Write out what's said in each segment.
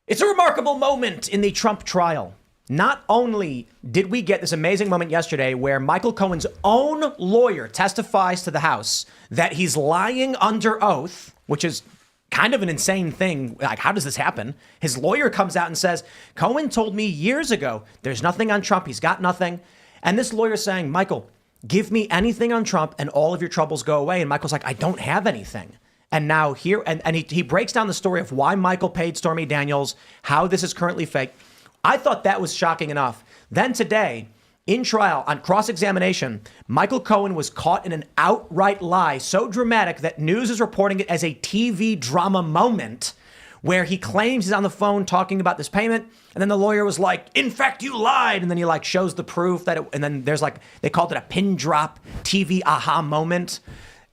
It's a remarkable moment in the Trump trial. Not only did we get this amazing moment yesterday where Michael Cohen's own lawyer testifies to the House that he's lying under oath, which is kind of an insane thing. Like, how does this happen? His lawyer comes out and says, Cohen told me years ago, there's nothing on Trump. He's got nothing. And this lawyer's saying, Michael, give me anything on Trump and all of your troubles go away. And Michael's like, I don't have anything. And now here, and he breaks down the story of why Michael paid Stormy Daniels, how this is currently fake. I thought that was shocking enough. Then today, in trial, on cross-examination, Michael Cohen was caught in an outright lie so dramatic that news is reporting it as a TV drama moment where he claims he's on the phone talking about this payment. And then the lawyer was like, in fact, you lied. And then he like shows the proof that and then there's like, they called it a pin drop TV aha moment.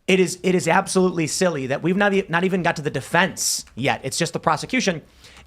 It is absolutely silly that we've not even got to the defense yet. It's just the prosecution.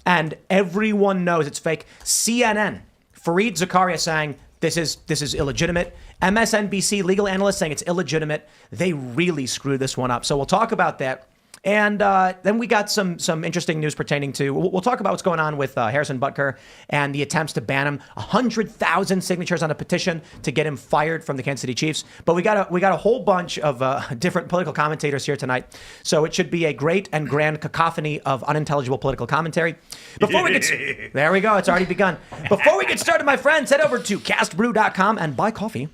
And everyone knows it's fake. CNN, Fareed Zakaria saying this is illegitimate. MSNBC legal analyst saying it's illegitimate. They really screwed this one up. So we'll talk about that. And then we got some interesting news pertaining to, we'll talk about what's going on with Harrison Butker and the attempts to ban him. 100,000 signatures on a petition to get him fired from the Kansas City Chiefs. But we got a whole bunch of different political commentators here tonight. So it should be a great and grand cacophony of unintelligible political commentary. Before we get, there we go. It's already begun. Before we get started, my friends, head over to castbrew.com and buy coffee.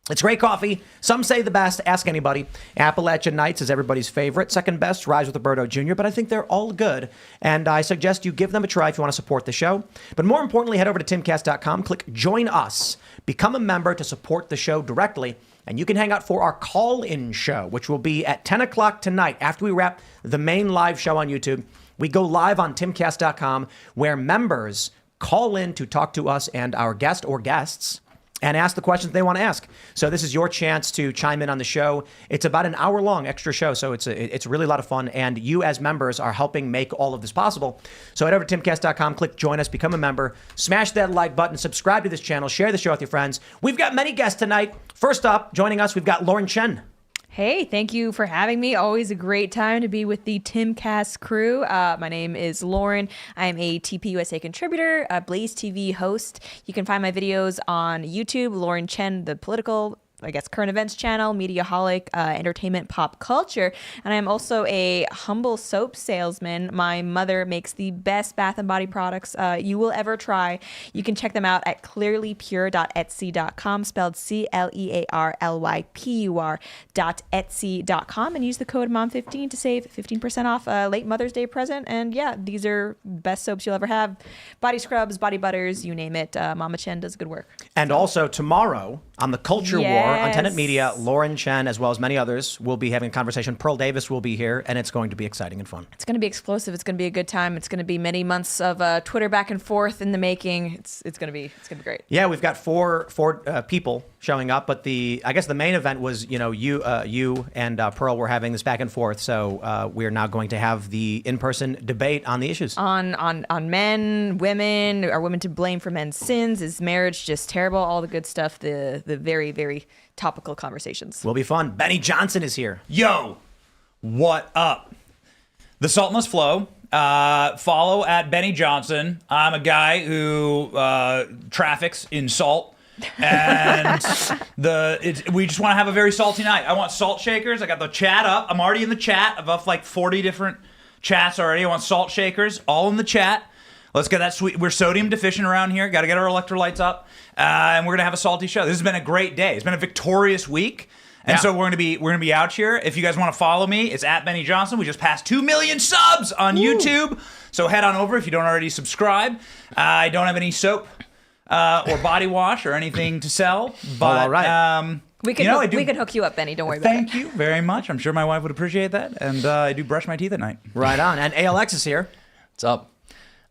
It's great coffee. Some say the best. Ask anybody. Appalachian Nights is everybody's favorite. Second best, Rise with Roberto Jr., but I think they're all good. And I suggest you give them a try if you want to support the show. But more importantly, head over to timcast.com, click Join Us, become a member to support the show directly. And you can hang out for our call-in show, which will be at 10 o'clock tonight after we wrap the main live show on YouTube. We go live on timcast.com where members call in to talk to us and our guest or guests and ask the questions they want to ask. So this is your chance to chime in on the show. It's about an hour-long extra show, so it's really a lot of fun, and you as members are helping make all of this possible. So head over to timcast.com, click Join Us, become a member, smash that like button, subscribe to this channel, share the show with your friends. We've got many guests tonight. First up, joining us, we've got Lauren Chen. Hey, thank you for having me. Always a great time to be with the Timcast crew. My name is Lauren. I'm a TPUSA contributor, a Blaze TV host. You can find my videos on YouTube, Lauren Chen, the political, current events channel, Mediaholic, entertainment, pop culture. And I'm also a humble soap salesman. My mother makes the best bath and body products you will ever try. You can check them out at clearlypure.etsy.com, spelled CLEARLYPUR.etsy.com, and use the code MOM15 to save 15% off a late Mother's Day present. And yeah, these are best soaps you'll ever have. Body scrubs, body butters, you name it. Mama Chen does good work. And also tomorrow on the Culture War on Tenet Media, Lauren Chen, as well as many others, will be having a conversation. Pearl Davis will be here, and it's going to be exciting and fun. It's going to be explosive. It's going to be a good time. It's going to be many months of Twitter back and forth in the making. It's going to be great. Yeah, we've got four people showing up, but I guess the main event was you and Pearl were having this back and forth. So we're now going to have the in-person debate on the issues on men, women. Are women to blame for men's sins? Is marriage just terrible? All the good stuff. The very, very topical conversations. Will be fun. Benny Johnson is here. Yo, what up? The salt must flow. Follow at Benny Johnson. I'm a guy who traffics in salt. And we just want to have a very salty night. I want salt shakers. I got the chat up. I'm already in the chat. I've up like 40 different chats already. I want salt shakers all in the chat. Let's get that sweet. We're sodium deficient around here. Got to get our electrolytes up, and we're gonna have a salty show. This has been a great day. It's been a victorious week, and so we're gonna be out here. If you guys want to follow me, it's at Benny Johnson. We just passed 2 million subs on YouTube, so head on over if you don't already subscribe. I don't have any soap or body wash or anything to sell, but all right. We could hook you up, Benny. Don't worry about it. Thank you very much. I'm sure my wife would appreciate that, and I do brush my teeth at night. Right on. And ALX is here. What's up?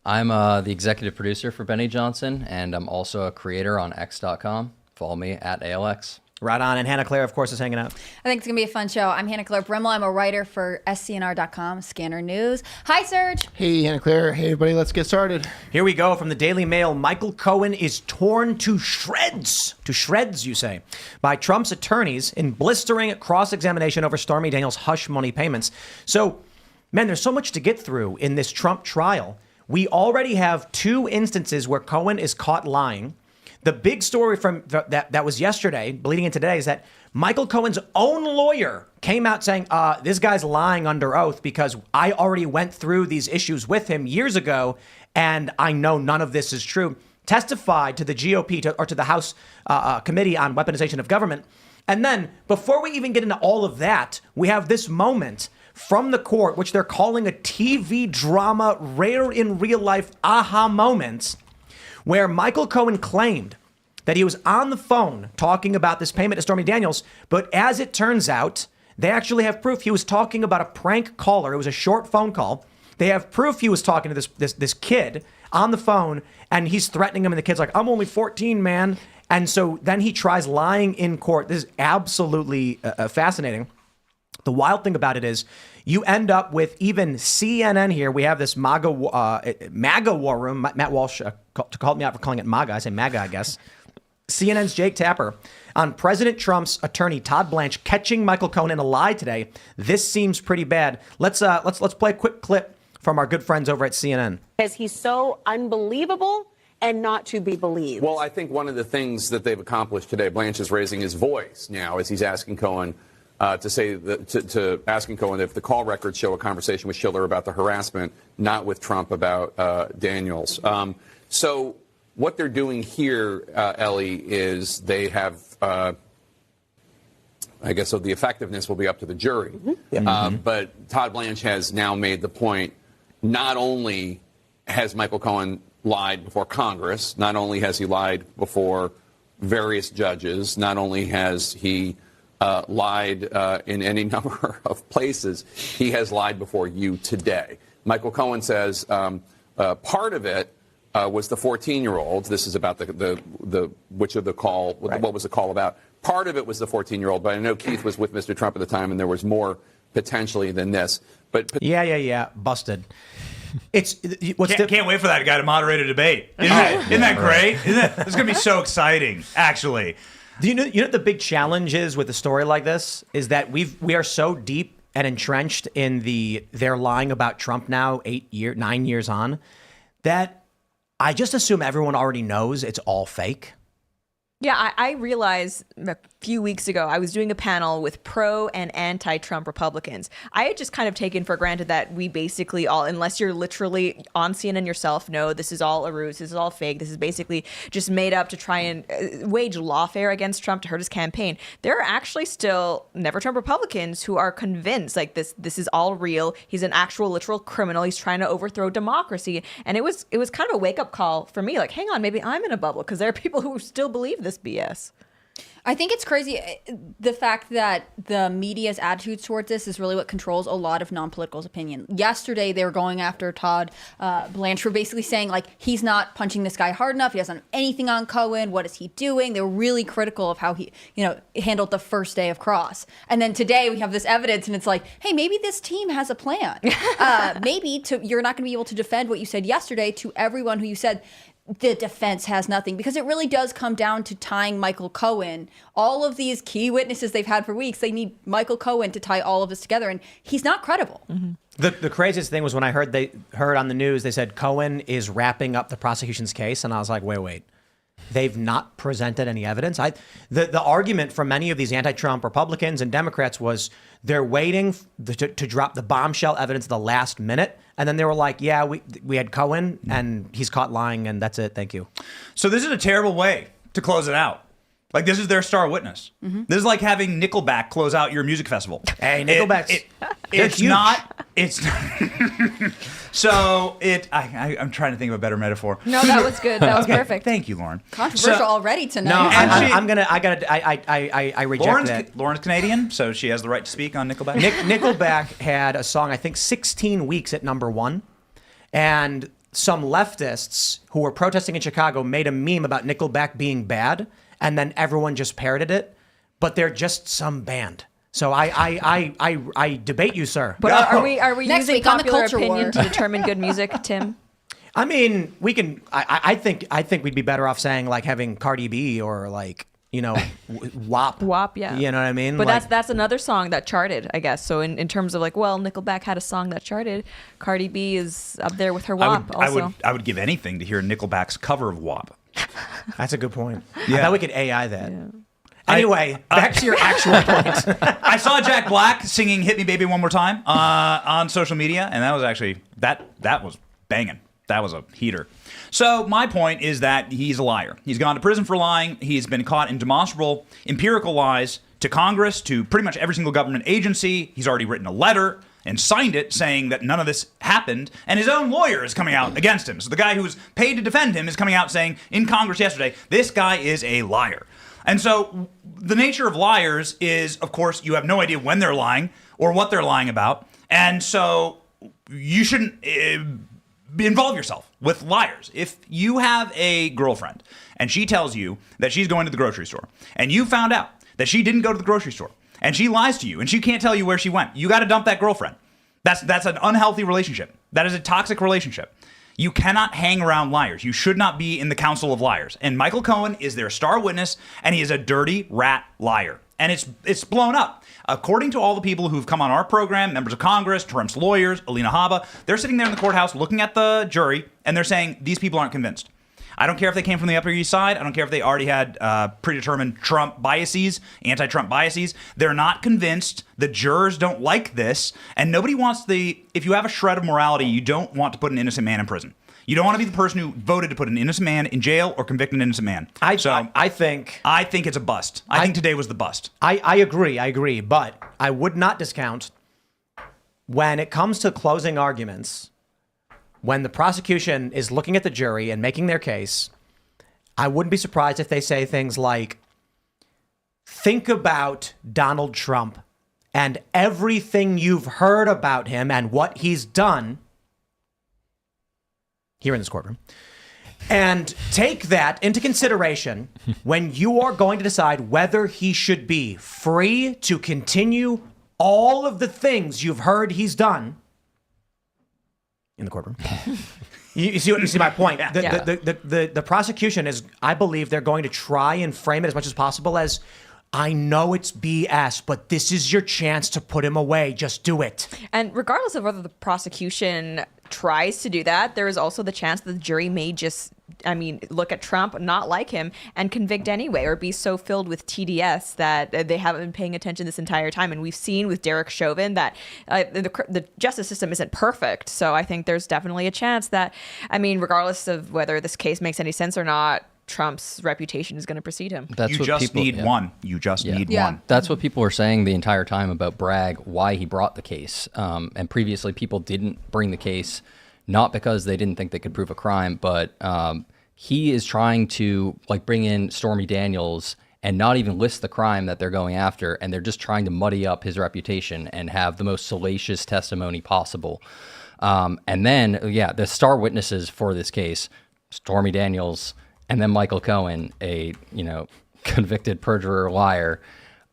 I'm the executive producer for Benny Johnson, and I'm also a creator on X.com. Follow me at ALX. Right on. And Hannah Claire, of course, is hanging out. I think it's going to be a fun show. I'm Hannah Claire Brimmel. I'm a writer for scnr.com, Scanner News. Hi, Serge. Hey, Hannah Claire. Hey, everybody. Let's get started. Here we go from the Daily Mail. Michael Cohen is torn to shreds, you say, by Trump's attorneys in blistering cross-examination over Stormy Daniels' hush money payments. So, man, there's so much to get through in this Trump trial. we already have 2 instances where Cohen is caught lying. The big story from that was yesterday, bleeding into today, is that Michael Cohen's own lawyer came out saying, this guy's lying under oath because I already went through these issues with him years ago, and I know none of this is true. Testified to the GOP or to the House Committee on Weaponization of Government. And then, before we even get into all of that, we have this moment from the court, which they're calling a TV drama, rare in real life aha moments, where Michael Cohen claimed that he was on the phone talking about this payment to Stormy Daniels. But as it turns out, they actually have proof he was talking about a prank caller. It was a short phone call. They have proof he was talking to this kid on the phone, and he's threatening him, and the kid's like, I'm only 14, man. And so then he tries lying in court. This is absolutely fascinating. The wild thing about it is you end up with even CNN here. We have this MAGA war room. Matt Walsh called me out for calling it MAGA. I say MAGA, I guess. CNN's Jake Tapper on President Trump's attorney Todd Blanche catching Michael Cohen in a lie today. This seems pretty bad. Let's play a quick clip from our good friends over at CNN. Because he's so unbelievable and not to be believed. Well, I think one of the things that they've accomplished today, Blanche is raising his voice now as he's asking Cohen to asking Cohen if the call records show a conversation with Schiller about the harassment, not with Trump about Daniels. So what they're doing here, Ellie, is they have, I guess, so the effectiveness will be up to the jury. But Todd Blanche has now made the point, not only has Michael Cohen lied before Congress, not only has he lied before various judges, not only has he lied in any number of places, he has lied before you today. Michael Cohen says part of it was the 14-year-old. This is about the which of the call, right. What was the call about? Part of it was the 14-year-old, but I know Keith was with Mr. Trump at the time, and there was more potentially than this. But yeah, busted. Can't wait for that guy to moderate a debate. Isn't that great? It's going to be so exciting, actually. Do you know what the big challenge is with a story like this is that we are so deep and entrenched in they're lying about Trump now 9 years on, that I just assume everyone already knows it's all fake. Yeah, I realized a few weeks ago, I was doing a panel with pro and anti-Trump Republicans. I had just kind of taken for granted that we basically all, unless you're literally on CNN yourself, know this is all a ruse, this is all fake, this is basically just made up to try and wage lawfare against Trump to hurt his campaign. There are actually still Never Trump Republicans who are convinced like this is all real. He's an actual literal criminal. He's trying to overthrow democracy. And it was kind of a wake-up call for me, like, hang on, maybe I'm in a bubble, because there are people who still believe this BS. I think it's crazy the fact that the media's attitudes towards this is really what controls a lot of non-political's opinion. Yesterday, they were going after Todd Blanche for basically saying, like, he's not punching this guy hard enough. He doesn't have anything on Cohen. What is he doing? They were really critical of how he, handled the first day of Cross. And then today we have this evidence, and it's like, hey, maybe this team has a plan. Maybe you're not going to be able to defend what you said yesterday to everyone who you said the defense has nothing, because it really does come down to tying Michael Cohen. All of these key witnesses they've had for weeks, they need Michael Cohen to tie all of this together, and he's not credible. Mm-hmm. The craziest thing was when I heard on the news, they said Cohen is wrapping up the prosecution's case, and I was like, wait. They've not presented any evidence. The argument from many of these anti-Trump Republicans and Democrats was they're waiting to drop the bombshell evidence at the last minute. And then they were like, yeah, we had Cohen and he's caught lying and that's it. Thank you. So this is a terrible way to close it out. Like, this is their star witness. Mm-hmm. This is like having Nickelback close out your music festival. Hey, Nickelback's it's huge. I'm trying to think of a better metaphor. No, that was good. That was perfect. Thank you, Lauren. Controversial already tonight. No, I reject that. Lauren's Canadian, so she has the right to speak on Nickelback. Nickelback had a song, I think 16 weeks at #1. And some leftists who were protesting in Chicago made a meme about Nickelback being bad. And then everyone just parroted it, but they're just some band. So I debate you, sir. But are we Next using week on the popular Culture opinion War to determine good music, Tim? I mean, we can. I think we'd be better off saying like having Cardi B or like WAP. WAP, yeah. You know what I mean? But that's another song that charted, I guess. So in terms of Nickelback had a song that charted. Cardi B is up there with her WAP also. I would give anything to hear Nickelback's cover of WAP. That's a good point. Yeah. I thought we could AI that. Yeah. Anyway, back to your actual point. I saw Jack Black singing "Hit Me, Baby, One More Time" on social media, and that was actually that was banging. That was a heater. So my point is that he's a liar. He's gone to prison for lying. He's been caught in demonstrable, empirical lies to Congress, to pretty much every single government agency. He's already written a letter and signed it saying that none of this happened, and his own lawyer is coming out against him. So the guy who was paid to defend him is coming out saying in Congress yesterday, this guy is a liar. And so the nature of liars is, of course, you have no idea when they're lying or what they're lying about. And so you shouldn't involve yourself with liars. If you have a girlfriend and she tells you that she's going to the grocery store and you found out that she didn't go to the grocery store and she lies to you and she can't tell you where she went, you got to dump that girlfriend. That's an unhealthy relationship. That is a toxic relationship. You cannot hang around liars. You should not be in the council of liars. And Michael Cohen is their star witness, and he is a dirty rat liar. And it's blown up. According to all the people who've come on our program, members of Congress, Trump's lawyers, Alina Habba, they're sitting there in the courthouse looking at the jury, and they're saying, these people aren't convinced. I don't care if they came from the Upper East Side. I don't care if they already had predetermined Trump biases, anti-Trump biases. They're not convinced. The jurors don't like this. And nobody wants if you have a shred of morality, you don't want to put an innocent man in prison. You don't want to be the person who voted to put an innocent man in jail or convict an innocent man. I think it's a bust. I think today was the bust. I agree. But I would not discount when it comes to closing arguments, when the prosecution is looking at the jury and making their case, I wouldn't be surprised if they say things like, think about Donald Trump and everything you've heard about him and what he's done here in this courtroom, and take that into consideration when you are going to decide whether he should be free to continue all of the things you've heard he's done in the courtroom. You see my point. The prosecution is, I believe they're going to try and frame it as much as possible as, I know it's BS, but this is your chance to put him away. Just do it. And regardless of whether the prosecution tries to do that, there is also the chance that the jury may just, look at Trump, not like him, and convict anyway, or be so filled with TDS that they haven't been paying attention this entire time. And we've seen with Derek Chauvin that the justice system isn't perfect. So I think there's definitely a chance that, regardless of whether this case makes any sense or not, Trump's reputation is going to precede him. You just need one. You just need one. That's what people were saying the entire time about Bragg, why he brought the case. And previously people didn't bring the case, not because they didn't think they could prove a crime, but he is trying to bring in Stormy Daniels and not even list the crime that they're going after. And they're just trying to muddy up his reputation and have the most salacious testimony possible. And then, the star witnesses for this case, Stormy Daniels, and then Michael Cohen, a convicted perjurer, liar,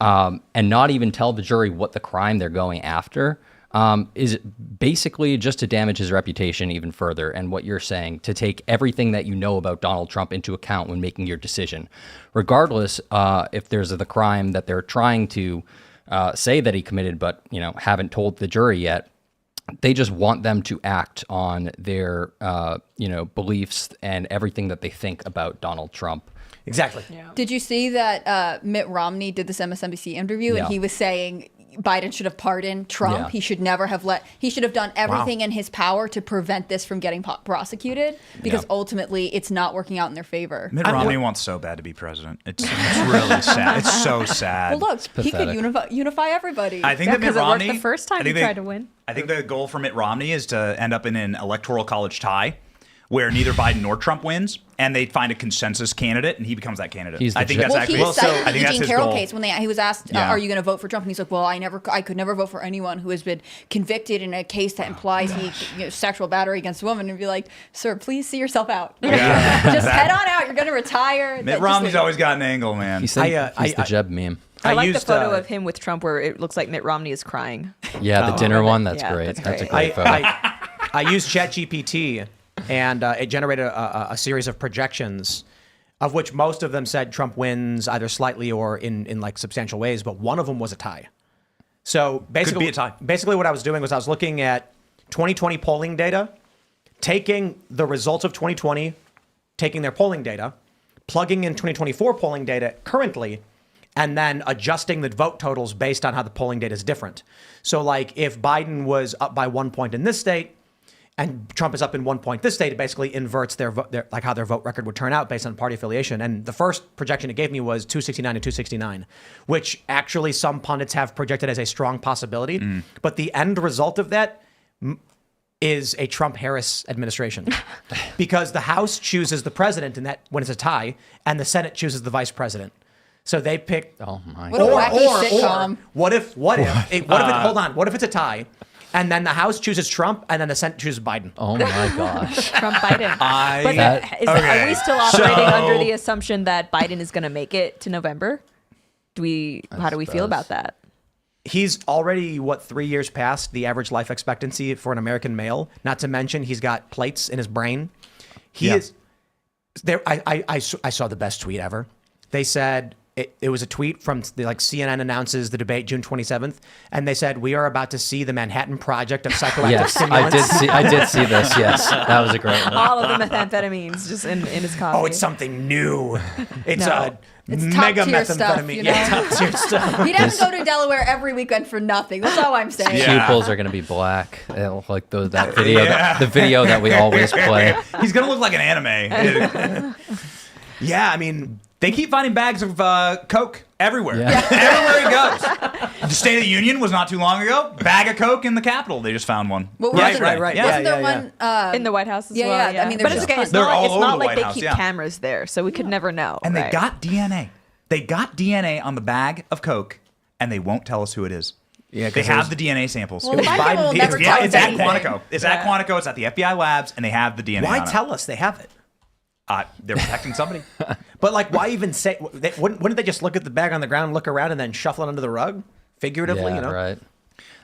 and not even tell the jury what the crime they're going after, is basically just to damage his reputation even further. And what you're saying, to take everything that you know about Donald Trump into account when making your decision, regardless if there's the crime that they're trying to say that he committed, but haven't told the jury yet. They just want them to act on their, beliefs and everything that they think about Donald Trump. Exactly. Yeah. Did you see that Mitt Romney did this MSNBC interview and he was saying Biden should have pardoned Trump. Yeah. He should never have he should have done everything in his power to prevent this from getting prosecuted because ultimately it's not working out in their favor. Mitt Romney wants so bad to be president. It's really sad. It's so sad. Well, look, he could unify everybody. I think that Mitt Romney, it worked the first time he tried to win. I think the goal for Mitt Romney is to end up in an electoral college tie where neither Biden nor Trump wins, and they find a consensus candidate, and he becomes that candidate. I think that's actually he said I think that's Eugene his Carroll goal. case when he was asked, "Are you going to vote for Trump?" And he's like, "Well, I could never vote for anyone who has been convicted in a case that implies sexual battery against a woman." And be like, "Sir, please see yourself out. Just head on out. You're going to retire." Mitt Romney's always got an angle, man. He's the Jeb meme. I like the photo of him with Trump where it looks like Mitt Romney is crying. Yeah, the dinner one. That's great. That's a great photo. I used ChatGPT, and it generated a series of projections of which most of them said Trump wins either slightly or in like substantial ways, but one of them was a tie. So basically, Could be a tie. Basically what I was doing was I was looking at 2020 polling data, taking the results of 2020, taking their polling data, plugging in 2024 polling data currently, and then adjusting the vote totals based on how the polling data is different. So like if Biden was up by 1 point in this state and Trump is up in 1 point this state, it basically inverts their like how their vote record would turn out based on party affiliation. And the first projection it gave me was 269 to 269, which actually some pundits have projected as a strong possibility. But the end result of that is a Trump-Harris administration, because the House chooses the president in that when it's a tie, and the Senate chooses the vice president. So they pick. Oh my! What a wacky sitcom. What if hold on? What if it's a tie, and then the House chooses Trump, and then the Senate chooses Biden? Oh my gosh! Trump Biden. Are we still operating under the assumption that Biden is going to make it to November? How do we feel about that? He's already 3 years past the average life expectancy for an American male. Not to mention he's got plates in his brain. He is there. I saw the best tweet ever. They said it was a tweet from CNN announces the debate June 27th, and they said we are about to see the Manhattan Project of psychoactive Yes, stimulants. I did see this. Yes, that was a great one. All of the methamphetamines just in his coffee. Oh, it's something new. It's It's mega top-tier stuff, methamphetamine. you know? Yeah, top tier stuff. He doesn't go to Delaware every weekend for nothing. That's all I'm saying. Pupils are going to be black, like that video, the video that we always play. He's gonna look like an anime. Yeah, I mean, They keep finding bags of Coke everywhere. Yeah. Everywhere he goes. The State of the Union was not too long ago. Bag of Coke in the Capitol. They just found one. Well, Right, wasn't right, right. Yeah. Wasn't Yeah, there yeah, one in the White House as yeah, well. yeah. I mean, but there's it's okay. just It's They're not, all it's over not the like White they House, keep yeah. cameras there, so we could never know. And they right? got DNA. They got DNA on the bag of Coke, and they won't tell us who it is. Yeah, they 'cause have the DNA samples. Well, the Biden Biden- will it's- never yeah, tell It's us at anything. Quantico. It's at Quantico. It's at the FBI labs, and they have the DNA Why on it. tell us they have it? They're protecting somebody. But like, why even say? Wouldn't they just look at the bag on the ground, look around, and then shuffle it under the rug, figuratively? Yeah, you know, right.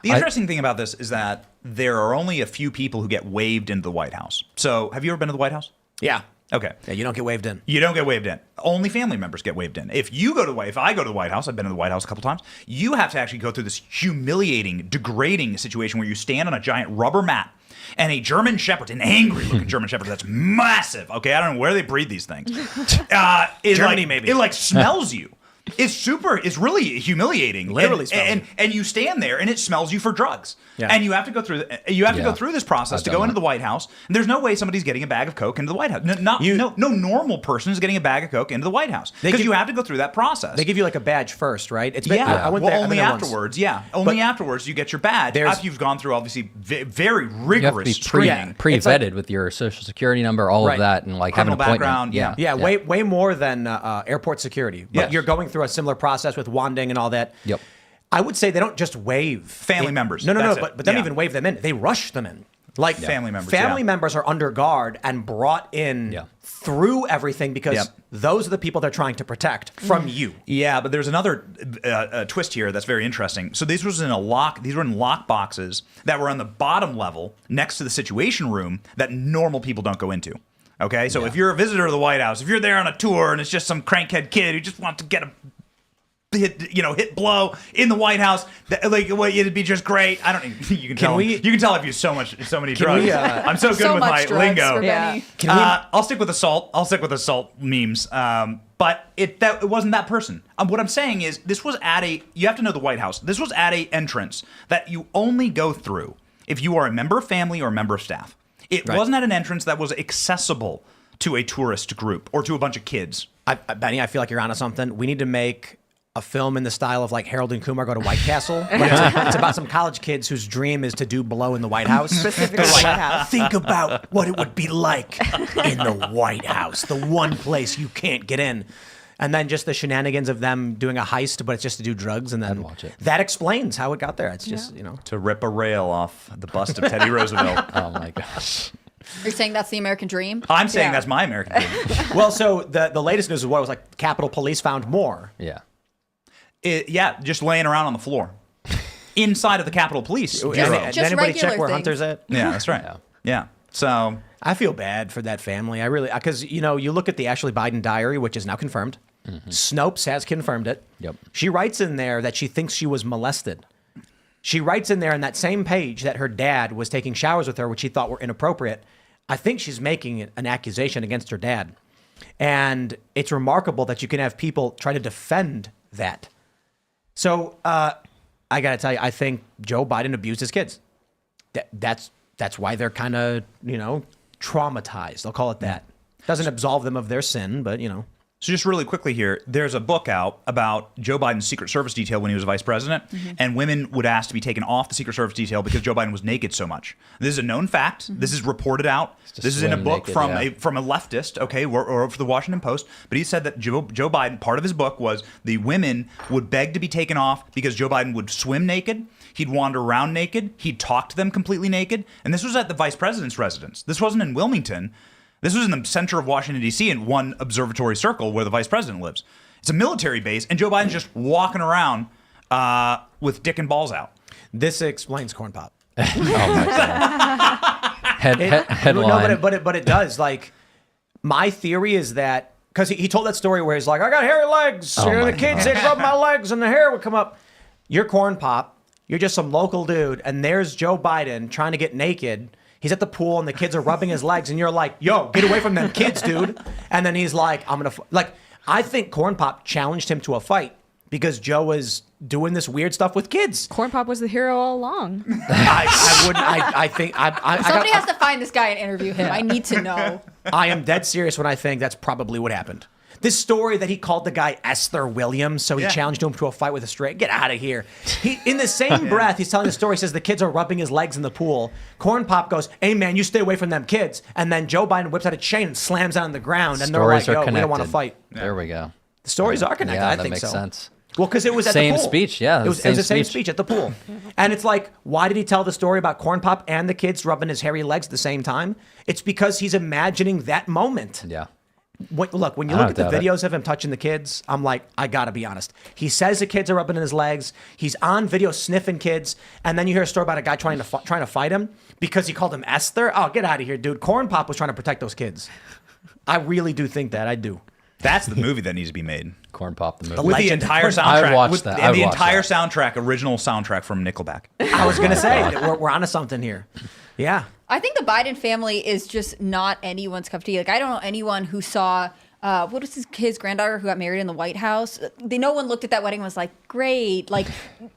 The interesting thing about this is that there are only a few people who get waved into the White House. So, have you ever been to the White House? Yeah. Okay. Yeah, you don't get waved in. You don't get waved in. Only family members get waved in. If I go to the White House, I've been to the White House a couple times, you have to actually go through this humiliating, degrading situation where you stand on a giant rubber mat and a German Shepherd, an angry-looking German Shepherd that's massive, okay, I don't know where they breed these things, Germany, maybe. It like smells you. It's really humiliating. Literally smells you. And you stand there and it smells you for drugs. Yeah. And you have to go through go through this process I've to done go into that. the White House. And there's no way somebody's getting a bag of Coke into the White House. No normal person is getting a bag of Coke into the White House because you have to go through that process. They give you like a badge first, right? It's Yeah, I went well, there, I've only been there once. afterwards. Yeah, only afterwards you get your badge There's- after you've gone through obviously very You have to rigorous be screening. pre-vetted with your social security number, all Right. of that, and like Criminal have an appointment. background, yeah. Yeah, way more than airport security. But Yes. you're going through a similar process with wanding and all that. Yep. I would say they don't just wave Family members, No, that's it. but they don't Yeah. even wave them in. They rush them in. Like Family members, Family yeah. members are under guard and brought in Yeah. through everything because Yep. those are the people they're trying to protect from you. Yeah, but there's another twist here that's very interesting. So these were in lock boxes that were on the bottom level next to the Situation Room that normal people don't go into. Okay, so if you're a visitor to the White House, if you're there on a tour and it's just some crankhead kid who just wants to get a hit blow in the White House, it'd be just great. I don't. You can tell. You can tell I've used so many drugs. we, I'm so good So with much my drugs lingo. for Yeah. Benny. I'll stick with assault. I'll stick with assault memes. But it wasn't that person. What I'm saying is this was you have to know the White House. This was at a entrance that you only go through if you are a member of family or a member of staff. It wasn't at an entrance that was accessible to a tourist group or to a bunch of kids. Benny, I feel like you're onto something. We need to make a film in the style of like Harold and Kumar Go to White Castle. But it's about some college kids whose dream is to do blow in the White House. Specifically They're like, White House. think about what it would be like in the White House, the one place you can't get in. And then just the shenanigans of them doing a heist, but it's just to do drugs. And then watch it. that explains how it got there. It's just, To rip a rail off the bust of Teddy Roosevelt. Oh my gosh. Are you saying that's the American dream? I'm saying Yeah. that's my American dream. Well, so the latest news is what was like Capitol Police found more. Yeah. Just laying around on the floor. Inside of the Capitol Police Bureau. Did Just anybody check regular where things. Hunter's at? Yeah, that's right. Yeah. So I feel bad for that family. I really, because, you know, you look at the Ashley Biden diary, which is now confirmed. Snopes has confirmed it. Yep. She writes in there that she thinks she was molested. She writes in there on that same page that her dad was taking showers with her, which she thought were inappropriate. I think she's making an accusation against her dad. And it's remarkable that you can have people try to defend that. So I got to tell you, I think Joe Biden abused his kids. That's why they're kind of, you know, traumatized. I'll call it that. Doesn't absolve them of their sin, but, you know. So just really quickly here, there's a book out about Joe Biden's Secret Service detail when he was vice president, and women would ask to be taken off the Secret Service detail because Joe Biden was naked so much. This is a known fact. This is reported out. This is in a book naked, from a leftist, okay, or for the Washington Post. But he said that Joe Biden, part of his book was the women would beg to be taken off because Joe Biden would swim naked. He'd wander around naked. He'd talk to them completely naked. And this was at the vice president's residence. This wasn't in Wilmington. This was in the center of Washington, D.C., in one observatory circle where the vice president lives. It's a military base, and Joe Biden's just walking around with dick and balls out. This explains corn pop. Oh my God. Headline. No, but it does. Like, my theory is that, because he told that story where he's like, I got hairy legs, and the kids, they'd rub my legs, and the hair would come up. You're corn pop. You're just some local dude, and there's Joe Biden trying to get naked. He's at the pool and the kids are rubbing his legs and you're like, yo, get away from them kids, dude. And then he's like, I think Corn Pop challenged him to a fight because Joe was doing this weird stuff with kids. Corn Pop was the hero all along. I think Somebody has to find this guy and interview him. I need to know. I am dead serious when I think that's probably what happened. This story that he called the guy Esther Williams, so he challenged him to a fight with a straight. Get out of here. In the same breath, he's telling the story, he says the kids are rubbing his legs in the pool. Corn Pop goes, hey, man, you stay away from them kids. And then Joe Biden whips out a chain and slams it on the ground. And they're like, yo, we don't want to fight. There we go. The stories are connected. Yeah, I that think makes so. sense. Well, because it was at Same the pool. speech, yeah. It was the same speech at the pool. And it's like, why did he tell the story about Corn Pop and the kids rubbing his hairy legs at the same time? It's because he's imagining that moment. Yeah. When you look at the videos of him touching the kids, I'm like, I gotta be honest. He says the kids are rubbing his legs. He's on video sniffing kids, and then you hear a story about a guy trying to fight him because he called him Esther. Oh, get out of here, dude! Corn Pop was trying to protect those kids. I really do think that. I do. That's the movie that needs to be made. Corn Pop the movie. With the entire soundtrack. I watched that. And the entire soundtrack, original soundtrack from Nickelback. I was gonna say we're onto something here. Yeah. I think the Biden family is just not anyone's cup of tea. Like, I don't know anyone who saw what was his granddaughter who got married in the White House. No one looked at that wedding and was like, great. Like,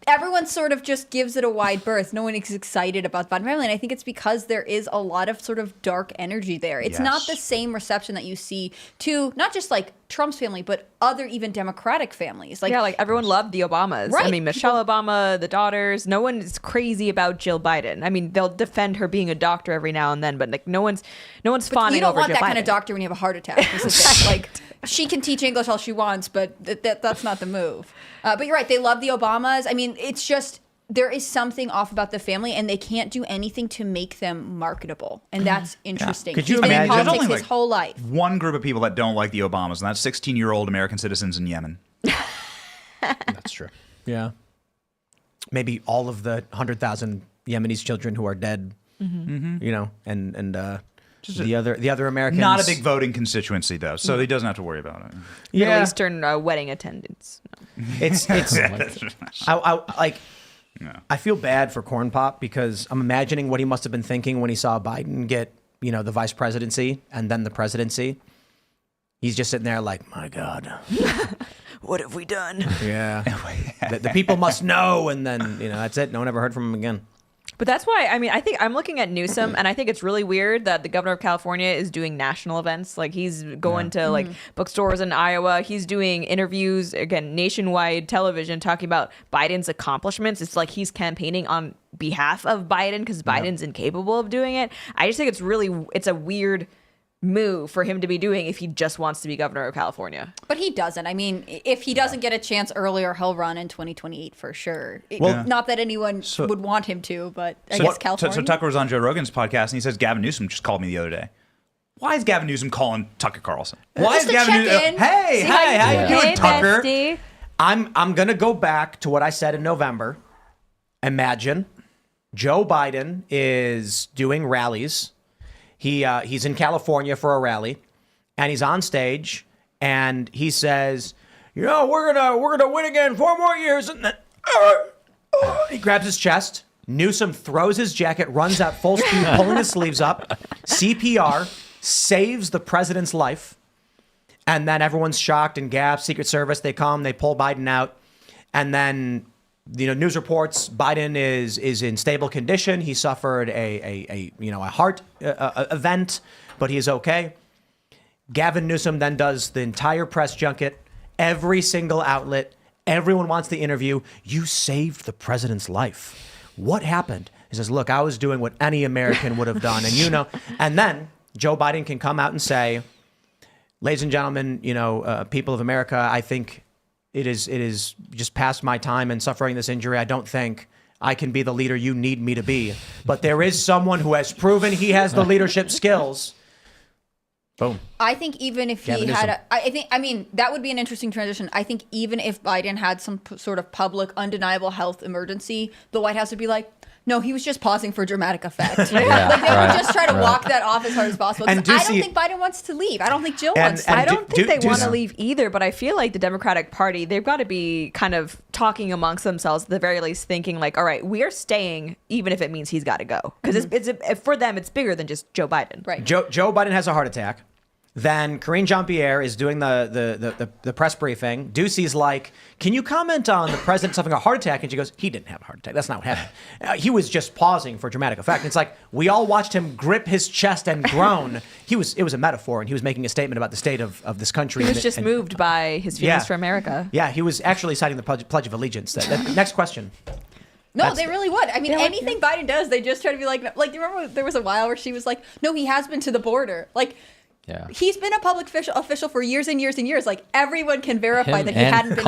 everyone sort of just gives it a wide berth. No one is excited about the Biden family. And I think it's because there is a lot of sort of dark energy there. It's not the same reception that you see to not just like Trump's family, but other even Democratic families. Like, yeah, like everyone loved the Obamas. Right. I mean, Michelle Obama, the daughters. No one is crazy about Jill Biden. I mean, they'll defend her being a doctor every now and then, but like no one's fawning over Jill Biden. You don't want that kind of doctor when you have a heart attack. This is it. Like, she can teach English all she wants, but that's not the move. But you're right. They love the Obamas. I mean, it's just there is something off about the family, and they can't do anything to make them marketable, and that's interesting. Could you He's been in imagine- politics There's only, his like, whole life? One group of people that don't like the Obamas, and that's 16-year-old American citizens in Yemen. That's true. Yeah. Maybe all of the 100,000 Yemenis children who are dead. You know, and the other Americans. Not a big voting constituency, though, so he doesn't have to worry about it. Middle Eastern wedding attendance. No. It's I feel bad for Corn Pop because I'm imagining what he must have been thinking when he saw Biden get, you know, the vice presidency and then the presidency. He's just sitting there like, my God. What have we done? Yeah. the people must know. And then, you know, that's it. No one ever heard from him again. But that's why, I mean, I think I'm looking at Newsom, and I think it's really weird that the governor of California is doing national events. Like, he's going to, like, bookstores in Iowa. He's doing interviews, again, nationwide television, talking about Biden's accomplishments. It's like he's campaigning on behalf of Biden because Biden's incapable of doing it. I just think it's a weird move for him to be doing if he just wants to be governor of California. But he doesn't. I mean, if he doesn't get a chance earlier, he'll run in 2028 for sure. Well, not that anyone would want him to, but I guess California. So Tucker was on Joe Rogan's podcast, and he says Gavin Newsom just called me the other day. Why is Gavin Newsom calling Tucker Carlson? Why Just is to Gavin check Newsom? in, Hey, see how you doing, Hey, Tucker? bestie. I'm going to go back to what I said in November. Imagine Joe Biden is doing rallies. He's in California for a rally, and he's on stage, and he says, "You know, we're gonna win again, 4 more years." And then he grabs his chest. Newsom throws his jacket, runs out full speed, pulling his sleeves up. CPR saves the president's life, and then everyone's shocked and gasps. Secret Service, they come, they pull Biden out, and then news reports Biden is in stable condition. He suffered a heart event, but he is okay. Gavin Newsom then does the entire press junket, every single outlet. Everyone wants the interview. You saved the president's life. What happened? He says, "Look, I was doing what any American would have done." And and then Joe Biden can come out and say, "Ladies and gentlemen, people of America, I think it is just past my time in suffering this injury. I don't think I can be the leader you need me to be. But there is someone who has proven he has the leadership skills." Boom. I think even if he had, that would be an interesting transition. I think even if Biden had some sort of public, undeniable health emergency, the White House would be like, "No, he was just pausing for dramatic effect." Like they would just try to walk that off as hard as possible. I don't think Biden wants to leave. I don't think Jill wants to. I don't think they want to leave either, but I feel like the Democratic Party, they've got to be kind of talking amongst themselves, at the very least thinking like, all right, we are staying even if it means he's got to go. Because it's for them, it's bigger than just Joe Biden. Right. Joe Biden has a heart attack. Then Karine Jean-Pierre is doing the press briefing. Ducey's like, "Can you comment on the president having a heart attack?" And she goes, "He didn't have a heart attack. That's not what happened. He was just pausing for dramatic effect." And it's like, we all watched him grip his chest and groan. It was a metaphor, and he was making a statement about the state of this country. He was just moved by his feelings for America. Yeah, he was actually citing the Pledge of Allegiance. Next question. No, they really would. I mean, anything Biden does, they just try to be like, you remember there was a while where she was like, "No, he has been to the border." Like, yeah. He's been a public official for years and years and years. Like, everyone can verify that he hadn't been.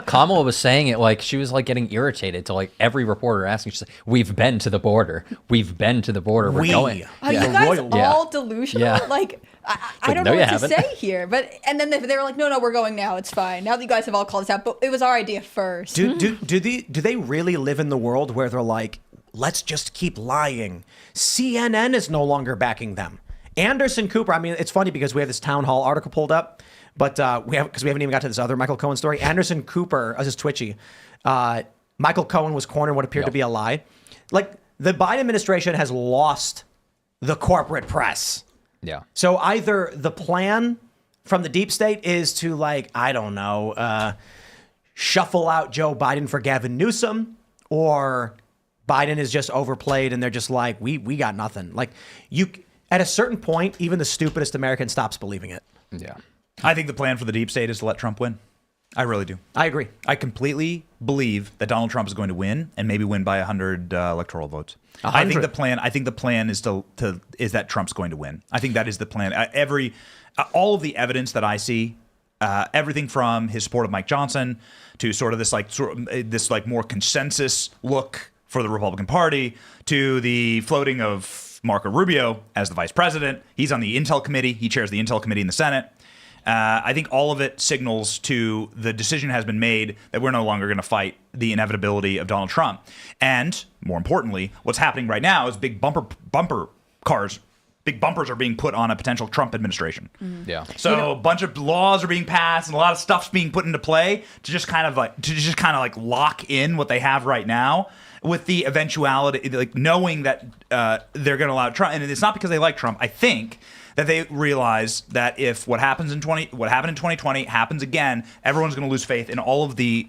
Kamala was saying it like she was like getting irritated to like every reporter asking. She's like, "We've been to the border. We've been to the border. We're going." Are you guys all delusional? Yeah. Like, I don't know what to say here. But and then they were like, "No, we're going now. It's fine. Now that you guys have all called us out, but it was our idea first." Do they really live in the world where they're like, "Let's just keep lying"? CNN is no longer backing them. Anderson Cooper, I mean, it's funny because we have this town hall article pulled up, but we haven't even got to this other Michael Cohen story. Anderson Cooper, this is twitchy. Michael Cohen was cornered what appeared to be a lie. Like, the Biden administration has lost the corporate press. Yeah. So either the plan from the deep state is to, like, I don't know, shuffle out Joe Biden for Gavin Newsom, or Biden is just overplayed and they're just like, we got nothing. Like, at a certain point, even the stupidest American stops believing it. Yeah. I think the plan for the deep state is to let Trump win. I really do. I agree. I completely believe that Donald Trump is going to win, and maybe win by 100 electoral votes. 100. I think the plan is is that Trump's going to win. I think that is the plan. All of the evidence that I see, everything from his support of Mike Johnson to sort of this more consensus look for the Republican Party, to the floating of Marco Rubio as the vice president. He's on the Intel committee. He chairs the Intel committee in the Senate. I think all of it signals to the decision has been made that we're no longer going to fight the inevitability of Donald Trump. And more importantly, what's happening right now is big bumpers are being put on a potential Trump administration. Mm-hmm. Yeah. So a bunch of laws are being passed and a lot of stuff's being put into play to just kind of lock in what they have right now, with the eventuality, like knowing that they're going to allow Trump. And it's not because they like Trump. I think that they realize that if what happened in 2020 happens again, everyone's going to lose faith in all of the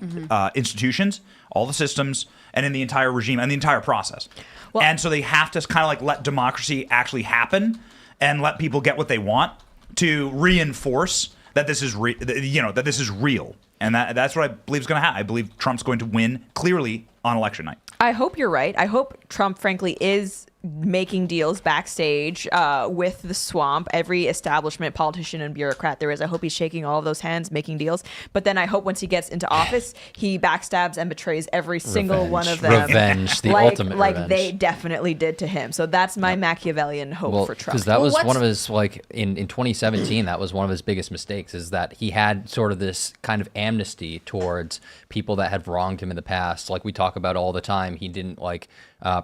institutions, all the systems, and in the entire regime and the entire process. Well, and so they have to kind of like let democracy actually happen and let people get what they want to reinforce that this is that this is real. And that's what I believe is going to happen. I believe Trump's going to win clearly on election night. I hope you're right. I hope Trump, frankly, is making deals backstage with the swamp. Every establishment, politician, and bureaucrat there is, I hope he's shaking all of those hands, making deals. But then I hope once he gets into office, he backstabs and betrays every single one of them. Revenge, the ultimate like revenge. they definitely did to him. So that's my Machiavellian hope for Trump. Because that was one of his, like, in 2017, that was one of his biggest mistakes, is that he had sort of this kind of amnesty towards people that had wronged him in the past. Like we talk about all the time, he didn't, like,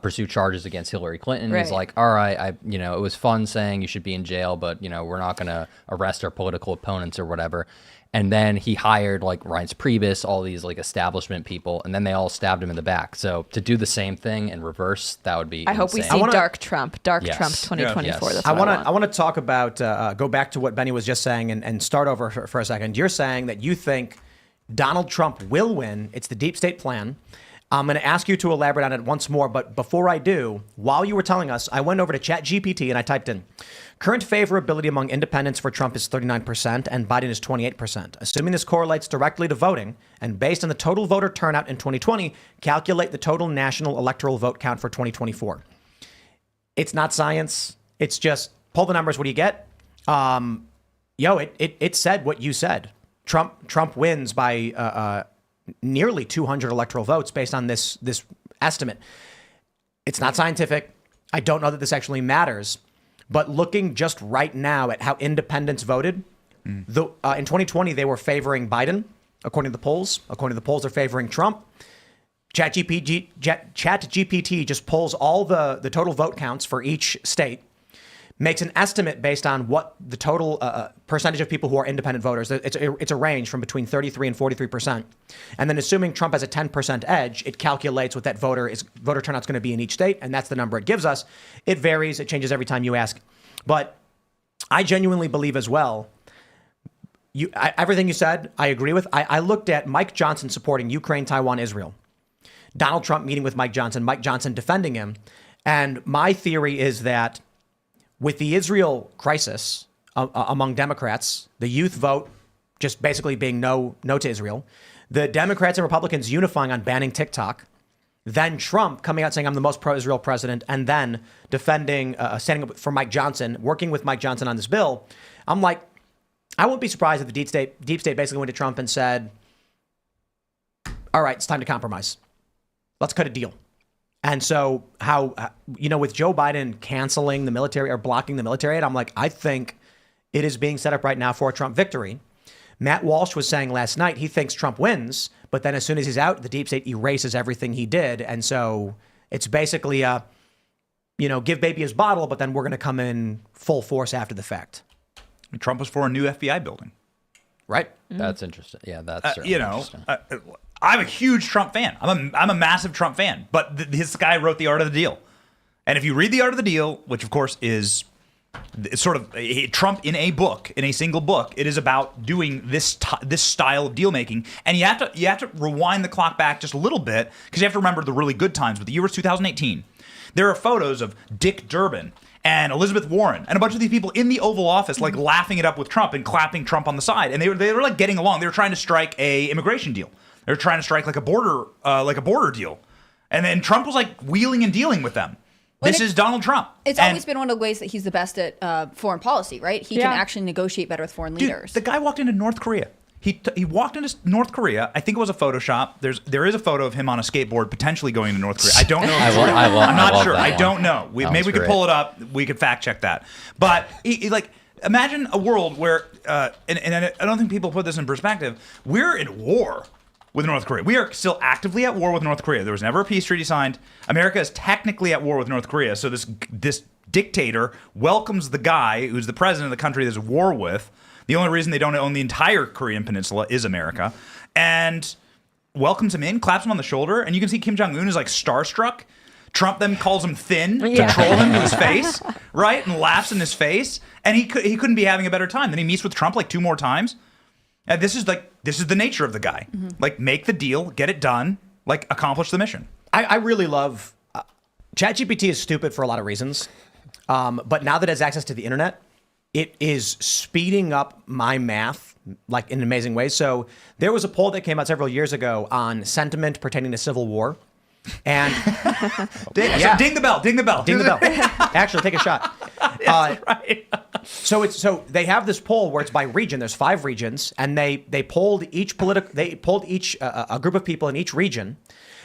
pursue charges against Hillary Clinton. Right. He's like, all right, it was fun saying you should be in jail, but we're not going to arrest our political opponents or whatever. And then he hired like Reince Priebus, all these like establishment people, and then they all stabbed him in the back. So to do the same thing in reverse, that would be I hope we insane. see Dark Trump Yes. 2024. Yes. That's I what want to talk about go back to what Benny was just saying and start over for a second. You're saying that you think Donald Trump will win. It's the deep state plan. I'm going to ask you to elaborate on it once more, but before I do, while you were telling us, I went over to ChatGPT and I typed in current favorability among independents for Trump is 39% and Biden is 28%. Assuming this correlates directly to voting and based on the total voter turnout in 2020, calculate the total national electoral vote count for 2024. It's not science. It's just pull the numbers. What do you get? It said what you said. Trump wins by nearly 200 electoral votes based on this estimate. It's not scientific. I don't know that this actually matters. But looking just right now at how independents voted, in 2020 they were favoring Biden, according to the polls. According to the polls, they're favoring Trump. ChatGPT just pulls all the total vote counts for each state, makes an estimate based on what the total percentage of people who are independent voters. It's a range from between 33 and 43%. And then assuming Trump has a 10% edge, it calculates what that voter turnout's going to be in each state. And that's the number it gives us. It varies. It changes every time you ask. But I genuinely believe as well, everything you said, I agree with. I looked at Mike Johnson supporting Ukraine, Taiwan, Israel. Donald Trump meeting with Mike Johnson defending him. And my theory is that with the Israel crisis among Democrats, the youth vote just basically being no to Israel, the Democrats and Republicans unifying on banning TikTok, then Trump coming out saying I'm the most pro-Israel president, and then defending, standing up for Mike Johnson, working with Mike Johnson on this bill. I'm like, I wouldn't be surprised if the deep state basically went to Trump and said, all right, it's time to compromise. Let's cut a deal. And so with Joe Biden canceling the military or blocking the military aid, I'm like, I think it is being set up right now for a Trump victory. Matt Walsh was saying last night he thinks Trump wins, but then as soon as he's out, the deep state erases everything he did. And so it's basically give baby his bottle, but then we're going to come in full force after the fact. Trump was for a new FBI building. Right. That's interesting. Yeah, that's certainly interesting. I'm a huge Trump fan. I'm a massive Trump fan. But this guy wrote The Art of the Deal. And if you read The Art of the Deal, which of course is sort of Trump in a book, in a single book, it is about doing this style of deal making. And you have to rewind the clock back just a little bit because you have to remember the really good times. But the year was 2018. There are photos of Dick Durbin and Elizabeth Warren and a bunch of these people in the Oval Office, like laughing it up with Trump and clapping Trump on the side. And they were like getting along. They were trying to strike a immigration deal. They were trying to strike like a border deal. And then Trump was like wheeling and dealing with them. This is Donald Trump. It's always been one of the ways that he's the best at foreign policy, right? He can actually negotiate better with foreign leaders. The guy walked into North Korea. He walked into North Korea. I think it was a Photoshop. There is a photo of him on a skateboard potentially going to North Korea. I don't know. I'm not sure. I don't know. Maybe we could pull it up. We could fact check that. But imagine a world where, and I don't think people put this in perspective. We're in war with North Korea. We are still actively at war with North Korea. There was never a peace treaty signed. America is technically at war with North Korea. So this dictator welcomes the guy who's the president of the country there's a war with. The only reason they don't own the entire Korean peninsula is America. And welcomes him in, claps him on the shoulder, and you can see Kim Jong-un is like starstruck. Trump then calls him thin to troll him to his face, right? And laughs in his face. And he couldn't be having a better time. Then he meets with Trump like 2 more times. And this is the nature of the guy. Mm-hmm. Like, make the deal, get it done, like accomplish the mission. I really love ChatGPT is stupid for a lot of reasons. But now that it has access to the internet, it is speeding up my math like in amazing ways. So there was a poll that came out several years ago on sentiment pertaining to civil war. And ding the bell. Actually, take a shot. Right. So they have this poll where it's by region. There's 5 regions, and they polled each a group of people in each region,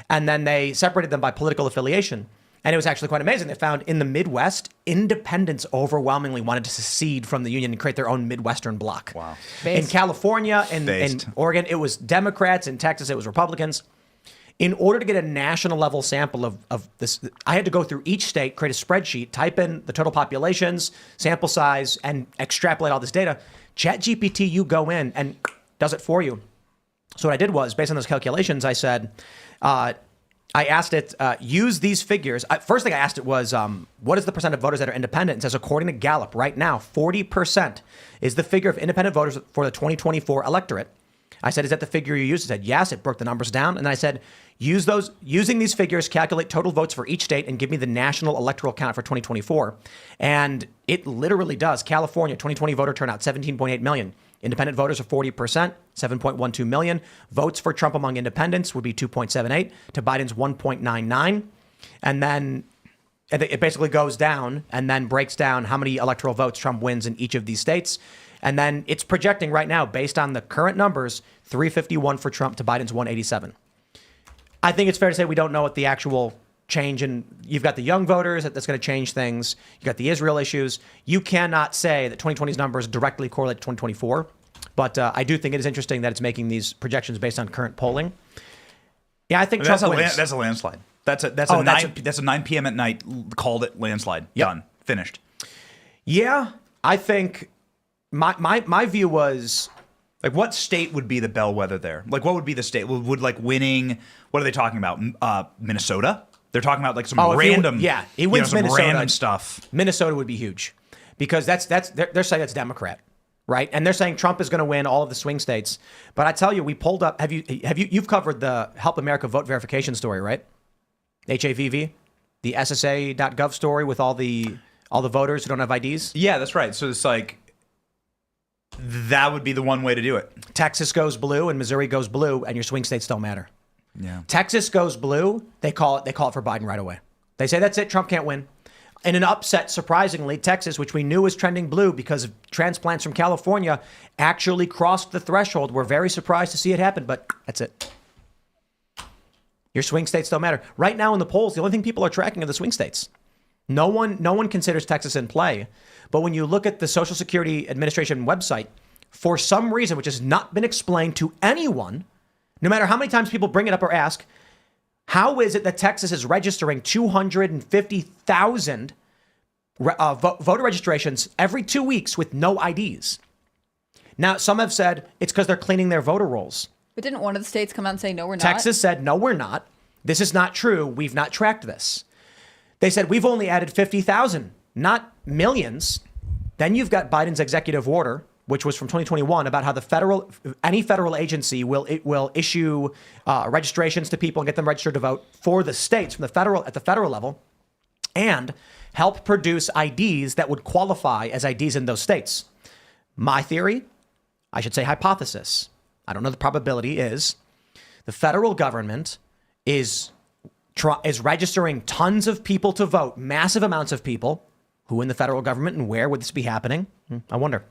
and then they separated them by political affiliation. And it was actually quite amazing. They found in the Midwest, independents overwhelmingly wanted to secede from the Union and create their own Midwestern bloc. Wow. In California and in Oregon, it was Democrats. In Texas, it was Republicans. In order to get a national level sample of this, I had to go through each state, create a spreadsheet, type in the total populations, sample size, and extrapolate all this data. ChatGPT, you go in and does it for you. So what I did was, based on those calculations, I said, I asked it, use these figures. First thing I asked it was, what is the percent of voters that are independent? It says, according to Gallup, right now, 40% is the figure of independent voters for the 2024 electorate. I said, is that the figure you used? It said, yes. It broke the numbers down. And I said, using these figures, calculate total votes for each state and give me the national electoral count for 2024. And it literally does. California, 2020 voter turnout, 17.8 million. Independent voters are 40%, 7.12 million. Votes for Trump among independents would be 2.78 to Biden's 1.99. And then it basically goes down and then breaks down how many electoral votes Trump wins in each of these states. And then it's projecting right now, based on the current numbers, 351 for Trump to Biden's 187. I think it's fair to say we don't know what the actual change in. You've got the young voters that's going to change things. You got the Israel issues. You cannot say that 2020's numbers directly correlate to 2024. But I do think it is interesting that it's making these projections based on current polling. Yeah, I think Trump wins. That's a landslide. That's a 9 p.m. at night. Called it landslide. Yep. Done. Finished. Yeah, I think my view was, like, what state would be the bellwether there? Like, what would be the state? Would like winning? What are they talking about? Minnesota? They're talking about like some random. He wins some Minnesota. Random stuff. Minnesota would be huge because they're saying that's Democrat, right? And they're saying Trump is going to win all of the swing states. But I tell you, we pulled up. You've covered the Help America Vote Verification story, right? HAVV, the SSA.gov story with all the voters who don't have IDs. Yeah, that's right. So it's like that would be the one way to do it. Texas goes blue and Missouri goes blue, and your swing states don't matter. Yeah. Texas goes blue. They call it for Biden right away. They say that's it. Trump can't win. In an upset, surprisingly, Texas, which we knew was trending blue because of transplants from California, actually crossed the threshold. We're very surprised to see it happen, but that's it. Your swing states don't matter. Right now in the polls, the only thing people are tracking are the swing states. No one considers Texas in play. But when you look at the Social Security Administration website, for some reason, which has not been explained to anyone, no matter how many times people bring it up or ask, how is it that Texas is registering 250,000 voter registrations every 2 weeks with no IDs? Now, some have said it's because they're cleaning their voter rolls. But didn't one of the states come out and say, no, we're not? Texas said, no, we're not. This is not true. We've not tracked this. They said, we've only added 50,000, not millions. Then you've got Biden's executive order, which was from 2021, about how any federal agency will issue registrations to people and get them registered to vote for the states at the federal level, and help produce IDs that would qualify as IDs in those states. My theory, I should say hypothesis, I don't know the probability, is the federal government is registering tons of people to vote, massive amounts of people. Who in the federal government and where would this be happening? I wonder.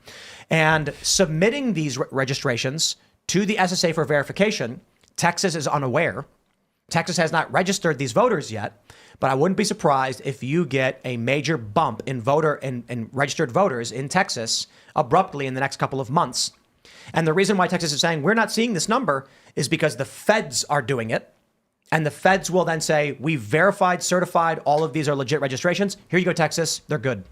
And submitting these registrations to the SSA for verification. Texas is unaware. Texas has not registered these voters yet, but I wouldn't be surprised if you get a major bump in registered voters in Texas abruptly in the next couple of months. And the reason why Texas is saying we're not seeing this number is because the feds are doing it. And the feds will then say, we've verified, certified, all of these are legit registrations. Here you go, Texas. They're good.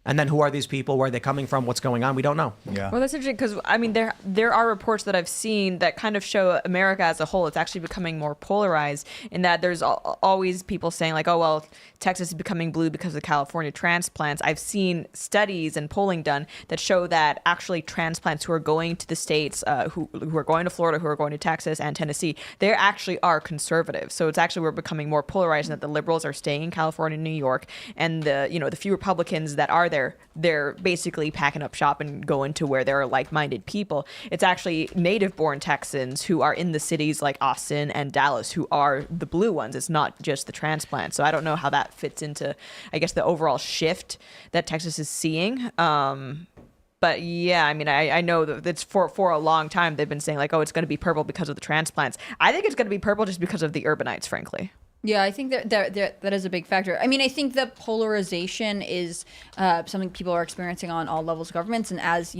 And then who are these people? Where are they coming from? What's going on? We don't know. Yeah. Well, that's interesting because, I mean, there are reports that I've seen that kind of show America as a whole. It's actually becoming more polarized in that there's always people saying like, oh, well, Texas is becoming blue because of California transplants. I've seen studies and polling done that show that actually transplants who are going to the states, who are going to Florida, who are going to Texas and Tennessee, they actually are conservative. So it's actually, we're becoming more polarized in that the liberals are staying in California and New York, and the few Republicans that are there, they're basically packing up shop and going to where there are like-minded people. It's actually native-born Texans who are in the cities like Austin and Dallas who are the blue ones. It's not just the transplants. So I don't know how that fits into, I guess, the overall shift that Texas is seeing. But yeah, I mean, I know that it's for a long time they've been saying like, oh, it's going to be purple because of the transplants. I think it's going to be purple just because of the urbanites, frankly. Yeah, I think that is a big factor. I mean, I think the polarization is something people are experiencing on all levels of governments. And as,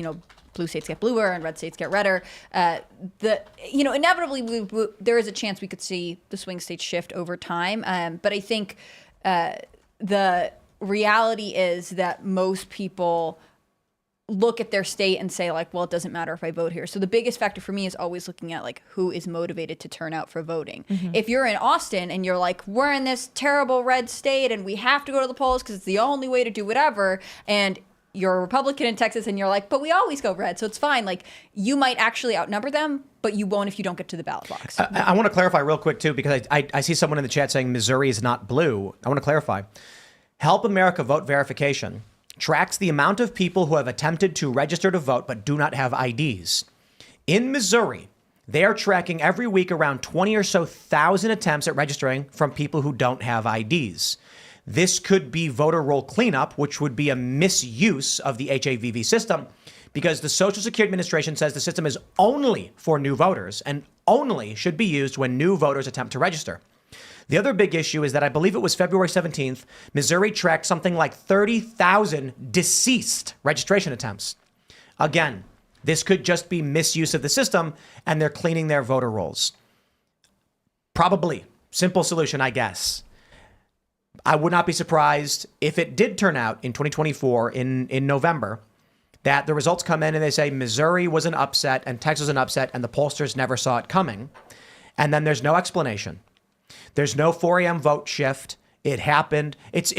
blue states get bluer and red states get redder. Inevitably, there is a chance we could see the swing states shift over time. But I think the reality is that most people look at their state and say, like, well, it doesn't matter if I vote here. So the biggest factor for me is always looking at, like, who is motivated to turn out for voting. If you're in Austin and you're like, we're in this terrible red state and we have to go to the polls because it's the only way to do whatever, and you're a Republican in Texas and you're like, but we always go red, so it's fine. Like, you might actually outnumber them, but you won't if you don't get to the ballot box. I want to clarify real quick, too, because I see someone in the chat saying Missouri is not blue. I want to clarify. Help America Vote Verification tracks the amount of people who have attempted to register to vote but do not have IDs. In Missouri, they are tracking every week around 20 or so thousand attempts at registering from people who don't have IDs. This could be voter roll cleanup, which would be a misuse of the HAVV system, because the Social Security Administration says the system is only for new voters and only should be used when new voters attempt to register. The other big issue is that I believe it was February 17th, Missouri tracked something like 30,000 deceased registration attempts. Again, this could just be misuse of the system and they're cleaning their voter rolls. Probably. Simple solution, I guess. I would not be surprised if it did turn out in 2024 in November that the results come in and they say Missouri was an upset and Texas was an upset and the pollsters never saw it coming. And then there's no explanation. There's no 4 a.m. vote shift. It happened. It's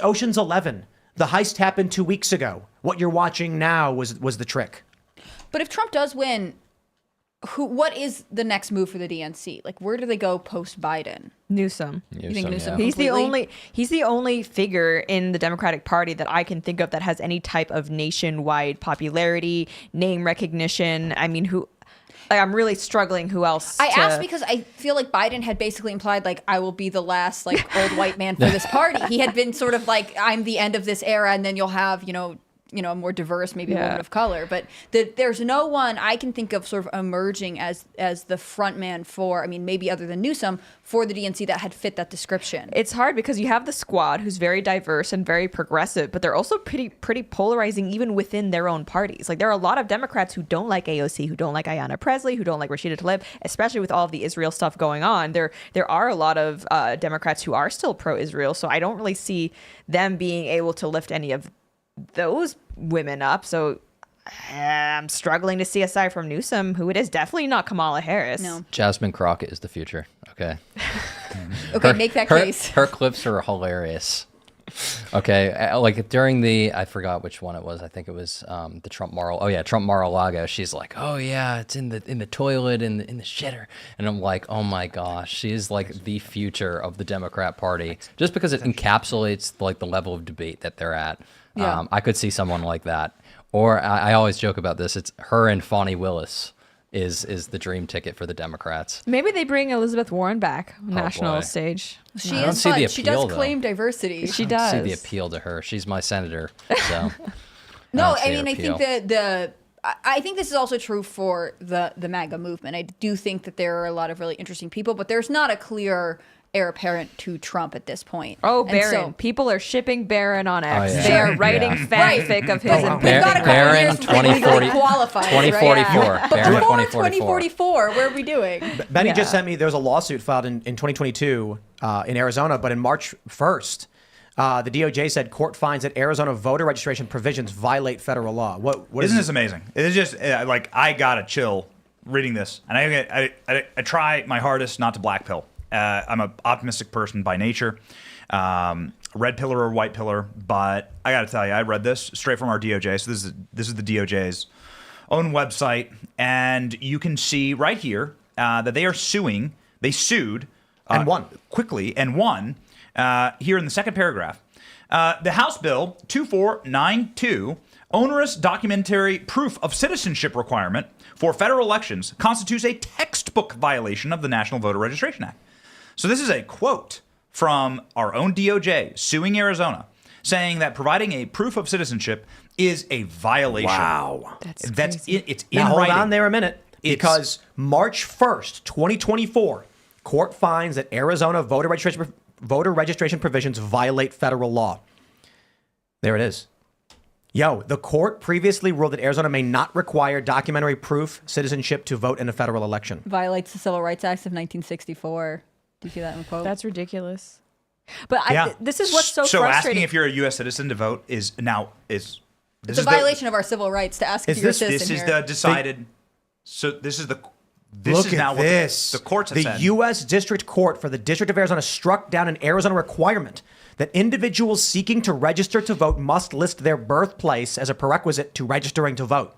Ocean's 11. The heist happened 2 weeks ago. What you're watching now was the trick. But if Trump does win, what is the next move for the DNC? Like, where do they go post Biden? Newsom. You think Newsom? Yeah. He's the only figure in the Democratic Party that I can think of that has any type of nationwide popularity, name recognition. I mean, I'm really struggling who else. I asked because I feel like Biden had basically implied, like, I will be the last, like, old white man for this party. He had been sort of like, I'm the end of this era, and then you'll have, a more diverse, maybe woman of color. But there's no one I can think of sort of emerging as the front man for, I mean, maybe other than Newsom, for the DNC that had fit that description. It's hard because you have the squad who's very diverse and very progressive, but they're also pretty polarizing even within their own parties. Like, there are a lot of Democrats who don't like AOC, who don't like Ayanna Pressley, who don't like Rashida Tlaib, especially with all of the Israel stuff going on. There are a lot of Democrats who are still pro-Israel, so I don't really see them being able to lift any of those women up. So I'm struggling to see, aside from Newsom, who it is, definitely not Kamala Harris. No. Jasmine Crockett is the future. Okay. Okay, make that case. Her clips are hilarious. Okay, like during I forgot which one it was. I think it was the Trump Mar-a-Lago. She's like, oh yeah, it's in the toilet in the shitter, and I'm like, oh my gosh, she is like the future of the Democrat Party, just because it encapsulates like the level of debate that they're at. Yeah. I could see someone like that, or I always joke about this. It's her and Fonnie Willis is the dream ticket for the Democrats. Maybe they bring Elizabeth Warren back on national boy. stage. She I don't is see fun. the She appeal, does claim diversity. She I does. don't see the appeal to her. She's my senator, so. No, don't see I her mean, I appeal. think I think this is also true for the MAGA movement. I do think that there are a lot of really interesting people, but there's not a clear heir apparent to Trump at this point. Oh, And Barron. so- People are shipping Barron on X. Oh, yeah. They are writing Yeah. fanfic of his and We've got a couple Barron years before we legally 2040 qualify, 2044. Right? But Barron before 2044. 2044, where are we doing? Benny Yeah. just sent me, there was a lawsuit filed in 2022 in Arizona, but in March 1st, the DOJ said court finds that Arizona voter registration provisions violate federal law. What Isn't this amazing? It's just like, I got a chill reading this, and I try my hardest not to black pill. I'm an optimistic person by nature, red pillar or white pillar. But I got to tell you, I read this straight from our DOJ. So this is the DOJ's own website, and you can see right here that they are suing. They sued And won. quickly and won. Here in the second paragraph, the House Bill 2492, onerous documentary proof of citizenship requirement for federal elections, constitutes a textbook violation of the National Voter Registration Act. So this is a quote from our own DOJ suing Arizona, saying that providing a proof of citizenship is a violation. Wow. That's crazy. It's in Now, hold writing. on there a minute, because March 1st, 2024, court finds that Arizona voter registration provisions violate federal law. There it is. Yo, the court previously ruled that Arizona may not require documentary proof citizenship to vote in a federal election. Violates the Civil Rights Act of 1964. Do you see that in the quote? That's ridiculous. But Yeah. this is what's so So frustrating. asking if you're a U.S. citizen to vote is now is. It's a violation of our civil rights to ask if you're a citizen This is here. the decided. So this is the. This Look is at now this. what the courts have The said. U.S. District Court for the District of Arizona struck down an Arizona requirement that individuals seeking to register to vote must list their birthplace as a prerequisite to registering to vote.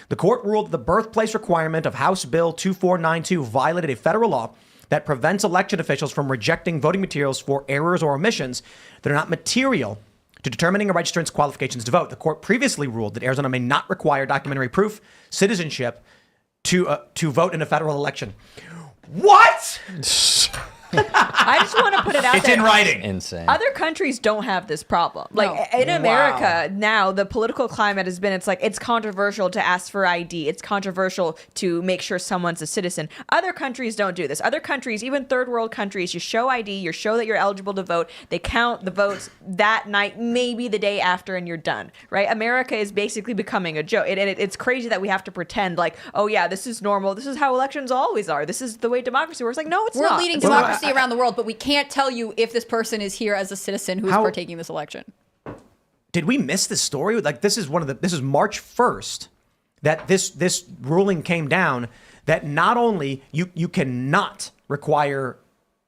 The court ruled that the birthplace requirement of House Bill 2492 violated a federal law that prevents election officials from rejecting voting materials for errors or omissions that are not material to determining a registrant's qualifications to vote. The court previously ruled that Arizona may not require documentary proof citizenship to vote in a federal election. What? I just want to put it out It's there. in writing. Insane. Other countries don't have this problem. Like No. in America now, the political climate has been, it's controversial to ask for ID. It's controversial to make sure someone's a citizen. Other countries don't do this. Other countries, even third world countries, you show ID, you show that you're eligible to vote. They count the votes that night, maybe the day after, and you're done, right? America is basically becoming a joke. It's crazy that we have to pretend like, oh yeah, this is normal. This is how elections always are. This is the way democracy works. Like, no, it's We're not. leading It's not. democracy around the world, but we can't tell you if this person is here as a citizen who is How- partaking in this election. Did we miss this story? Like, this is March 1st that this ruling came down that not only you cannot require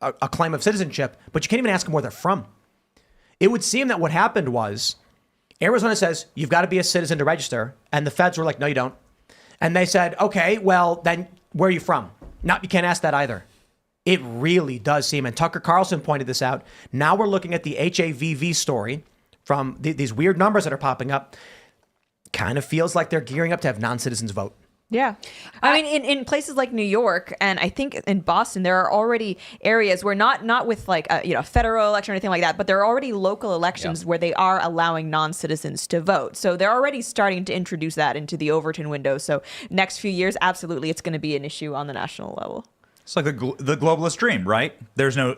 a claim of citizenship, but you can't even ask them where they're from. It would seem that what happened was Arizona says you've got to be a citizen to register, and the feds were like, no, you don't. And they said, okay, well, then where are you from? No, you can't ask that either. It really does seem, and Tucker Carlson pointed this out. Now we're looking at the HAVV story from these weird numbers that are popping up. Kind of feels like they're gearing up to have non-citizens vote. Yeah. I mean, in places like New York and I think in Boston, there are already areas where not with like a federal election or anything like that, but there are already local elections where they are allowing non-citizens to vote. So they're already starting to introduce that into the Overton window. So next few years, absolutely, it's going to be an issue on the national level. It's like the globalist dream, right? There's no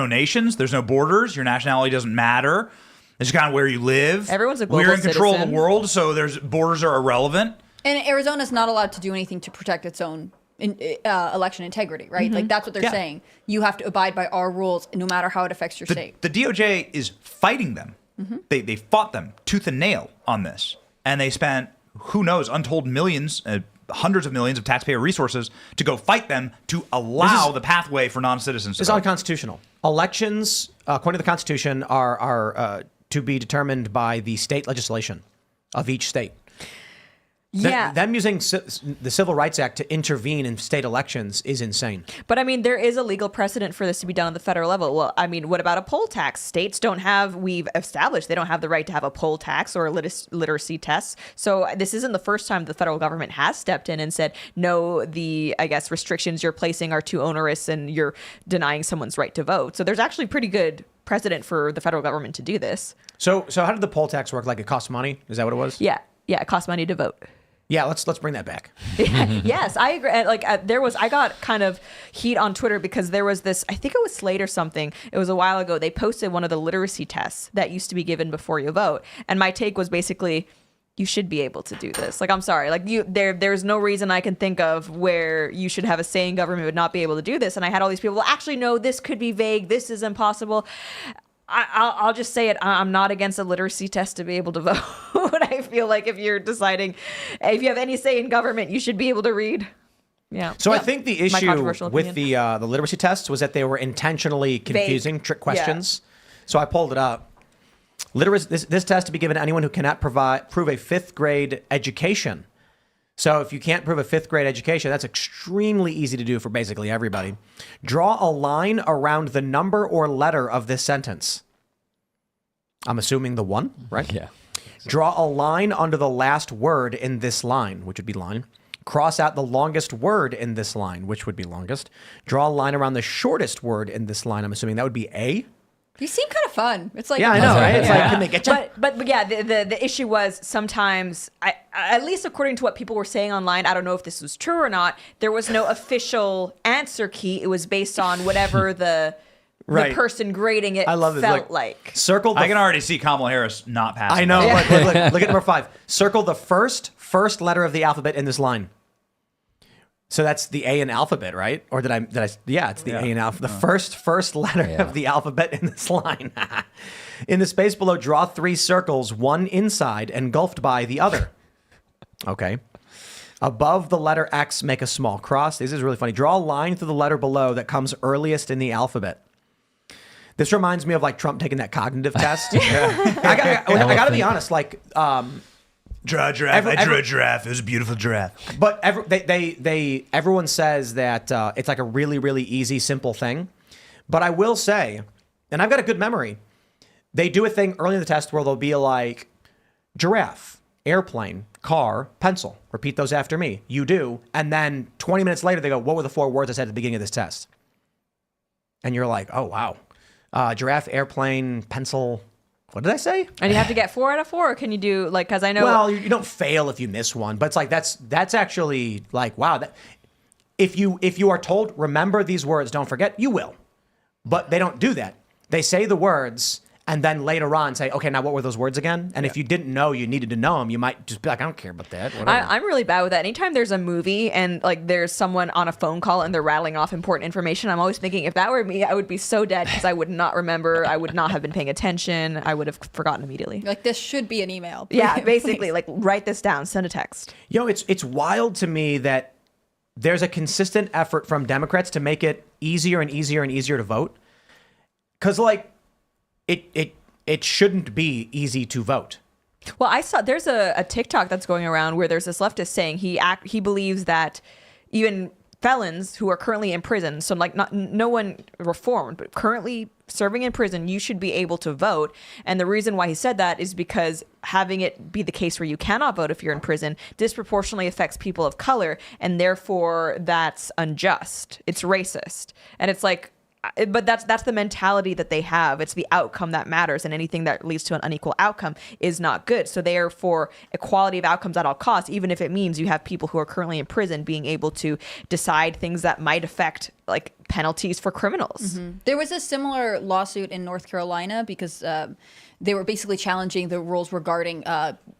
nations, there's no borders. Your nationality doesn't matter. It's kind of where you live. Everyone's a global We're in control of citizen. the world, so borders are irrelevant. And Arizona's not allowed to do anything to protect its own election integrity, right? Like that's what they're saying. You have to abide by our rules, no matter how it affects your state. The DOJ is fighting them. They fought them tooth and nail on this, and they spent who knows untold millions, hundreds of millions of taxpayer resources to go fight them to allow the pathway for non-citizens to It's vote. unconstitutional. Elections, according to the Constitution, are to be determined by the state legislation of each state. Yeah. Them using the Civil Rights Act to intervene in state elections is insane. But I mean, there is a legal precedent for this to be done on the federal level. Well, I mean, what about a poll tax? States don't have, we've established, they don't have the right to have a poll tax or a literacy test. So this isn't the first time the federal government has stepped in and said, no, the, I guess, restrictions you're placing are too onerous and you're denying someone's right to vote. So there's actually pretty good precedent for the federal government to do this. So how did the poll tax work? Like it costs money? Is that what it was? Yeah. Yeah. It costs money to vote. Yeah, let's bring that back. Yes, I agree. I got kind of heat on Twitter because there was this, I think it was Slate or something. It was a while ago. They posted one of the literacy tests that used to be given before you vote. And my take was basically, you should be able to do this. Like, I'm sorry. Like there's no reason I can think of where you should have a say in government would not be able to do this. And I had all these people, well, actually, no, this could be vague. This is impossible. I'll just say it. I'm not against a literacy test to be able to vote. I feel like if you're deciding, if you have any say in government, you should be able to read. Yeah. So I think the My issue controversial with opinion. the literacy tests was that they were intentionally confusing, trick questions. So I pulled it up. This test to be given to anyone who cannot prove a fifth grade education. So if you can't prove a fifth grade education, that's extremely easy to do for basically everybody. Draw a line around the number or letter of this sentence. I'm assuming the one, right? Yeah. Draw a line under the last word in this line, which would be line. Cross out the longest word in this line, which would be longest. Draw a line around the shortest word in this line. I'm assuming that would be A. These seem kind of fun. It's like Yeah, I know, right? It's like, can they get you? But yeah, the issue was sometimes, at least according to what people were saying online, I don't know if this was true or not, there was no official answer key. It was based on whatever the Right. the person grading it I love this. felt Look, like. Circle the I can already see Kamala Harris not passing. I know. that. Look at number 5. Circle the first letter of the alphabet in this line. So that's the A in alphabet, right? Or did I? Yeah, it's the A in alphabet. The first letter of the alphabet in this line. In the space below, draw 3 circles, one inside, engulfed by the other. Okay. Above the letter X, make a small cross. This is really funny. Draw a line through the letter below that comes earliest in the alphabet. This reminds me of like Trump taking that cognitive test. I got to be honest, like. Draw a giraffe. I drew a giraffe. It was a beautiful giraffe. But everyone says that it's like a really, really easy, simple thing. But I will say, and I've got a good memory, they do a thing early in the test where they'll be like, giraffe, airplane, car, pencil. Repeat those after me. You do. And then 20 minutes later, they go, what were the 4 words I said at the beginning of this test? And you're like, oh, wow. Giraffe, airplane, pencil. What did I say? And you have to get 4 out of 4, or can you do, like, because I know... Well, you don't fail if you miss one, but it's like, that's actually like, wow. If you are told, remember these words, don't forget, you will. But they don't do that. They say the words and then later on say, okay, now what were those words again? And if you didn't know you needed to know them, you might just be like, I don't care about that. I'm really bad with that. Anytime there's a movie and like there's someone on a phone call and they're rattling off important information, I'm always thinking if that were me, I would be so dead because I would not remember. I would not have been paying attention. I would have forgotten immediately. Like, this should be an email. Yeah, basically, like, write this down, send a text. It's wild to me that there's a consistent effort from Democrats to make it easier and easier and easier to vote. Because, like, it shouldn't be easy to vote. Well, I saw there's a TikTok that's going around where there's this leftist saying he believes that even felons who are currently in prison, so like no one reformed, but currently serving in prison, you should be able to vote. And the reason why he said that is because having it be the case where you cannot vote if you're in prison disproportionately affects people of color, and therefore that's unjust. It's racist. And it's like, but that's the mentality that they have. It's the outcome that matters, and anything that leads to an unequal outcome is not good. So they are for equality of outcomes at all costs, even if it means you have people who are currently in prison being able to decide things that might affect like penalties for criminals. Mm-hmm. There was a similar lawsuit in North Carolina because they were basically challenging the rules regarding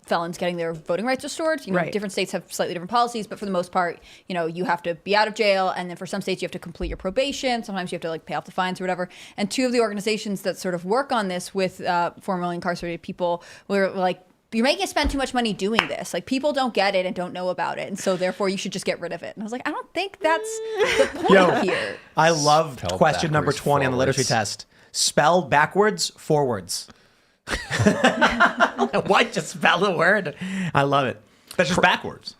felons getting their voting rights restored. Right. Different states have slightly different policies, but for the most part, you have to be out of jail, and then for some states you have to complete your probation. Sometimes you have to like pay off the fines or whatever. And 2 of the organizations that sort of work on this with formerly incarcerated people were like, you're making us spend too much money doing this. Like, people don't get it and don't know about it, and so therefore you should just get rid of it. And I was like, I don't think that's the point here. I loved Spelled question number 20 on the literacy test. Spell backwards, forwards. What? Just spell the word. I love it. That's just backwards.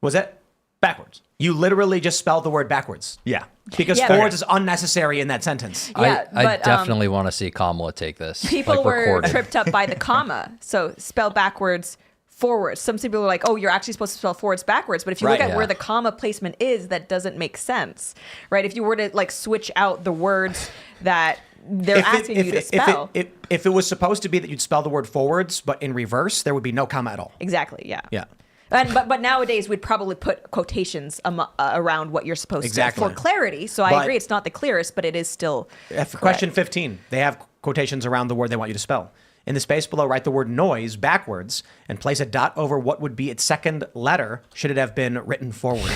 Was it? Backwards. You literally just spelled the word backwards. Yeah. Because Yeah, forwards is unnecessary in that sentence. Yeah, I but, definitely want to see Kamala take this. People like, were recorded. tripped up by the comma. So spell backwards, forwards. Some people are like, oh, you're actually supposed to spell forwards backwards. But if you look Right. at Yeah. where the comma placement is, that doesn't make sense, right? If you were to like switch out the words that they're asking you to spell. If it was supposed to be that you'd spell the word forwards, but in reverse, there would be no comma at all. Exactly, yeah. Yeah. But nowadays we'd probably put quotations around what you're supposed Exactly. to for clarity. So I But- agree, it's not the clearest, but it is still For question 15, they have quotations around the word they want you to spell. In the space below, write the word noise backwards and place a dot over what would be its second letter should it have been written forward.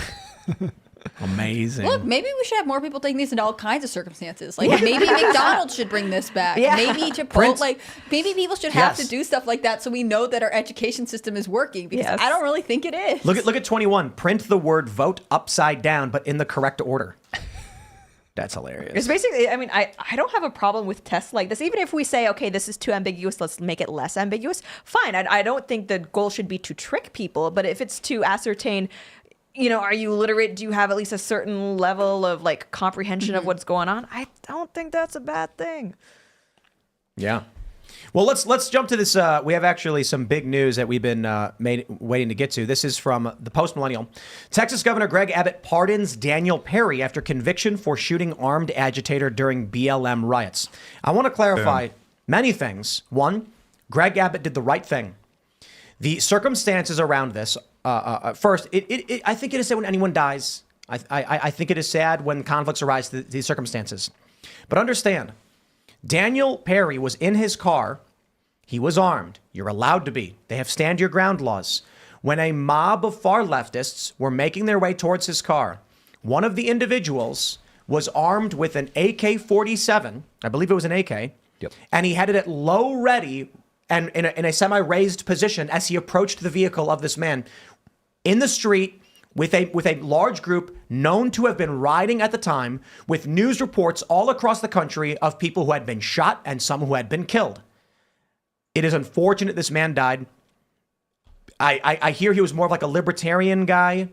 Amazing. Look, maybe we should have more people taking these into all kinds of circumstances. Like, maybe McDonald's should bring this back. Yeah. Maybe Chipotle, Prince- maybe people should have Yes. to do stuff like that so we know that our education system is working, because Yes. I don't really think it is. Look at 21. Print the word vote upside down, but in the correct order. That's hilarious. It's basically, I mean, I don't have a problem with tests like this. Even if we say, okay, this is too ambiguous, let's make it less ambiguous. Fine. I don't think the goal should be to trick people, but if it's to ascertain, are you literate? Do you have at least a certain level of like comprehension of what's going on? I don't think that's a bad thing. Yeah. Well, let's jump to this. We have actually some big news that we've been waiting to get to. This is from the Post Millennial. Texas Governor Greg Abbott pardons Daniel Perry after conviction for shooting armed agitator during BLM riots. I want to clarify many things. One, Greg Abbott did the right thing. The circumstances around this. First, I think it is sad when anyone dies. I think it is sad when conflicts arise to these circumstances. But understand, Daniel Perry was in his car. He was armed. You're allowed to be. They have stand your ground laws. When a mob of far leftists were making their way towards his car, one of the individuals was armed with an AK-47. I believe it was an AK. Yep. And he had it at low ready and in a semi-raised position as he approached the vehicle of this man in the street with a large group known to have been riding at the time, with news reports all across the country of people who had been shot and some who had been killed. It is unfortunate this man died. I hear he was more of like a libertarian guy.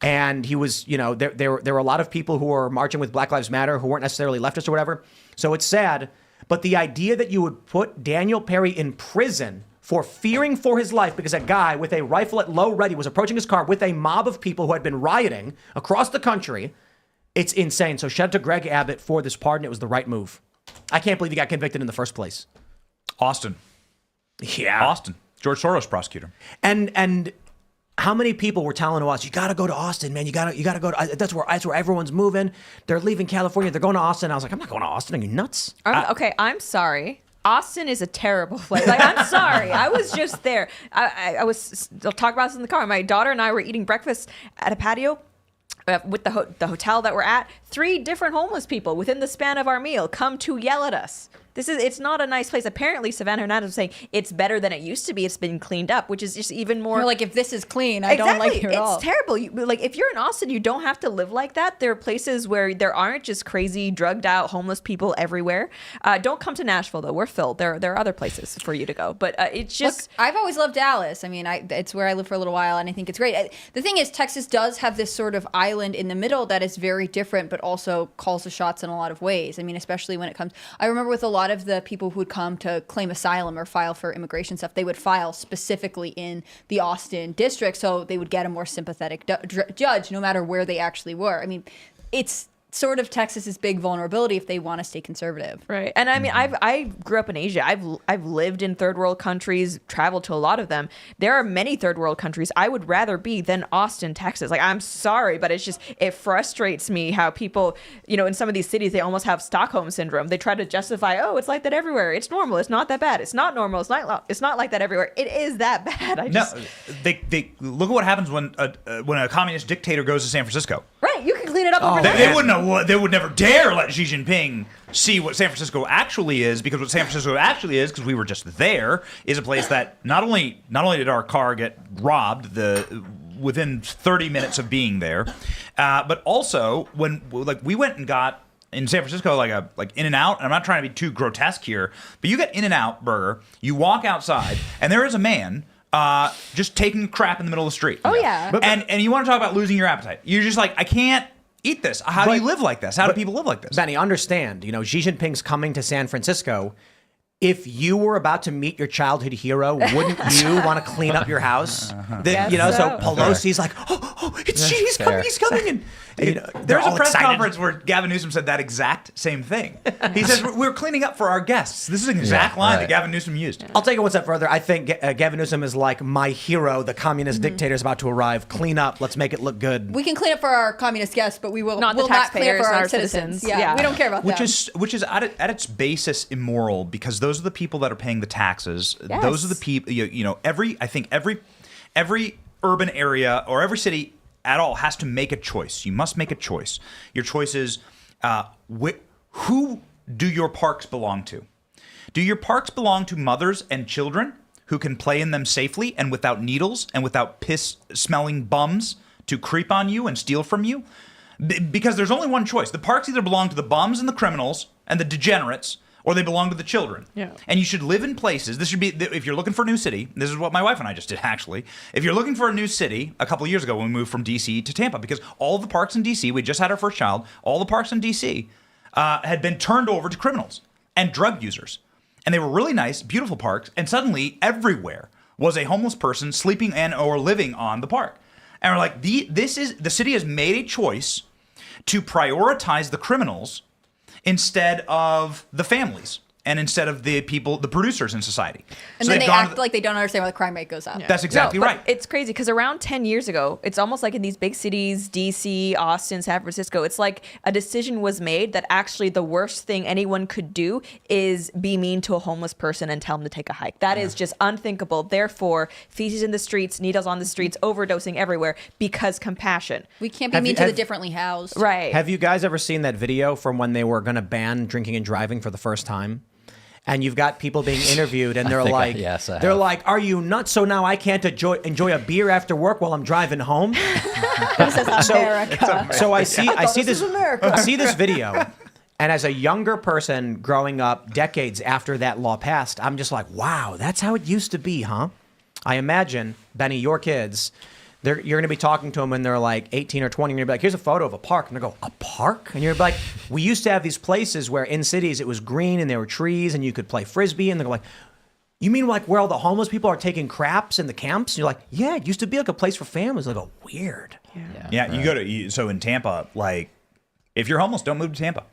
And he was, there were a lot of people who were marching with Black Lives Matter who weren't necessarily leftist or whatever. So it's sad. But the idea that you would put Daniel Perry in prison for fearing for his life because a guy with a rifle at low ready was approaching his car with a mob of people who had been rioting across the country, it's insane. So shout out to Greg Abbott for this pardon. It was the right move. I can't believe he got convicted in the first place. Austin. Yeah. Austin. George Soros prosecutor. And how many people were telling us, you got to go to Austin, man. You got to go to, that's where everyone's moving. They're leaving California. They're going to Austin. I was like, I'm not going to Austin. Are you nuts? Okay, I'm sorry. Austin is a terrible place. Like, I'm sorry. I was just there. I'll talk about this in the car. My daughter and I were eating breakfast at a patio with the hotel that we're at. 3 different homeless people within the span of our meal come to yell at us. It's not a nice place. Apparently, Savannah Hernandez was saying it's better than it used to be. It's been cleaned up, which is just even more. You're like, if this is clean, I don't like it at all. It's terrible. Like, if you're in Austin, you don't have to live like that. There are places where there aren't just crazy, drugged out, homeless people everywhere. Don't come to Nashville, though. We're filled. There are other places for you to go. But it's just. Look, I've always loved Dallas. I mean, it's where I lived for a little while, and I think it's great. The thing is, Texas does have this sort of island in the middle that is very different, but also calls the shots in a lot of ways. I mean, especially when it comes. I remember with a lot of the people who would come to claim asylum or file for immigration stuff, they would file specifically in the Austin district, so they would get a more sympathetic judge no matter where they actually were. I mean, it's sort of Texas's big vulnerability if they want to stay conservative. Right. And I mean, I grew up in Asia. I've lived in third world countries, traveled to a lot of them. There are many third world countries I would rather be than Austin, Texas. Like, I'm sorry, but it frustrates me how people, in some of these cities, they almost have Stockholm syndrome. They try to justify, oh, it's like that everywhere. It's normal. It's not that bad. It's not normal. It's not like that everywhere. It is that bad. They look at what happens when a communist dictator goes to San Francisco. Right. You can clean it up overnight. They would never dare let Xi Jinping see what San Francisco actually is, because what San Francisco actually is, because we were just there, is a place that not only did our car get robbed within 30 minutes of being there, but also when we went and got in San Francisco like In-N-Out, and I'm not trying to be too grotesque here, but you get In-N-Out burger, you walk outside, and there is a man just taking crap in the middle of the street. Oh yeah. And you want to talk about losing your appetite? You're just like, I can't eat this. How do you live like this? How do people live like this? Benny, understand, Xi Jinping's coming to San Francisco. If you were about to meet your childhood hero, wouldn't you want to clean up your house? So Pelosi's like, it's Xi, he's coming. And there's a press conference where Gavin Newsom said that exact same thing. He says, we're cleaning up for our guests. This is an exact line that Gavin Newsom used. I'll take it one step further. I think Gavin Newsom is like, my hero, the communist dictator is about to arrive. Clean up. Let's make it look good. We can clean up for our communist guests, but we will not clean up for our citizens. Yeah, we don't care about that. Which is at its basis immoral, because those are the people that are paying the taxes. Yes. Those are the people, every urban area or every city at all has to make a choice. You must make a choice. Your choice is, who do your parks belong to? Do your parks belong to mothers and children who can play in them safely and without needles and without piss-smelling bums to creep on you and steal from you? Because there's only one choice. The parks either belong to the bums and the criminals and the degenerates, or they belong to the children. Yeah. And you should live in places. This should be, if you're looking for a new city, this is what my wife and I just did, actually. If you're looking for a new city, a couple of years ago when we moved from D.C. to Tampa, because all of the parks in D.C., we just had our first child, all the parks in D.C. Had been turned over to criminals and drug users. And they were really nice, beautiful parks, and suddenly everywhere was a homeless person sleeping and or living on the park. And we're like, the city has made a choice to prioritize the criminals instead of the families. and instead of the people, the producers in society. And So then they've they gone act like they don't understand why the crime rate goes up. That's exactly No, but right. It's crazy because around 10 years ago, it's almost like in these big cities, DC, Austin, San Francisco, it's like a decision was made that actually the worst thing anyone could do is be mean to a homeless person and tell them to take a hike. That is just unthinkable. Therefore, feces in the streets, needles on the streets, overdosing everywhere because compassion. We can't be mean to the differently housed. Right. Have you guys ever seen that video from when they were going to ban drinking and driving for the first time? And you've got people being interviewed, and they're like, yes, I they're have. like, "Are you nuts? So now I can't enjoy a beer after work while I'm driving home?" This is America. So I see this was America. I see this video, and as a younger person growing up decades after that law passed, I'm just like, wow, that's how it used to be, huh? I imagine, Benny, your kids, you're going to be talking to them when they're like 18 or 20, and you're going to be like, here's a photo of a park. And they go, a park? And you're like, we used to have these places where in cities it was green and there were trees and you could play Frisbee. And they're like, you mean like where all the homeless people are taking craps in the camps? And you're like, yeah, it used to be like a place for families. They go, weird. Yeah, you go to so in Tampa, like if you're homeless, don't move to Tampa.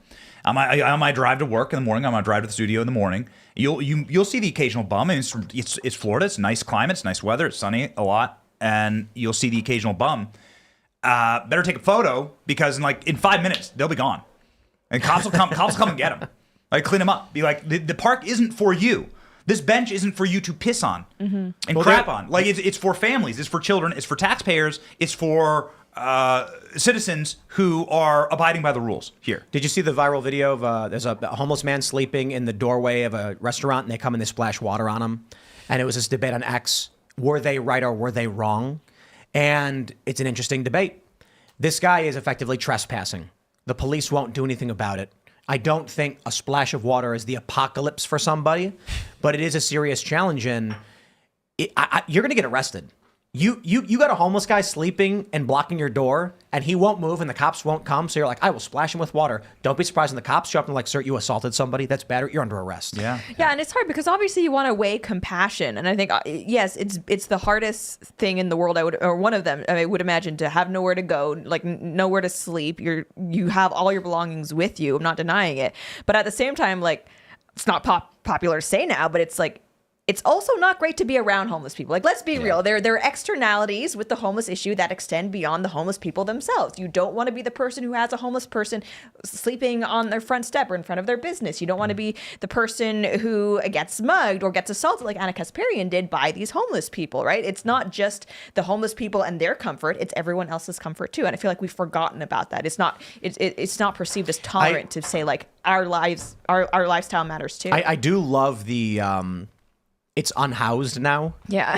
On my drive to work in the morning, on my drive to the studio in the morning, you'll see the occasional bum. And it's Florida, it's nice climate, it's nice weather, it's sunny a lot, and you'll see the occasional bum. Better take a photo because in 5 minutes they'll be gone, and cops will come and get them, like clean them up. Be like, the park isn't for you. This bench isn't for you to piss on and crap on. Like it's for families, it's for children, it's for taxpayers, it's for citizens who are abiding by the rules here. Did you see the viral video of there's a homeless man sleeping in the doorway of a restaurant, and they come and they splash water on him? And it was this debate on X. Were they right or were they wrong? And it's an interesting debate. This guy is effectively trespassing. The police won't do anything about it. I don't think a splash of water is the apocalypse for somebody, but it is a serious challenge, and you're going to get arrested. You got a homeless guy sleeping and blocking your door, and he won't move, and the cops won't come. So you're like, I will splash him with water. Don't be surprised when the cops show up and like, sir, you assaulted somebody. That's bad. You're under arrest. Yeah, and it's hard because obviously you want to weigh compassion, and I think yes, it's the hardest thing in the world. Or one of them. I would imagine, to have nowhere to go, like nowhere to sleep. You have all your belongings with you. I'm not denying it, but at the same time, like it's not popular to say now, but it's like, it's also not great to be around homeless people. Like, let's be real. There are externalities with the homeless issue that extend beyond the homeless people themselves. You don't want to be the person who has a homeless person sleeping on their front step or in front of their business. You don't want to be the person who gets mugged or gets assaulted like Anna Kasparian did by these homeless people, right? It's not just the homeless people and their comfort. It's everyone else's comfort too. And I feel like we've forgotten about that. It's not perceived as tolerant to say like our lifestyle matters too. I do love the... it's unhoused now. Yeah.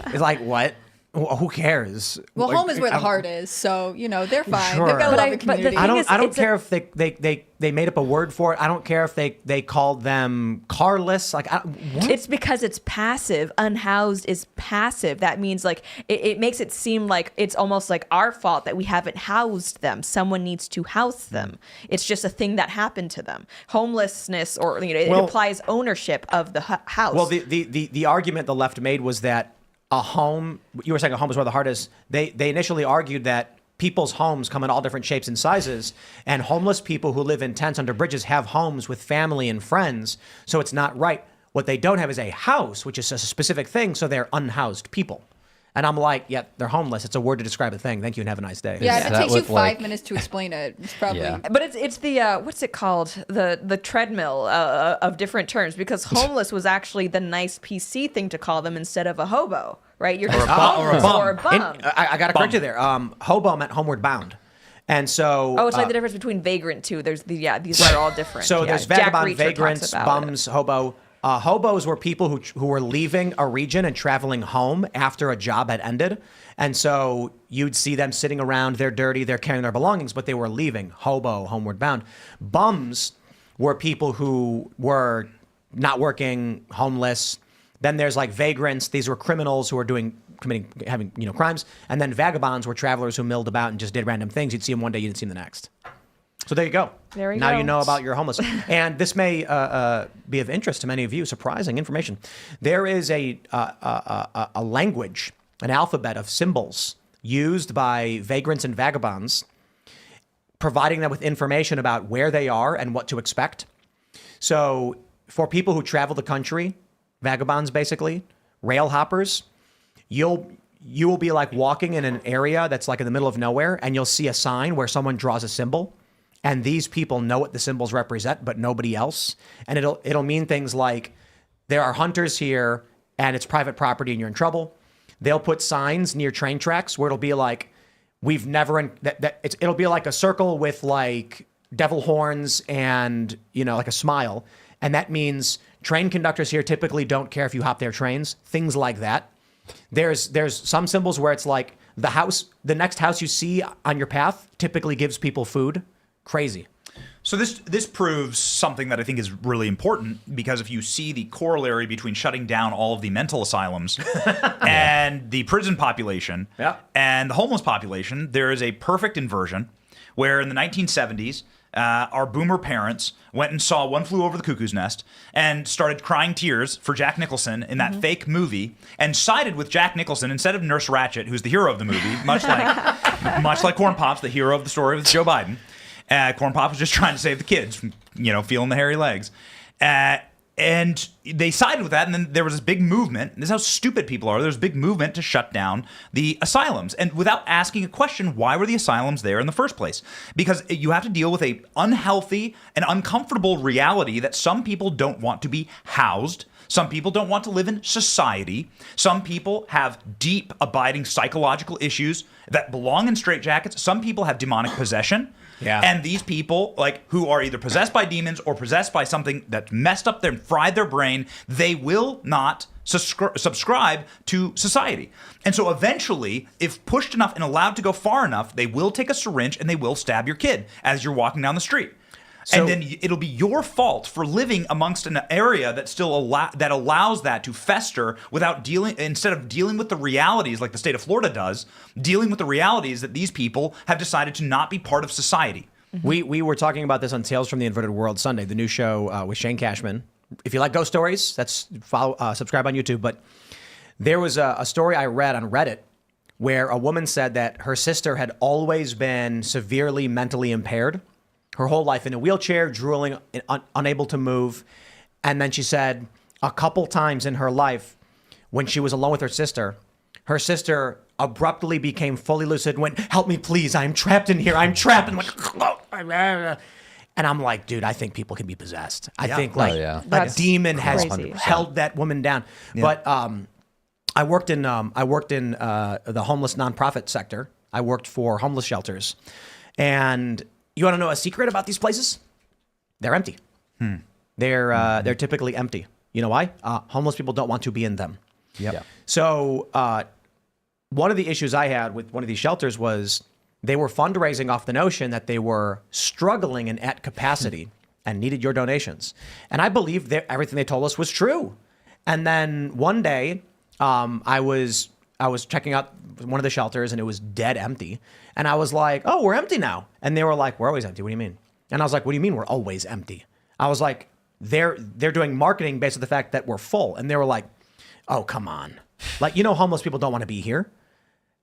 It's like, what? Who cares? Well, Like, home is where the heart is, so they're fine. Sure. They've got a But loving but the community. thing I don't is, care if they made up a word for it. I don't care if they called them carless. Like, what? It's because it's passive. Unhoused is passive. That means like it makes it seem like it's almost like our fault that we haven't housed them. Someone needs to house them. It's just a thing that happened to them. Homelessness, or it implies ownership of the house. Well, the argument the left made was that a home, you were saying a home is where the heart is. They initially argued that people's homes come in all different shapes and sizes, and homeless people who live in tents under bridges have homes with family and friends, so it's not right. What they don't have is a house, which is a specific thing, so they're unhoused people. And I'm like, yeah, they're homeless. It's a word to describe a thing. Thank you and have a nice day. Yeah, if Does it that takes you look 5 like- minutes to explain it, it's probably... Yeah. But it's the what's it called, the treadmill of different terms, because homeless was actually the nice PC thing to call them instead of a hobo, right? You're just homeless or a bum. I got to correct you there. Hobo meant homeward bound. And so... Oh, it's like the difference between vagrant too. There's these are all different. So Yeah. there's Jack vagabond, Reacher vagrants, talks about it. bums, hobo. Hobos were people who were leaving a region and traveling home after a job had ended. And so you'd see them sitting around, they're dirty, they're carrying their belongings, but they were leaving. Hobo, homeward bound. Bums were people who were not working, homeless. Then there's like vagrants. These were criminals who were having crimes. And then vagabonds were travelers who milled about and just did random things. You'd see them one day, you didn't see them the next. So there you go. There you now go. you know about your homeless. And this may be of interest to many of you. Surprising information. There is a language, an alphabet of symbols used by vagrants and vagabonds, providing them with information about where they are and what to expect. So for people who travel the country, vagabonds basically, rail hoppers, you will be like walking in an area that's like in the middle of nowhere, and you'll see a sign where someone draws a symbol, and these people know what the symbols represent, but nobody else. And it'll mean things like there are hunters here, and it's private property, and you're in trouble. They'll put signs near train tracks where it'll be like, we've never, it'll be like a circle with like devil horns and, like a smile. And that means train conductors here typically don't care if you hop their trains, things like that. There's some symbols where it's like the next house you see on your path typically gives people food. Crazy. So this proves something that I think is really important, because if you see the corollary between shutting down all of the mental asylums and the prison population and the homeless population, there is a perfect inversion where in the 1970s, our boomer parents went and saw One Flew Over the Cuckoo's Nest and started crying tears for Jack Nicholson in that fake movie, and sided with Jack Nicholson instead of Nurse Ratched, who's the hero of the movie, much like Corn Pops, the hero of the story with Joe Biden. Corn Pop was just trying to save the kids from, feeling the hairy legs. And they sided with that, and then there was this big movement. This is how stupid people are. There's a big movement to shut down the asylums. And without asking a question, why were the asylums there in the first place? Because you have to deal with a unhealthy and uncomfortable reality that some people don't want to be housed. Some people don't want to live in society. Some people have deep, abiding psychological issues that belong in straitjackets. Some people have demonic possession. Yeah. And these people, who are either possessed by demons or possessed by something that messed up and fried their brain, they will not subscribe to society. And so eventually, if pushed enough and allowed to go far enough, they will take a syringe and they will stab your kid as you're walking down the street. And then it'll be your fault for living amongst an area that still allows that to fester instead of dealing with the realities like the state of Florida does, dealing with the realities that these people have decided to not be part of society. We were talking about this on Tales from the Inverted World Sunday, the new show with Shane Cashman. If you like ghost stories, subscribe on YouTube. But there was a story I read on Reddit where a woman said that her sister had always been severely mentally impaired her whole life, in a wheelchair, drooling, unable to move. And then she said a couple times in her life when she was alone with her sister abruptly became fully lucid and went, "Help me, please. I'm trapped in here. I'm trapped." And I'm like, dude, I think people can be possessed. I think a demon has held that woman down. Yeah. But I worked in the homeless nonprofit sector. I worked for homeless shelters. And you want to know a secret about these places? They're empty. They're typically empty. You know why? Homeless people don't want to be in them. Yep. So one of the issues I had with one of these shelters was they were fundraising off the notion that they were struggling and at capacity and needed your donations. And I believe that everything they told us was true. And then one day I was checking out one of the shelters and it was dead empty. And I was like, "Oh, we're empty now." And they were like, "We're always empty. What do you mean?" And I was like, "What do you mean we're always empty?" I was like, they're doing marketing based on the fact that we're full. And they were like, "Oh, come on. Homeless people don't want to be here."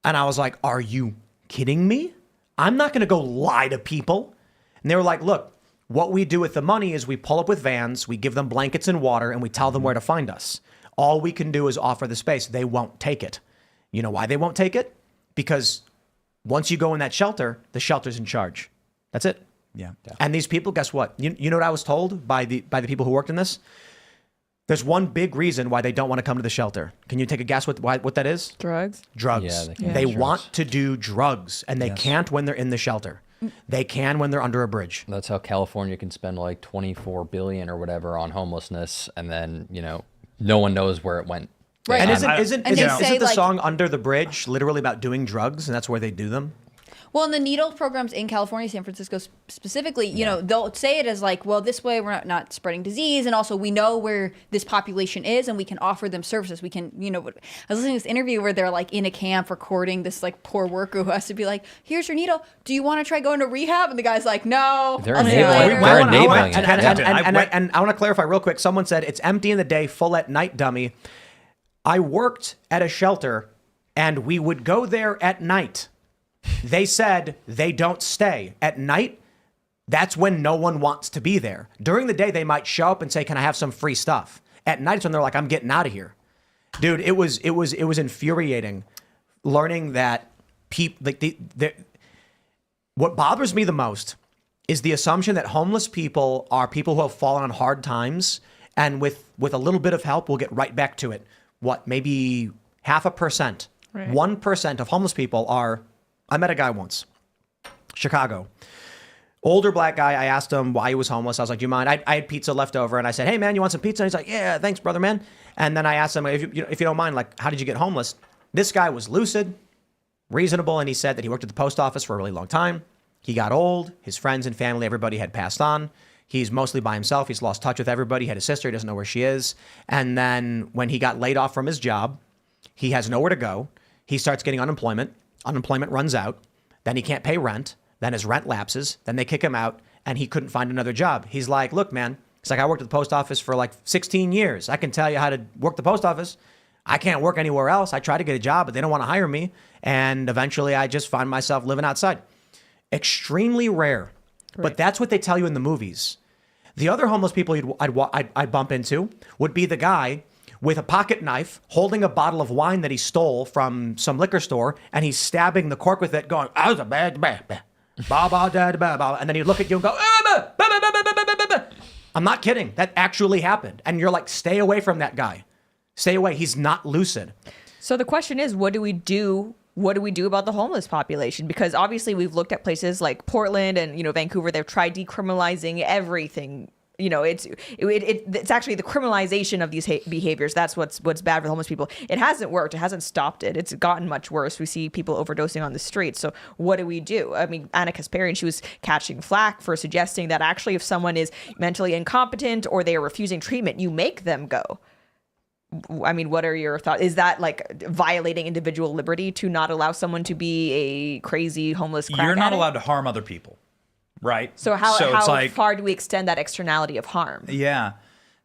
And I was like, "Are you kidding me? I'm not going to go lie to people." And they were like, "Look, what we do with the money is we pull up with vans, we give them blankets and water, and we tell them where to find us. All we can do is offer the space. They won't take it." You know why they won't take it? Because once you go in that shelter, the shelter's in charge. That's it. Yeah. And these people, guess what? You know what I was told by the people who worked in this? There's one big reason why they don't want to come to the shelter. Can you take a guess what that is? Drugs. Drugs. Yeah, they want to do drugs, and they can't when they're in the shelter. They can when they're under a bridge. That's how California can spend like $24 billion or whatever on homelessness, and then no one knows where it went. Right. And isn't the like, song "Under the Bridge" literally about doing drugs, and that's where they do them? Well, in the needle programs in California, San Francisco specifically, they'll say it as like, well, this way we're not spreading disease. And also we know where this population is and we can offer them services. We can, I was listening to this interview where they're like in a camp recording this like poor worker who has to be like, "Here's your needle. Do you want to try going to rehab?" And the guy's like, "No." They're enabling it. And I want to clarify real quick. Someone said it's empty in the day, full at night, dummy. I worked at a shelter and we would go there at night. They said they don't stay. At night, That's when no one wants to be there. During the day, they might show up and say, "Can I have some free stuff?" At night, it's when they're like, "I'm getting out of here." Dude, it was infuriating learning that people what bothers me the most is the assumption that homeless people are people who have fallen on hard times and with a little bit of help will get right back to it. What, maybe 0.5%, Right. 1% of homeless people are. I met a guy once, Chicago. Older black guy, I asked him why he was homeless. I was like, "Do you mind?" I had pizza left over, and I said, "Hey, man, you want some pizza?" And he's like, "Yeah, thanks, brother, man." And then I asked him, if you don't mind, like, how did you get homeless? This guy was lucid, reasonable, and he said that he worked at the post office for a really long time. He got old. His friends and family, everybody had passed on. He's mostly by himself. He's lost touch with everybody. He had a sister. He doesn't know where she is. And then when he got laid off from his job, he has nowhere to go. He starts getting unemployment. Unemployment runs out. Then he can't pay rent. Then his rent lapses. Then they kick him out, and he couldn't find another job. He's like, "Look, man," he's like, "I worked at the post office for like 16 years. I can tell you how to work the post office. I can't work anywhere else. I try to get a job, but they don't want to hire me. And eventually I just find myself living outside." Extremely rare. But that's what they tell you in the movies. The other homeless people I'd bump into would be the guy with a pocket knife holding a bottle of wine that he stole from some liquor store, and he's stabbing the cork with it, going, "I was a bad, and then he'd look at you and go, I'm not kidding. That actually happened. And you're like, stay away from that guy. Stay away. He's not lucid. So the question is, what do we do? What do we do about the homeless population? Because obviously we've looked at places like Portland and, Vancouver. They've tried decriminalizing everything. It's actually the criminalization of these behaviors. That's what's bad for the homeless people. It hasn't worked. It hasn't stopped it. It's gotten much worse. We see people overdosing on the streets. So what do we do? I mean, Anna Kasparian, she was catching flack for suggesting that actually if someone is mentally incompetent or they are refusing treatment, you make them go. I mean, what are your thoughts? Is that like violating individual liberty to not allow someone to be a crazy homeless crack You're not addict? allowed to harm other people, right? So how it's like, far do we extend that externality of harm? Yeah.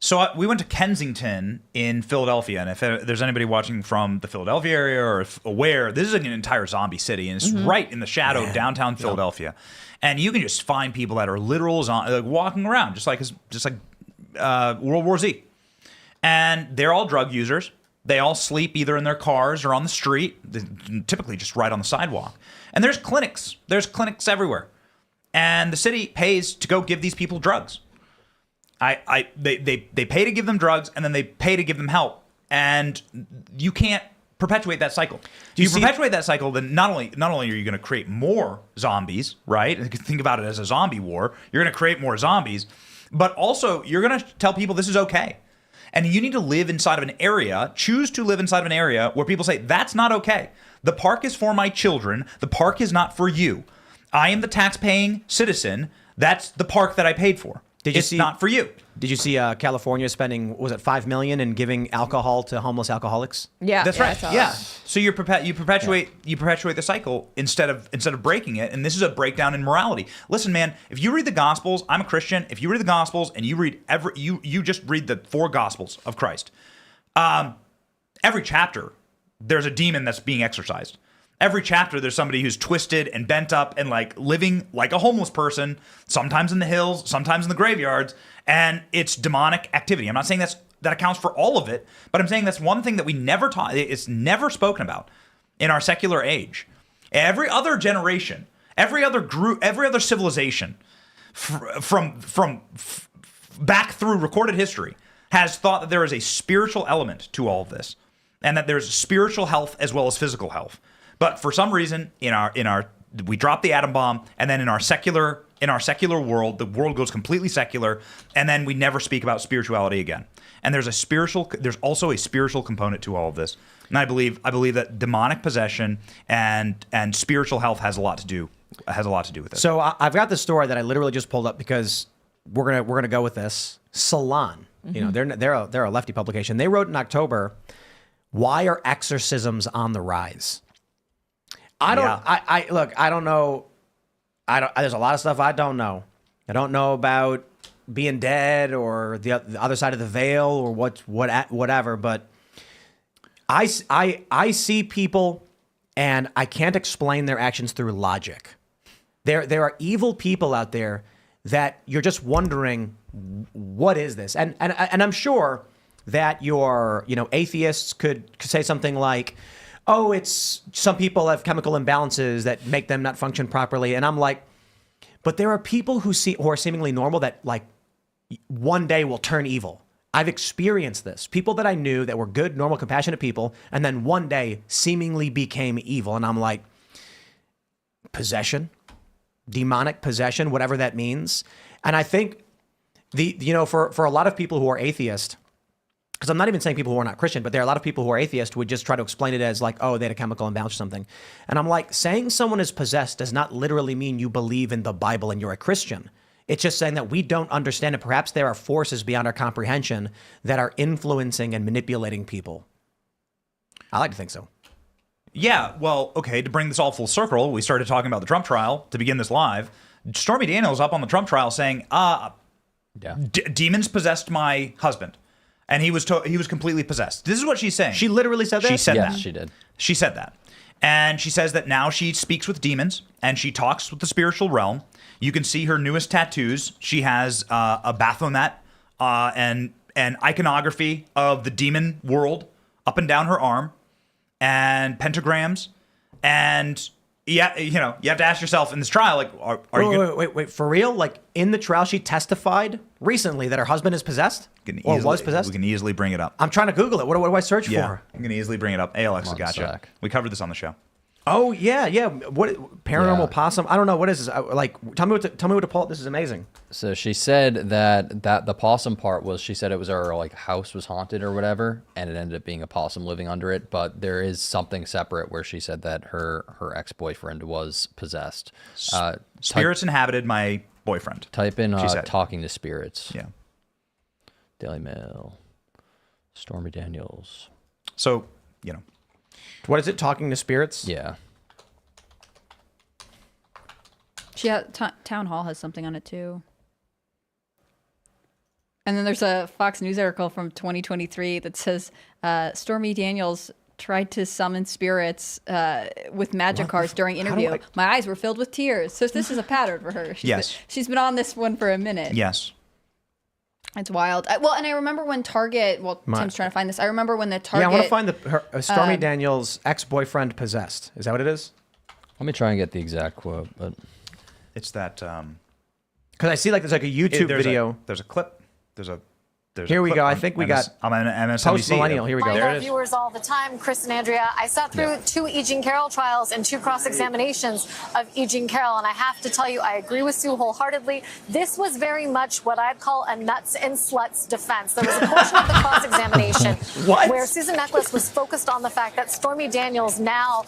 So we went to Kensington in Philadelphia, and if there's anybody watching from the Philadelphia area or aware, this is an entire zombie city, and it's right in the shadow of downtown Philadelphia, and you can just find people that are literal like walking around, just like World War Z. And they're all drug users. They all sleep either in their cars or on the street, typically just right on the sidewalk. And there's clinics. There's clinics everywhere. And the city pays to go give these people drugs. They pay to give them drugs, and then they pay to give them help. And you can't perpetuate that cycle. If you perpetuate that cycle, then not only are you going to create more zombies, right? Think about it as a zombie war. You're going to create more zombies, but also you're going to tell people this is okay. And you need to live inside of an area, choose to live inside of an area where people say, that's not okay. The park is for my children. The park is not for you. I am the tax-paying citizen. That's the park that I paid for. It's not for you. Did you see California spending, was it $5 million in giving alcohol to homeless alcoholics? Yeah, That's right. Yeah. So you perpetuate the cycle instead of breaking it, and this is a breakdown in morality. Listen, man, if you read the Gospels, I'm a Christian. If you read the Gospels and you read you just read the 4 Gospels of Christ, every chapter there's a demon that's being exorcised. Every chapter, there's somebody who's twisted and bent up and like living like a homeless person, sometimes in the hills, sometimes in the graveyards, and it's demonic activity. I'm not saying that accounts for all of it, but I'm saying that's one thing that we never taught. It's never spoken about in our secular age. Every other generation, every other group, every other civilization from back through recorded history has thought that there is a spiritual element to all of this, and that there's spiritual health as well as physical health. But for some reason, we drop the atom bomb, and then in our secular world, the world goes completely secular, and then we never speak about spirituality again. And there's also a spiritual component to all of this. And I believe that demonic possession and spiritual health has a lot to do with it. So I've got this story that I literally just pulled up because we're gonna go with this. Salon, they're a lefty publication. They wrote in October, "Why are exorcisms on the rise?" I don't know. There's a lot of stuff I don't know. I don't know about being dead or the other side of the veil or whatever. But I see people, and I can't explain their actions through logic. There are evil people out there that you're just wondering, what is this? And I'm sure that your atheists could say something like, oh, it's some people have chemical imbalances that make them not function properly. And I'm like, but there are people who are seemingly normal that like one day will turn evil. I've experienced this. People that I knew that were good, normal, compassionate people, and then one day seemingly became evil. And I'm like, possession, demonic possession, whatever that means. And I think for a lot of people who are atheist, because I'm not even saying people who are not Christian, but there are a lot of people who are atheist who would just try to explain it as like, oh, they had a chemical imbalance or something. And I'm like, saying someone is possessed does not literally mean you believe in the Bible and you're a Christian. It's just saying that we don't understand it. Perhaps there are forces beyond our comprehension that are influencing and manipulating people. I like to think so. Yeah, well, okay, to bring this all full circle, we started talking about the Trump trial to begin this live. Stormy Daniels up on the Trump trial saying, demons possessed my husband. And he was completely possessed. This is what she's saying. She literally said that? She said that. Yes, she did. She said that. And she says that now she speaks with demons and she talks with the spiritual realm. You can see her newest tattoos. She has a Baphomet and iconography of the demon world up and down her arm and pentagrams. And yeah, you have to ask yourself in this trial, like, are you wait, for real? Like in the trial, she testified recently that her husband is possessed was possessed? We can easily bring it up. I'm trying to Google it. What do I search for? I'm going to easily bring it up. Hey, Alexa, One gotcha. sec. We covered this on the show. Oh yeah. What paranormal Yeah. possum? I don't know what is this. Tell me what to pull up. This is amazing. So she said that the possum part was, she said it was her like house was haunted or whatever, and it ended up being a possum living under it. But there is something separate where she said that her ex-boyfriend was possessed. Spirits inhabited my boyfriend. Type in she said. talking to spirits. Yeah. Daily Mail. Stormy Daniels. So, What is it? Talking to spirits? Yeah. Town Hall has something on it too. And then there's a Fox News article from 2023 that says Stormy Daniels tried to summon spirits with magic cards during interview. My eyes were filled with tears. So this is a pattern for her. She's been on this one for a minute. Yes. It's wild. And I remember when Target. Well, Tim's trying to find this. I remember when the Target. Yeah, I want to find Stormy Daniels' ex-boyfriend possessed. Is that what it is? Let me try and get the exact quote, but It's that. Because I see there's like a YouTube video. There's a clip. Here we go. I think we got I'm on MSNBC. post-millennial. Here we go. I There know it is. viewers all the time, Chris and Andrea. I sat through 2 E. Jean Carroll trials and 2 cross-examinations of E. Jean Carroll, and I have to tell you, I agree with Sue wholeheartedly. This was very much what I'd call a nuts and sluts defense. There was a portion of the cross-examination where Susan Neckles was focused on the fact that Stormy Daniels now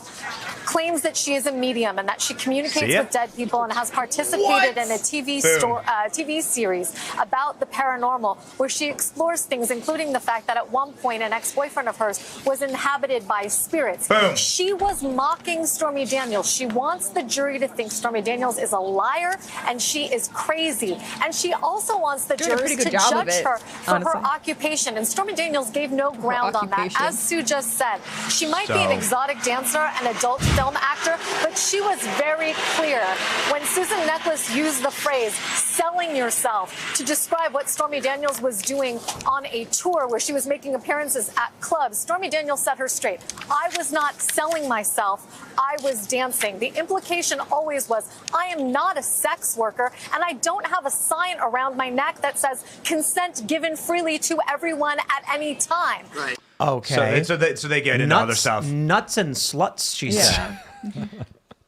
claims that she is a medium and that she communicates with dead people and has participated in a TV series about the paranormal where she explores things, including the fact that at one point an ex-boyfriend of hers was inhabited by spirits. Boom. She was mocking Stormy Daniels. She wants the jury to think Stormy Daniels is a liar and she is crazy. And she also wants the jurors to judge her for her occupation. And Stormy Daniels gave no ground on that. As Sue just said, she might be an exotic dancer, an adult film actor, but she was very clear when Susan Neckles used the phrase selling yourself to describe what Stormy Daniels was doing on a tour where she was making appearances at clubs. Stormy Daniels set her straight. I was not selling myself. I was dancing. The implication always was, I am not a sex worker, and I don't have a sign around my neck that says consent given freely to everyone at any time. Right. Okay. So they get into other stuff. Nuts and sluts, she said.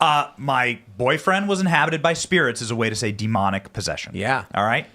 My boyfriend was inhabited by spirits is a way to say demonic possession. Yeah. All right.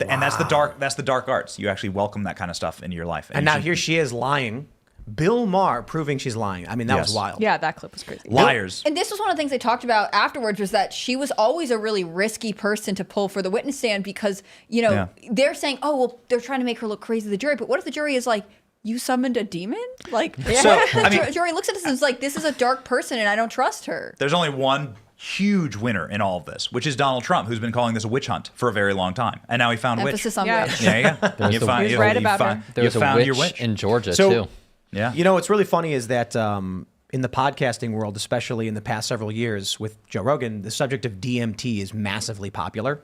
And that's the dark arts. You actually welcome that kind of stuff into your life. And now here she is lying. Bill Maher proving she's lying. I mean, that was wild. Yeah, that clip was crazy. Liars. And this was one of the things they talked about afterwards, was that she was always a really risky person to pull for the witness stand because, they're saying, oh, well, they're trying to make her look crazy to the jury. But what if the jury is like, you summoned a demon? Like, the jury looks at this and is like, this is a dark person and I don't trust her. There's only one huge winner in all of this, which is Donald Trump, who's been calling this a witch hunt for a very long time. And now he found Emphasis witch. on witch. Yeah. He was right about her. There's you a found witch, your witch in Georgia, So- too. Yeah. What's really funny is that in the podcasting world, especially in the past several years with Joe Rogan, the subject of DMT is massively popular.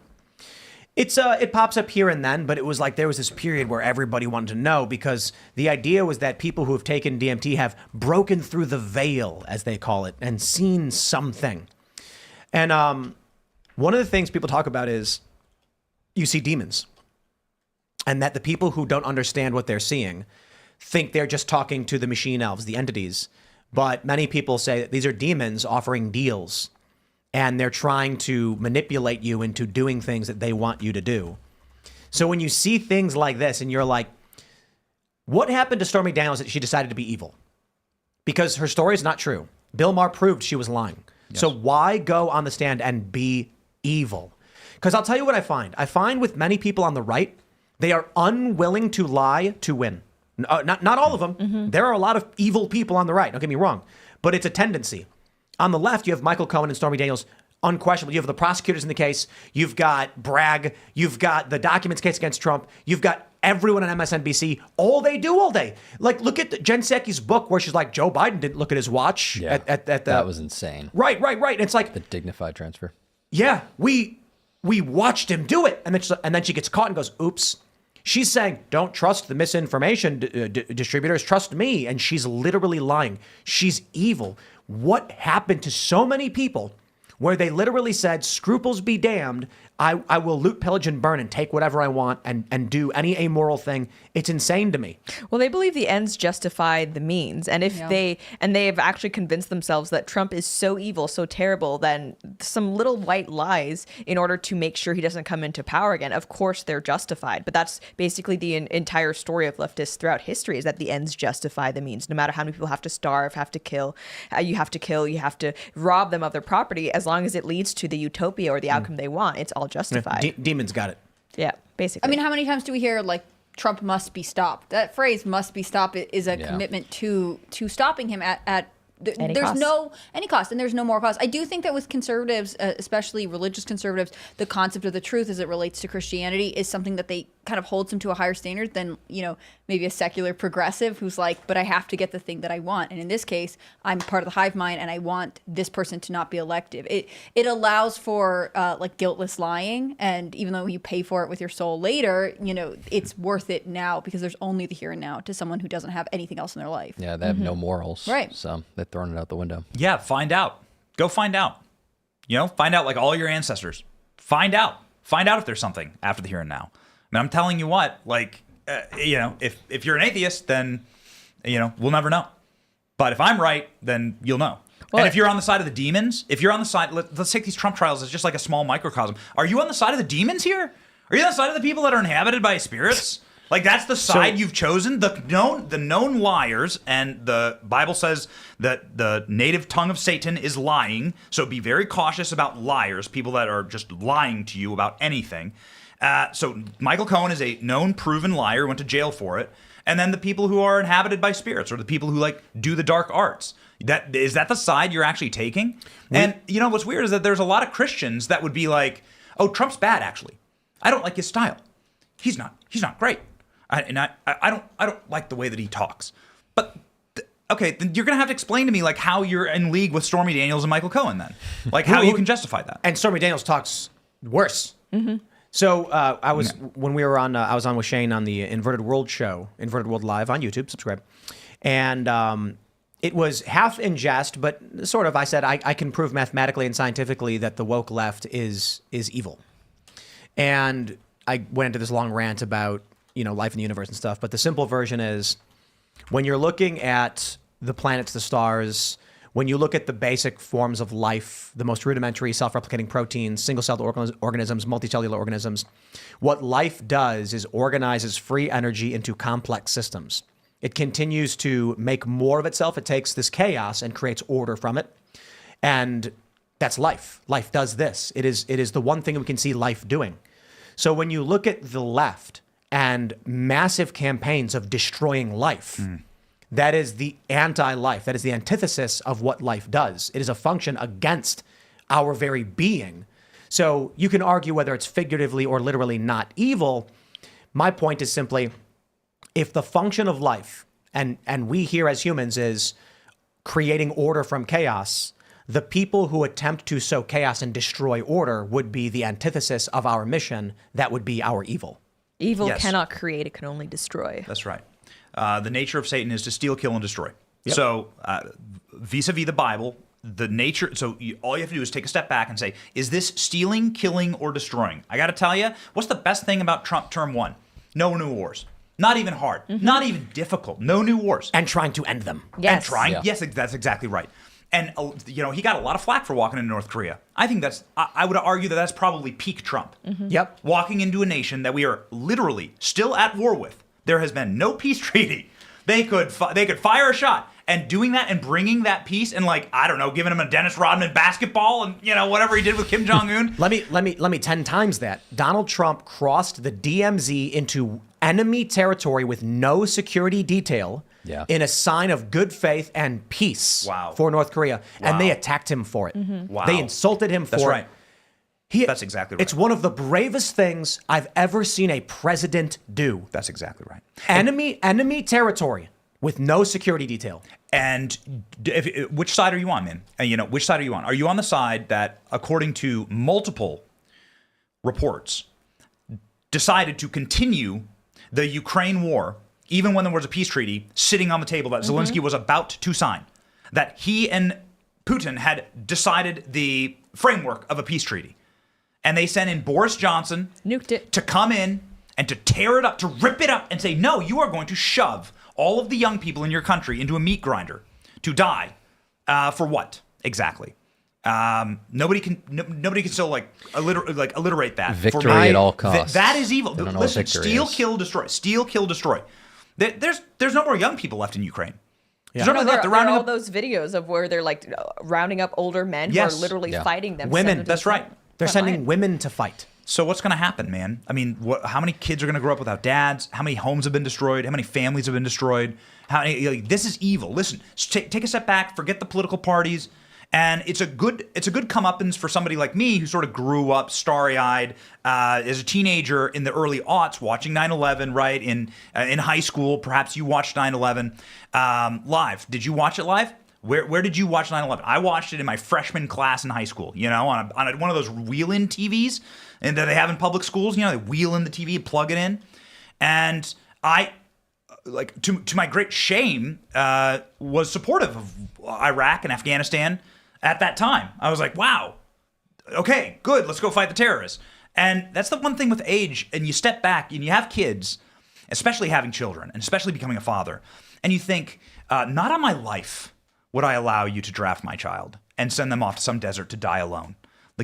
It pops up here and then, but it was like there was this period where everybody wanted to know because the idea was that people who have taken DMT have broken through the veil, as they call it, and seen something. And one of the things people talk about is you see demons, and that the people who don't understand what they're seeing think they're just talking to the machine elves, the entities. But many people say that these are demons offering deals. And they're trying to manipulate you into doing things that they want you to do. So when you see things like this and you're like, what happened to Stormy Daniels that she decided to be evil? Because her story is not true. Bill Maher proved she was lying. Yes. So why go on the stand and be evil? Because I'll tell you what I find. I find with many people on the right, they are unwilling to lie to win. Not all of them. Mm-hmm. There are a lot of evil people on the right. Don't get me wrong. But it's a tendency. On the left, you have Michael Cohen and Stormy Daniels, unquestionably. You have the prosecutors in the case. You've got Bragg. You've got the documents case against Trump. You've got everyone on MSNBC. All they do all day. Like, look at Jen Psaki's book where she's like, Joe Biden didn't look at his watch. Yeah, at the, that was insane. Right. And it's like... The dignified transfer. Yeah, we watched him do it. And then she gets caught and goes, oops. She's saying, don't trust the misinformation distributors, trust me. And she's literally lying. She's evil. What happened to so many people where they literally said, scruples be damned, I will loot, pillage, and burn and take whatever I want and do any amoral thing. It's insane to me. Well, they believe the ends justify the means. And if they have actually convinced themselves that Trump is so evil, so terrible, then some little white lies in order to make sure he doesn't come into power again, of course they're justified. But that's basically the entire story of leftists throughout history, is that the ends justify the means. No matter how many people have to starve, have to kill, you have to rob them of their property, as long as it leads to the utopia or the outcome they want, it's all justified. Demons got it. Yeah, basically. I mean, how many times do we hear like Trump must be stopped? That phrase "must be stopped" is a commitment to stopping him at any cost, and there's no more cost. I do think that with conservatives, especially religious conservatives, the concept of the truth as it relates to Christianity is something that they kind of holds them to a higher standard than, maybe a secular progressive who's like, but I have to get the thing that I want. And in this case, I'm part of the hive mind and I want this person to not be elective. It allows for like guiltless lying. And even though you pay for it with your soul later, it's worth it now because there's only the here and now to someone who doesn't have anything else in their life. Yeah, they have no morals. Right. So they've thrown it out the window. Yeah, find out. Go find out. Find out like all your ancestors. Find out. Find out if there's something after the here and now. I mean, I'm telling you what, like, if you're an atheist, then, we'll never know. But if I'm right, then you'll know. Well, and if you're on the side of the demons, if you're on the side, let's take these Trump trials as just like a small microcosm. Are you on the side of the demons here? Are you on the side of the people that are inhabited by spirits? Like, that's the side you've chosen, the known liars, and the Bible says that the native tongue of Satan is lying. So be very cautious about liars, people that are just lying to you about anything. So Michael Cohen is a known, proven liar, went to jail for it. And then the people who are inhabited by spirits, or the people who do the dark arts. Is that the side you're actually taking? And what's weird is that there's a lot of Christians that would be like, oh, Trump's bad, actually. I don't like his style. He's not great. I don't like the way that he talks. But okay, then you're gonna have to explain to me how you're in league with Stormy Daniels and Michael Cohen then, how you can justify that. And Stormy Daniels talks worse. Mm-hmm. So when we were on, I was on with Shane on the Inverted World show, Inverted World Live on YouTube. Subscribe, and it was half in jest, but sort of. I said I can prove mathematically and scientifically that the woke left is evil, and I went into this long rant about life in the universe and stuff. But the simple version is, when you're looking at the planets, the stars, when you look at the basic forms of life, the most rudimentary self-replicating proteins, single-celled organisms, multicellular organisms, what life does is organizes free energy into complex systems. It continues to make more of itself. It takes this chaos and creates order from it. And that's life. Life does this. It is the one thing we can see life doing. So when you look at the left and massive campaigns of destroying life, that is the anti-life. That is the antithesis of what life does. It is a function against our very being. So you can argue whether it's figuratively or literally not evil. My point is simply, if the function of life, and we here as humans, is creating order from chaos, the people who attempt to sow chaos and destroy order would be the antithesis of our mission. That would be our evil. Evil Yes. cannot create, it can only destroy. That's right. The nature of Satan is to steal, kill, and destroy. Yep. So vis-a-vis the Bible, the nature, so all you have to do is take a step back and say, is this stealing, killing, or destroying? I got to tell you, what's the best thing about Trump term 1? No new wars. Not even hard. Not even difficult. No new wars. And trying to end them. Yes. And trying. Yeah. Yes, that's exactly right. And, he got a lot of flack for walking into North Korea. I think I would argue that that's probably peak Trump. Yep. Walking into a nation that we are literally still at war with. There has been no peace treaty. They could fire a shot. And doing that and bringing that peace and giving him a Dennis Rodman basketball and whatever he did with Kim Jong-un. Let me 10 times that. Donald Trump crossed the DMZ into enemy territory with no security detail in a sign of good faith and peace for North Korea. Wow. And they attacked him for it. Wow. They insulted him for That's it. right. That's exactly right. It's one of the bravest things I've ever seen a president do. That's exactly right. Enemy territory with no security detail. And which side are you on, man? Which side are you on? Are you on the side that, according to multiple reports, decided to continue the Ukraine war, even when there was a peace treaty sitting on the table that Zelensky was about to sign, that he and Putin had decided the framework of a peace treaty, and they sent in Boris Johnson Nuked it. to come in and to tear it up, to rip it up and say, no, you are going to shove all of the young people in your country into a meat grinder to die for what exactly? Nobody can still alliterate that. Victory For me, at all costs. That is evil. They don't know what Listen, victory steal, is. kill, destroy. Steal, kill, destroy. There's no more young people left in Ukraine. There's No, nobody there left. They're are rounding all up those videos of where they're rounding up older men Yes. who are literally Yeah. fighting them. Women. That's right. They're sending women to fight. So what's going to happen, man? I mean, how many kids are going to grow up without dads? How many homes have been destroyed? How many families have been destroyed? This is evil. Listen, take a step back. Forget the political parties. And it's a good comeuppance for somebody like me who sort of grew up starry-eyed as a teenager in the early aughts, watching 9/11. Right in high school, perhaps you watched 9/11 live. Did you watch it live? Where did you watch 9/11? I watched it in my freshman class in high school. On one of those wheel-in TVs and that they have in public schools. They wheel in the TV, plug it in, and I. To my great shame, was supportive of Iraq and Afghanistan at that time. I was like, wow, okay, good, let's go fight the terrorists. And that's the one thing with age, and you step back and you have kids, especially having children, and especially becoming a father, and you think, not on my life would I allow you to draft my child and send them off to some desert to die alone.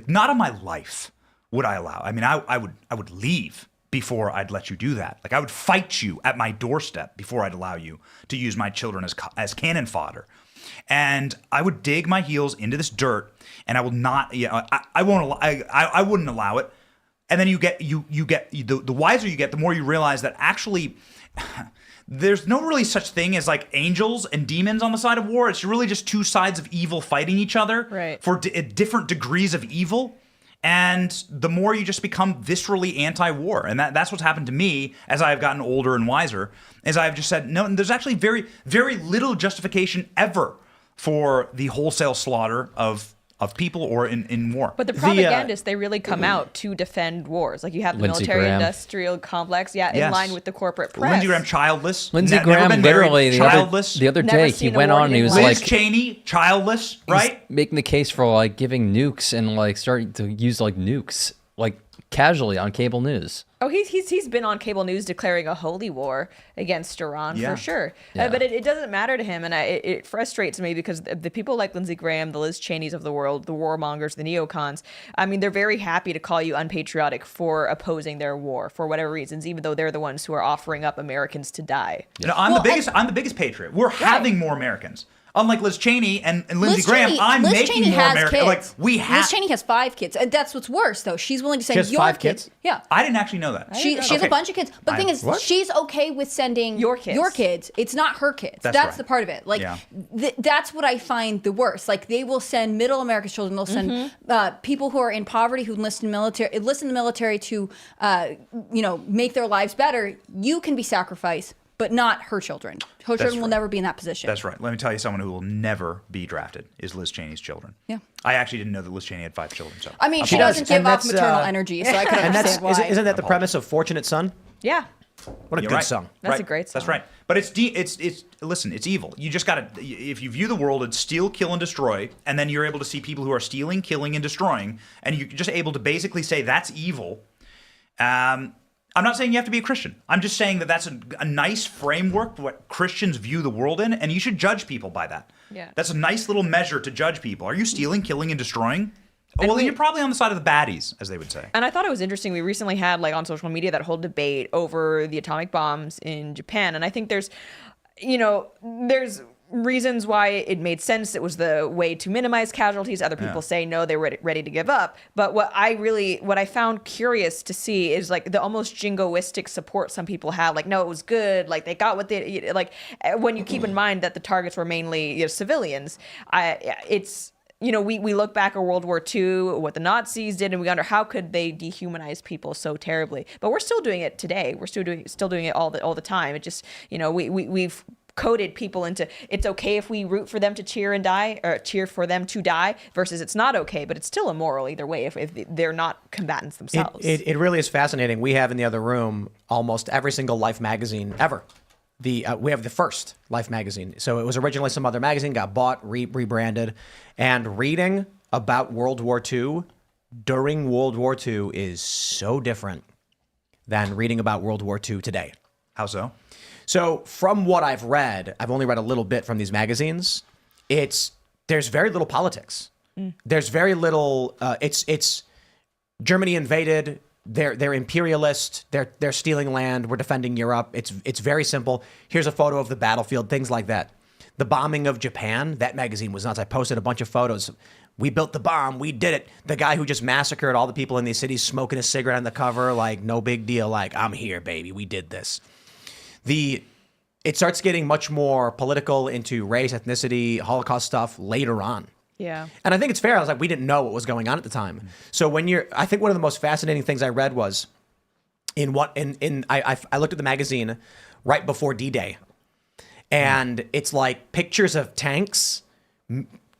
Not on my life would I allow. I mean, I would leave before I'd let you do that. I would fight you at my doorstep before I'd allow you to use my children as cannon fodder. And I would dig my heels into this dirt, and I will not. I won't. I wouldn't allow it. And then you get the wiser you get, the more you realize that actually there's no really such thing as angels and demons on the side of war. It's really just two sides of evil fighting each other for different degrees of evil. And the more you just become viscerally anti-war. And that's what's happened to me as I've gotten older and wiser, is I've just said, no, there's actually very, very little justification ever for the wholesale slaughter of people or in war. But the propagandists, they really come out to defend wars. You have the Lindsey Graham. military-industrial complex, in line with the corporate press. Lindsey Graham, childless. Lindsey Never Graham been married, literally childless. the other Never day he seen a went war on and he in was his Liz like Cheney, childless, right? making the case for giving nukes and starting to use nukes casually on cable news. Oh, he's been on cable news declaring a holy war against Iran for sure. Yeah. But it doesn't matter to him, and it frustrates me because the people like Lindsey Graham, the Liz Cheneys of the world, the warmongers, the neocons, I mean, they're very happy to call you unpatriotic for opposing their war for whatever reasons, even though they're the ones who are offering up Americans to die. I'm the biggest patriot. We're having more Americans. Unlike Liz Cheney and Lindsey Graham, I'm Liz making Cheney more has Americans. Kids. Liz Cheney has 5 kids. That's what's worse, though. She's willing to send She has your 5 kids. kids? Yeah. I didn't actually know that. She has a bunch of kids. But the thing is, she's okay with sending Your kids. It's not her kids. That's That's right. the part of it. That's what I find the worst. They will send middle America's children. They'll send people who are in poverty who enlist in the military to, make their lives better. You can be sacrificed. but not her children. Her children will never be in that position. That's right. Let me tell you, someone who will never be drafted is Liz Cheney's children. Yeah. I actually didn't know that Liz Cheney had 5 children. So I mean, she doesn't give off maternal energy, so I can understand why. Isn't that the premise of Fortunate Son? Yeah. What a good song. That's a great song. That's right. But listen, it's evil. You just got to, if you view the world as steal, kill, and destroy, and then you're able to see people who are stealing, killing, and destroying, and you're just able to basically say that's evil. I'm not saying you have to be a Christian. I'm just saying that that's a nice framework for what Christians view the world in, and you should judge people by that. Yeah. That's a nice little measure to judge people. Are you stealing, killing, and destroying? Oh, well, then you're probably on the side of the baddies, as they would say. And I thought it was interesting. We recently had, like, on social media that whole debate over the atomic bombs in Japan. And I think there's reasons why it made sense. It was the way to minimize casualties. Other people say, no, they were ready to give up. But what I found curious to see is, like, the almost jingoistic support some people had. Like, no, it was good. Like, they got what they, like, when you keep in mind that the targets were mainly civilians, we look back at World War II, what the Nazis did, and we wonder how could they dehumanize people so terribly. But we're still doing it today. We're still doing it all the time. It just, we've coded people into it's okay if we root for them to cheer and die, or cheer for them to die, versus it's not okay, but it's still immoral either way if they're not combatants themselves. It really is fascinating. We have in the other room almost every single Life magazine ever. We have the first Life magazine. So it was originally some other magazine, got bought, rebranded, and reading about World War II during World War II is so different than reading about World War II today. How so? So from what I've read, I've only read a little bit from these magazines. There's very little politics. There's very little. It's Germany invaded. They're imperialist. They're stealing land. We're defending Europe. It's very simple. Here's a photo of the battlefield. Things like that. The bombing of Japan. That magazine was nuts. I posted a bunch of photos. We built the bomb. We did it. The guy who just massacred all the people in these cities, smoking a cigarette on the cover, like no big deal. Like, I'm here, baby. We did this. It starts getting much more political into race, ethnicity, Holocaust stuff later on. Yeah. And I think it's fair. I was like, we didn't know what was going on at the time. So I think one of the most fascinating things I read was I looked at the magazine right before D-Day, and it's like pictures of tanks,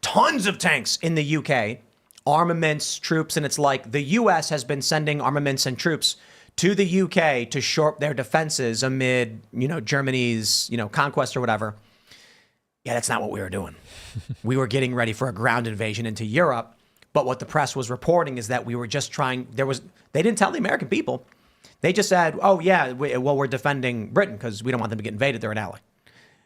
tons of tanks in the UK, armaments, troops, and it's like the US has been sending armaments and troops to the UK to shore up their defenses amid, Germany's, conquest or whatever. Yeah, that's not what we were doing. We were getting ready for a ground invasion into Europe. But what the press was reporting is that we were just they didn't tell the American people. They just said, oh, yeah, we're defending Britain because we don't want them to get invaded. They're an ally.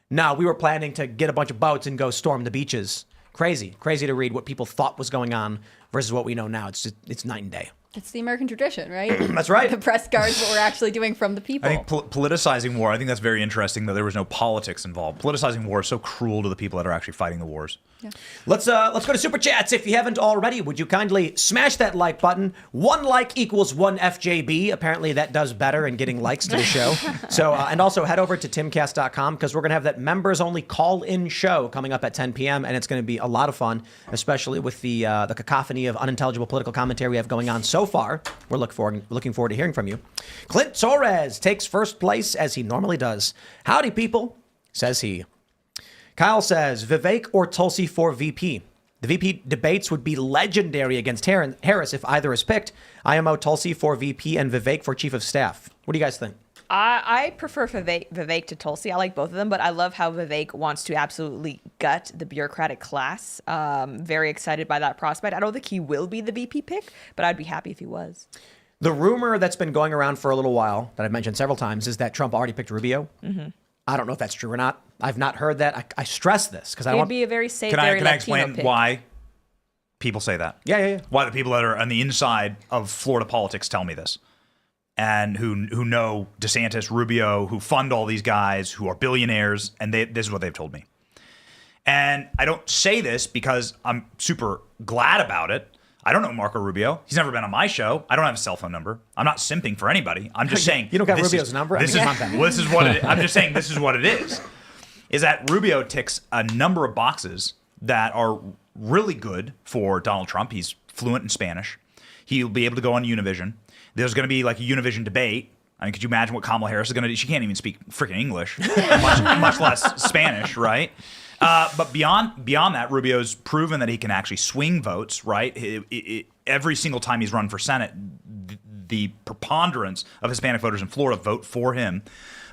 No, we were planning to get a bunch of boats and go storm the beaches. Crazy to read what people thought was going on versus what we know now. It's night and day. It's the American tradition, right? That's right. The press guards what we're actually doing from the people. I think politicizing war, I think that's very interesting that there was no politics involved. Politicizing war is so cruel to the people that are actually fighting the wars. Yeah. Let's go to Super Chats. If you haven't already, would you kindly smash that like button? 1 like equals 1 FJB. Apparently that does better in getting likes to the show. So, and also head over to timcast.com because we're going to have that members only call-in show coming up at 10 p.m. and it's going to be a lot of fun, especially with the cacophony of unintelligible political commentary we have going on so far. We're looking forward to hearing from you. Clint Torres takes first place as he normally does. Howdy, people, says he. Kyle says, Vivek or Tulsi for VP? The VP debates would be legendary against Harris if either is picked. IMO Tulsi for VP and Vivek for Chief of Staff. What do you guys think? I prefer Vivek to Tulsi. I like both of them, but I love how Vivek wants to absolutely gut the bureaucratic class. Very excited by that prospect. I don't think he will be the VP pick, but I'd be happy if he was. The rumor that's been going around for a little while, that I've mentioned several times, is that Trump already picked Rubio. Mm-hmm. I don't know if that's true or not. I've not heard that. I stress this because I want. It'd be a very safe, Can very I explain pick. why people say that? Yeah. Why the people that are on the inside of Florida politics tell me this, and who know DeSantis, Rubio, who fund all these guys, who are billionaires, and this is what they've told me. And I don't say this because I'm super glad about it. I don't know Marco Rubio. He's never been on my show. I don't have a cell phone number. I'm not simping for anybody. I'm just saying. You don't got Rubio's number? This is what it is. I'm just saying this is what it is. Is that Rubio ticks a number of boxes that are really good for Donald Trump. He's fluent in Spanish. He'll be able to go on Univision. There's going to be like a Univision debate I mean, could you imagine what Kamala Harris is going to do? She can't even speak freaking English, much less Spanish, right? But beyond that, Rubio's proven that he can actually swing votes, right? Every single time he's run for Senate, the preponderance of Hispanic voters in Florida vote for him.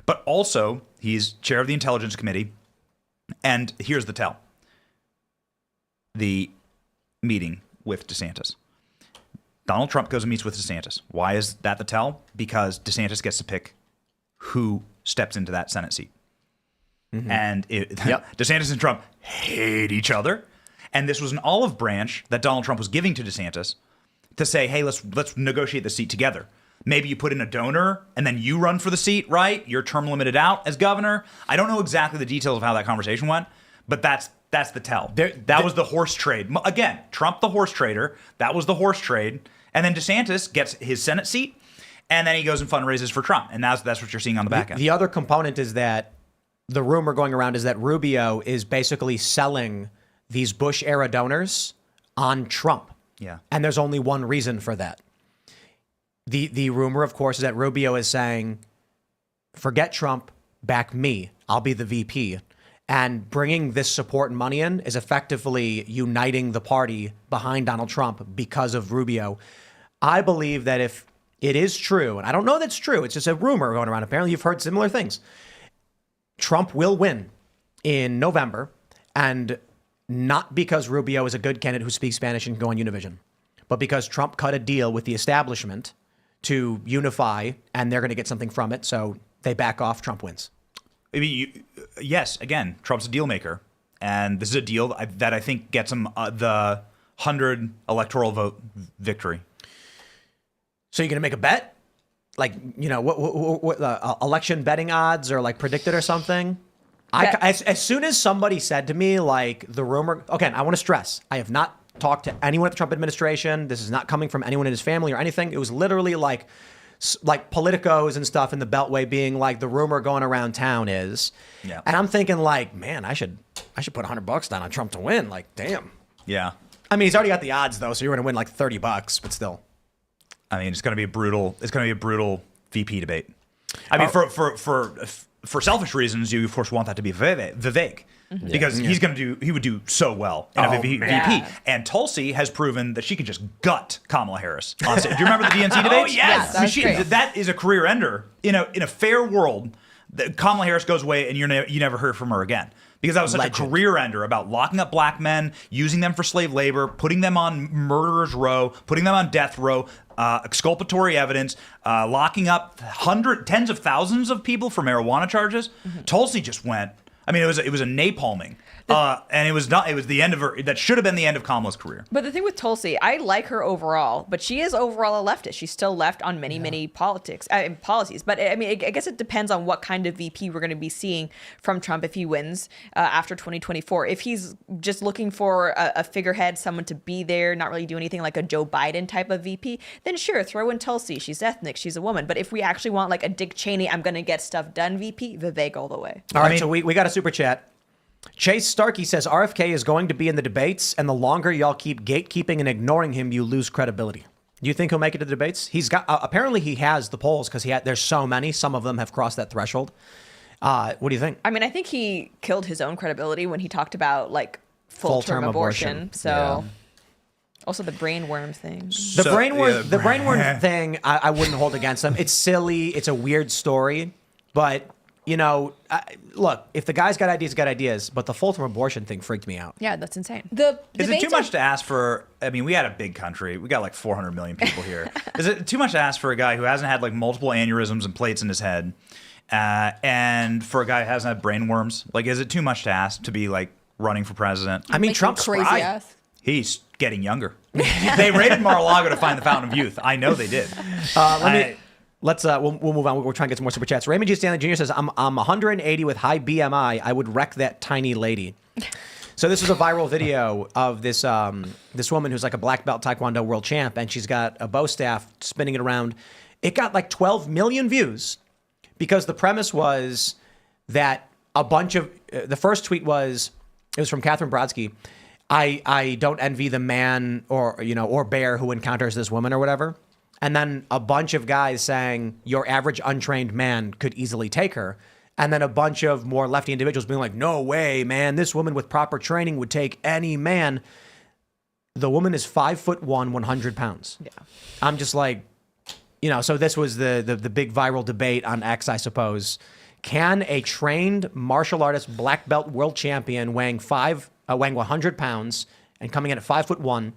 But also, he's chair of the Intelligence Committee. And here's the tell. The meeting with DeSantis. Donald Trump goes and meets with DeSantis. Why is that the tell? Because DeSantis gets to pick who steps into that Senate seat. Mm-hmm. And DeSantis and Trump hate each other. And this was an olive branch that Donald Trump was giving to DeSantis to say, hey, let's negotiate the seat together. Maybe you put in a donor and then you run for the seat, right? You're term limited out as governor. I don't know exactly the details of how that conversation went, but that's the tell. That was the horse trade. Again, Trump the horse trader. That was the horse trade. And then DeSantis gets his Senate seat, and then he goes and fundraises for Trump. And that's what you're seeing on the back end. The other component is that the rumor going around is that Rubio is basically selling these Bush-era donors on Trump. Yeah. And there's only one reason for that. The rumor, of course, is that Rubio is saying, forget Trump, back me. I'll be the VP. And bringing this support and money in is effectively uniting the party behind Donald Trump because of Rubio. I believe that if it is true, and I don't know that's true, it's just a rumor going around. Apparently, you've heard similar things. Trump will win in November, and not because Rubio is a good candidate who speaks Spanish and can go on Univision, but because Trump cut a deal with the establishment to unify, and they're going to get something from it. So they back off, Trump wins. I mean, yes, again, Trump's a deal maker. And this is a deal that I think gets him the 100 electoral vote victory. So you're going to make a bet? Like, what election betting odds or like predicted or something? As soon as somebody said to me, like, the rumor, okay, I want to stress, I have not talked to anyone at the Trump administration. This is not coming from anyone in his family or anything. It was literally like politicos and stuff in the Beltway being like, the rumor going around town is, and I'm thinking like, man, I should put $100 down on Trump to win. Like, damn. Yeah. I mean, he's already got the odds though, so you're going to win like $30, but still. I mean, it's going to be a brutal VP debate. I mean, for selfish reasons, you of course want that to be Vivek. Mm-hmm. Because he would do so well in a VP. And Tulsi has proven that she can just gut Kamala Harris. Do you remember the DNC debates? Oh, yes. That is a career ender. In a fair world, Kamala Harris goes away and you never heard from her again. Because that was such a career ender about locking up black men, using them for slave labor, putting them on murderer's row, putting them on death row, exculpatory evidence, locking up tens of thousands of people for marijuana charges. Mm-hmm. Tulsi just went. I mean, it was a napalming, and it was the end of her. That should have been the end of Kamala's career. But the thing with Tulsi, I like her overall, but she is overall a leftist. She's still left on many policies. But I mean, I guess it depends on what kind of VP we're going to be seeing from Trump if he wins after 2024. If he's just looking for a figurehead, someone to be there, not really do anything like a Joe Biden type of VP, then sure, throw in Tulsi. She's ethnic, she's a woman. But if we actually want like a Dick Cheney, I'm going to get stuff done VP, Vivek all the way. All right, so we got a super chat. Chase Starkey says RFK is going to be in the debates, and the longer y'all keep gatekeeping and ignoring him, you lose credibility. Do you think he'll make it to the debates? He's got apparently he has the polls because there's so many. Some of them have crossed that threshold. What do you think? I mean, I think he killed his own credibility when he talked about like full-term abortion. So. Yeah. Also, the brainworm thing. The brainworm thing, I wouldn't hold against him. It's silly. It's a weird story, but. Look, if the guy's got ideas, but the full-term abortion thing freaked me out. Yeah, that's insane. Is it too much to ask for? I mean, we had a big country. We got like 400 million people here. Is it too much to ask for a guy who hasn't had like multiple aneurysms and plates in his head, and for a guy who hasn't had brain worms? Like, is it too much to ask to be like running for president? I mean, Trump's crazy spry. ass. He's getting younger. They raided Mar-a-Lago to find the Fountain of Youth. I know they did. We'll move on. We're trying to get some more super chats. Raymond G. Stanley Jr. says, I'm 180 with high BMI. I would wreck that tiny lady. So this is a viral video of this woman who's like a black belt Taekwondo world champ, and she's got a bow staff spinning it around. It got like 12 million views because the premise was that a bunch of the first tweet was from Catherine Brodsky. I don't envy the man or bear who encounters this woman or whatever. and then a bunch of guys saying your average untrained man could easily take her, and then a bunch of more lefty individuals being like, no way, man, this woman with proper training would take any man. The woman is 5'1", 100 pounds. Yeah. I'm just like, so this was the big viral debate on X, I suppose. Can a trained martial artist, black belt world champion weighing 100 pounds and coming in at 5'1",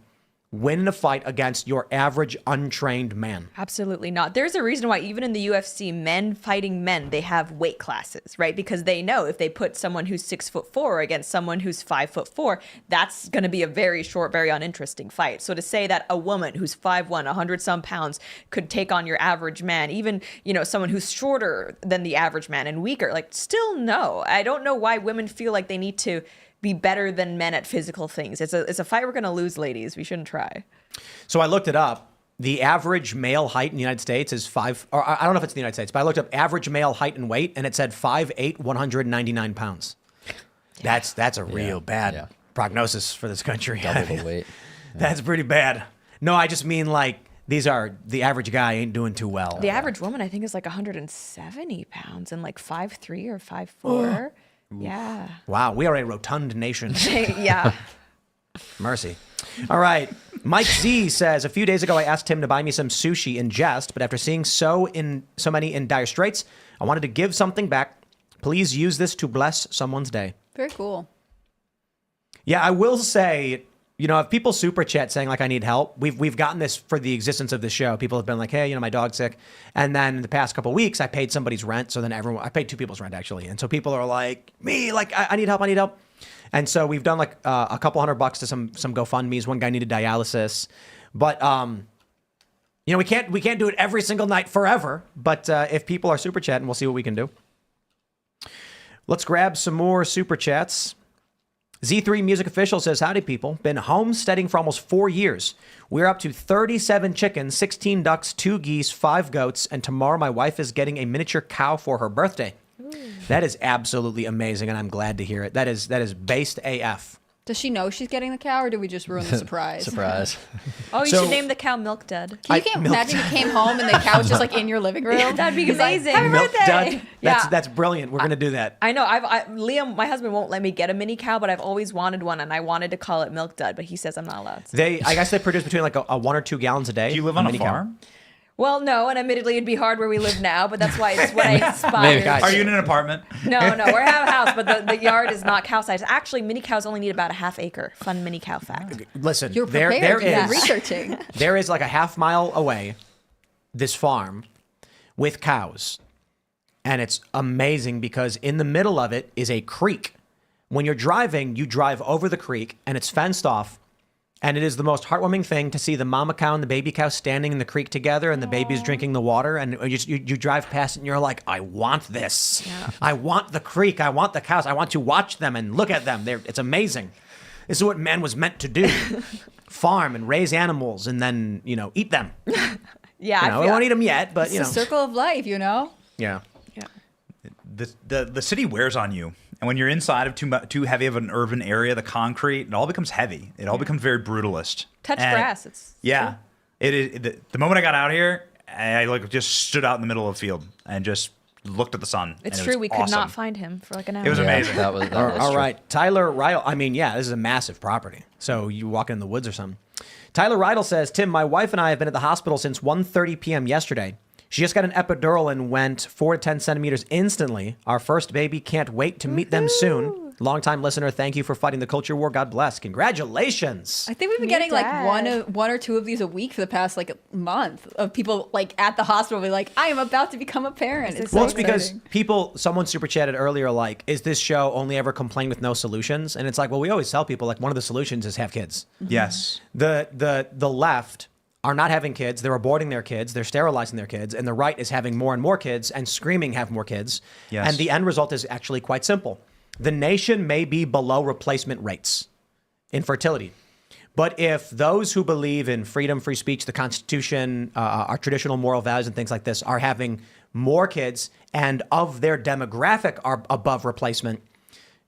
win a fight against your average untrained man? Absolutely not. There's a reason why even in the UFC, men fighting men, they have weight classes, right? Because they know if they put someone who's 6'4" against someone who's 5'4", that's going to be a very short, very uninteresting fight. So to say that a woman who's 5'1", 100 some pounds could take on your average man, even, someone who's shorter than the average man and weaker, still no. I don't know why women feel like they need to be better than men at physical things. It's a fight we're going to lose, ladies. We shouldn't try. So I looked it up. The average male height in the United States is I don't know if it's the United States, but I looked up average male height and weight, and it said 5'8", 199 pounds. Yeah. That's a real bad prognosis for this country. Double the weight. Yeah. That's pretty bad. No, I just mean the average guy ain't doing too well. The average woman, I think, is 170 pounds and 5'3" or 5'4". Yeah. Wow, we are a rotund nation. Yeah. Mercy. All right. Mike Z says, a few days ago, I asked Tim to buy me some sushi in jest, but after seeing so many in dire straits, I wanted to give something back. Please use this to bless someone's day. Very cool. Yeah, I will say, if people super chat saying I need help, we've gotten this for the existence of the show. People have been like, hey, my dog's sick. And then in the past couple of weeks, I paid somebody's rent. So then I paid two people's rent actually. And so people are like, I need help. And so we've done a couple $100 to some GoFundMes. One guy needed dialysis, but we can't do it every single night forever. But if people are super chatting, we'll see what we can do. Let's grab some more super chats. Z3 Music Official says, howdy people. Been homesteading for almost 4 years. We're up to 37 chickens, 16 ducks, 2 geese, 5 goats, and tomorrow my wife is getting a miniature cow for her birthday. Ooh. That is absolutely amazing, and I'm glad to hear it. That is based AF. Does she know she's getting the cow, or did we just ruin the surprise? Surprise. Oh, you should name the cow Milk Dud. Can you imagine you came home and the cow was just in your living room? That'd be amazing. Happy Milk birthday. Dud? That's brilliant. We're going to do that. I know. Liam, my husband, won't let me get a mini cow, but I've always wanted one, and I wanted to call it Milk Dud, but he says I'm not allowed. I guess they produce between a 1 or 2 gallons a day. Do you live on a farm? Well, no, and admittedly, it'd be hard where we live now, but that's why it's what I aspire. Are you in an apartment? No, we have a house, but the yard is not cow size. Actually, mini cows only need about a half acre. Fun mini cow fact. Listen, you're prepared. There is researching. There is a half mile away, this farm with cows, and it's amazing because in the middle of it is a creek. When you're driving, you drive over the creek, and it's fenced off. And it is the most heartwarming thing to see the mama cow and the baby cow standing in the creek together, and the baby's drinking the water, and you drive past it and you're like, I want this. Yeah. I want the creek. I want the cows. I want to watch them and look at them. It's amazing. This is what man was meant to do. Farm and raise animals and then, eat them. Yeah. I won't eat them yet, but, it's a circle of life, Yeah. Yeah. The city wears on you. And when you're inside of too heavy of an urban area, the concrete, it all becomes heavy. It all becomes very brutalist. Touch grass. It's true. It is. The moment I got out here, I just stood out in the middle of the field and just looked at the sun. It's true. We could not find him for an hour. It was amazing. That was all right. Tyler Rydell. This is a massive property. So you walk in the woods or something. Tyler Rydell says, Tim, my wife and I have been at the hospital since 1:30 p.m. yesterday. She just got an epidural and went 4 to 10 centimeters instantly. Our first baby, can't wait to meet them soon. Longtime listener, thank you for fighting the culture war. God bless. Congratulations. I think we've been getting one or two of these a week for the past month of people at the hospital be like, I am about to become a parent. It's because someone super chatted earlier, is this show only ever complain with no solutions? And it's we always tell people one of the solutions is have kids. Mm-hmm. Yes. The left are not having kids. They're aborting their kids. They're sterilizing their kids. And the right is having more and more kids and screaming have more kids. Yes. And the end result is actually quite simple. The nation may be below replacement rates in fertility. But if those who believe in freedom, free speech, the Constitution, our traditional moral values and things like this are having more kids and of their demographic are above replacement,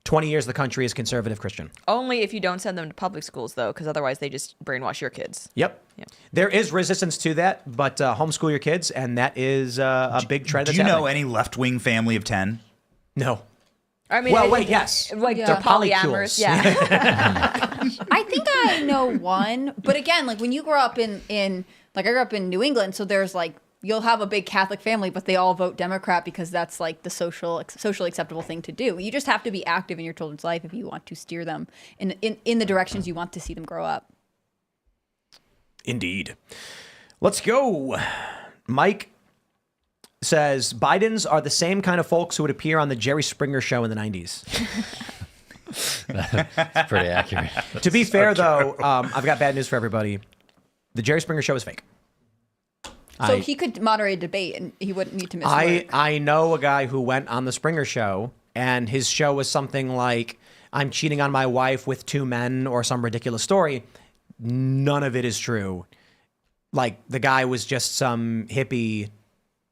20 years the country is conservative Christian. Only if you don't send them to public schools, though, because otherwise they just brainwash your kids. Yep. There is resistance to that, but homeschool your kids, and that is a big trend. Do you know any left-wing family of 10? No. I mean, well, wait, yes. Like Yeah. they're polyamorous. Yeah. I think I know one, but again, like when you grow up in like I grew up in New England, so there's like you'll have a big Catholic family, but they all vote Democrat because that's like the socially acceptable thing to do. You just have to be active in your children's life if you want to steer them in the directions you want to see them grow up. Indeed. Let's go. Mike says Bidens are the same kind of folks who would appear on the Jerry Springer show in the 90s. It's pretty accurate. To be fair, though, I've got bad news for everybody. The Jerry Springer show is fake. So he could moderate a debate and he wouldn't need to miss work. I know a guy who went on the Springer show, and his show was something like, I'm cheating on my wife with 2 men or some ridiculous story. None of it is true. Like, the guy was just some hippie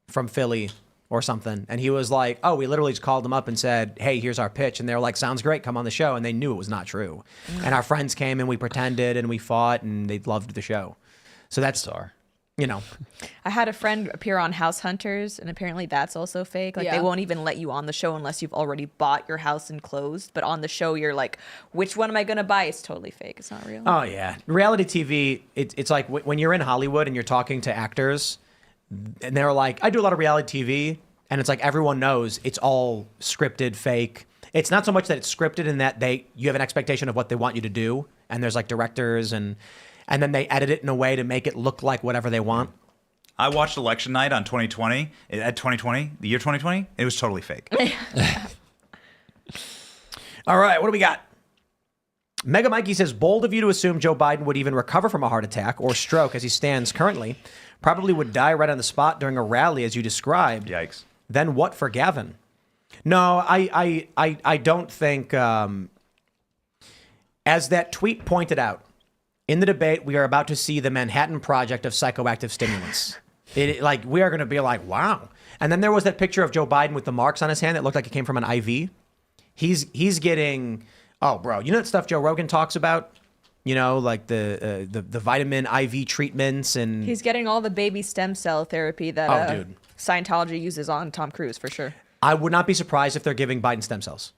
from Philly or something. And he was like, oh, we literally just called him up and said, hey, here's our pitch. And they were like, sounds great, come on the show. And they knew it was not true. And our friends came and we pretended and we fought and they loved the show. So that's, you know. I had a friend appear on House Hunters, and apparently that's also fake. Like, they won't even let you on the show unless you've already bought your house and closed. But on the show, you're like, which one am I going to buy? It's totally fake. It's not real. Oh, yeah. Reality TV, it's like when you're in Hollywood and you're talking to actors, and they're like, I do a lot of reality TV, and it's like everyone knows it's all scripted, fake. It's not so much that it's scripted in that you have an expectation of what they want you to do, and there's like directors, and then they edit it in a way to make it look like whatever they want. I watched Election Night on 2020, at 2020, the year 2020. It was totally fake. All right, what do we got? Mega Mikey says, bold of you to assume Joe Biden would even recover from a heart attack or stroke as he stands currently. Probably would die right on the spot during a rally as you described. Yikes. Then what for Gavin? No, I don't think, as that tweet pointed out, in the debate, we are about to see the Manhattan Project of psychoactive stimulants. We are going to be like, wow. And then there was that picture of Joe Biden with the marks on his hand that looked like it came from an IV. He's getting, oh, bro, you know that stuff Joe Rogan talks about? You know, like the vitamin IV treatments and... He's getting all the baby stem cell therapy that Scientology uses on Tom Cruise, for sure. I would not be surprised if they're giving Biden stem cells.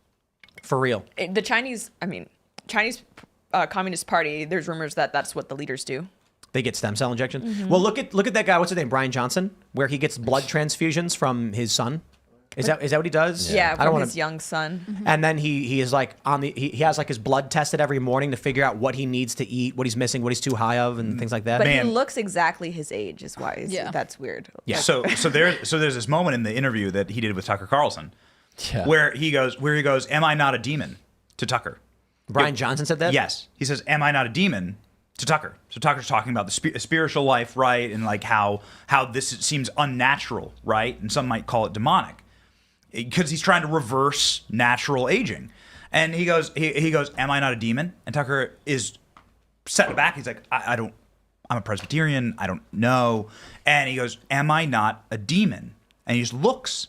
For real. The Chinese Communist Party, there's rumors that that's what the leaders do. They get stem cell injections. Mm-hmm. Well, look at that guy. What's his name? Brian Johnson, where he gets blood transfusions from his son. Is that what he does? Yeah, from his young son. Mm-hmm. And then he is like he has like his blood tested every morning to figure out what he needs to eat, what he's missing, what he's too high of, and things like that. But he looks exactly his age, is why that's weird. Yeah. So there's this moment in the interview that he did with Tucker Carlson, where he goes, "Am I not a demon?" to Tucker. Brian Johnson said that? Yes. He says, "Am I not a demon?" to Tucker. So Tucker's talking about the spiritual life, right? And like how this seems unnatural, right? And some might call it demonic. Because he's trying to reverse natural aging. And he goes, "Am I not a demon?" And Tucker is set back. He's like, I'm a Presbyterian. I don't know. And he goes, "Am I not a demon?" And he just looks.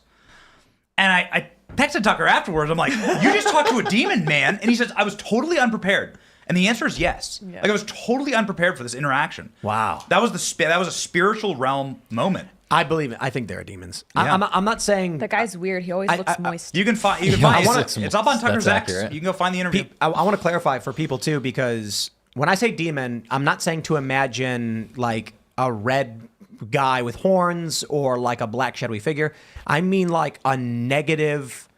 And I texted Tucker afterwards. I'm like, "You just talked to a demon, man." And he says, "I was totally unprepared." And the answer is yes. Yeah. Like, I was totally unprepared for this interaction. Wow. That was a spiritual realm moment. I believe it. I think there are demons. Yeah. I'm not saying that guy's weird. He always looks moist. You can find it's up on Tucker's X. You can go find the interview. I want to clarify for people too, because when I say demon, I'm not saying to imagine like a red guy with horns or like a black shadowy figure. I mean like a negative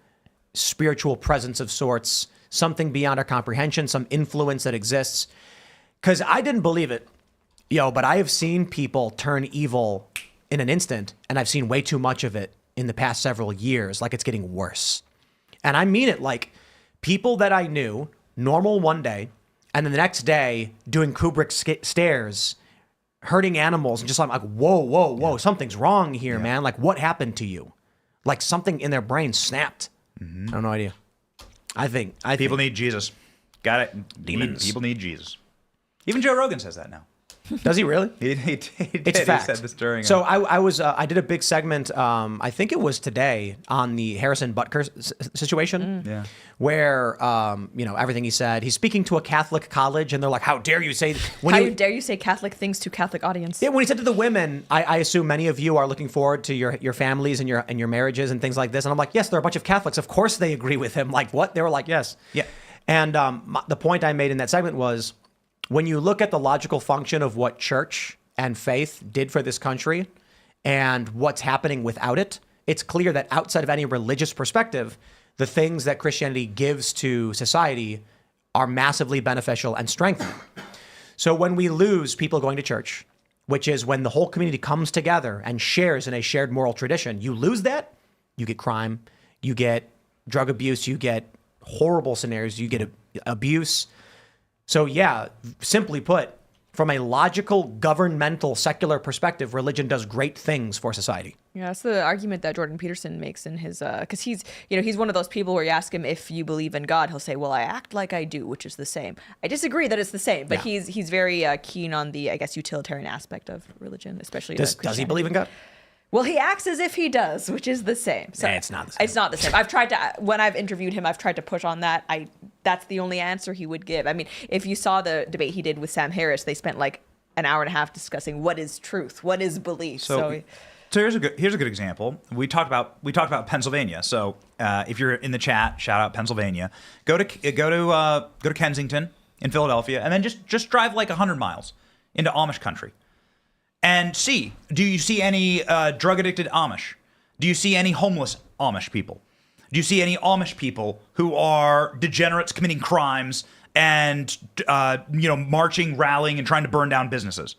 spiritual presence of sorts, something beyond our comprehension, some influence that exists. Because I didn't believe it, but I have seen people turn evil in an instant, and I've seen way too much of it in the past several years. Like, it's getting worse. And I mean it, like people that I knew, normal one day, and then the next day doing Kubrick stairs, hurting animals, and just like, whoa, something's wrong here, man. Like, what happened to you? Like, something in their brain snapped. I have no idea. I think people need Jesus. Got it. Demons. People need Jesus. Even Joe Rogan says that now. Does he really? He did. It's fact. He said this during. So I did a big segment. I think it was today on the Harrison Butker situation. Yeah. Where everything he said. He's speaking to a Catholic college, and they're like, "How dare you say?" How dare you say Catholic things to Catholic audience? Yeah, when he said to the women, I assume many of you are looking forward to your families and your marriages and things like this. And I'm like, yes, there are a bunch of Catholics. Of course they agree with him. Like what? They were like, yes. Yeah. And the point I made in that segment was, when you look at the logical function of what church and faith did for this country and what's happening without it, it's clear that outside of any religious perspective, the things that Christianity gives to society are massively beneficial and strengthening. So when we lose people going to church, which is when the whole community comes together and shares in a shared moral tradition, you lose that, you get crime, you get drug abuse, you get horrible scenarios, you get abuse. So yeah, simply put, from a logical, governmental, secular perspective, religion does great things for society. Yeah, that's the argument that Jordan Peterson makes in his, because he's one of those people where you ask him if you believe in God, he'll say, well, I act like I do, which is the same. I disagree that it's the same, but he's very keen on the, I guess, utilitarian aspect of religion, especially Does he believe in God? Well, he acts as if he does, which is the same. So it's not the same. It's not the same. I've tried to, when I've interviewed him, I've tried to push on that. That's the only answer he would give. I mean, if you saw the debate he did with Sam Harris, they spent like an hour and a half discussing what is truth, what is belief. So here's a good example. We talked about Pennsylvania. So if you're in the chat, shout out Pennsylvania. Go to Kensington in Philadelphia, and then just drive like 100 miles into Amish country. And see, do you see any drug-addicted Amish? Do you see any homeless Amish people? Do you see any Amish people who are degenerates committing crimes and, marching, rallying, and trying to burn down businesses?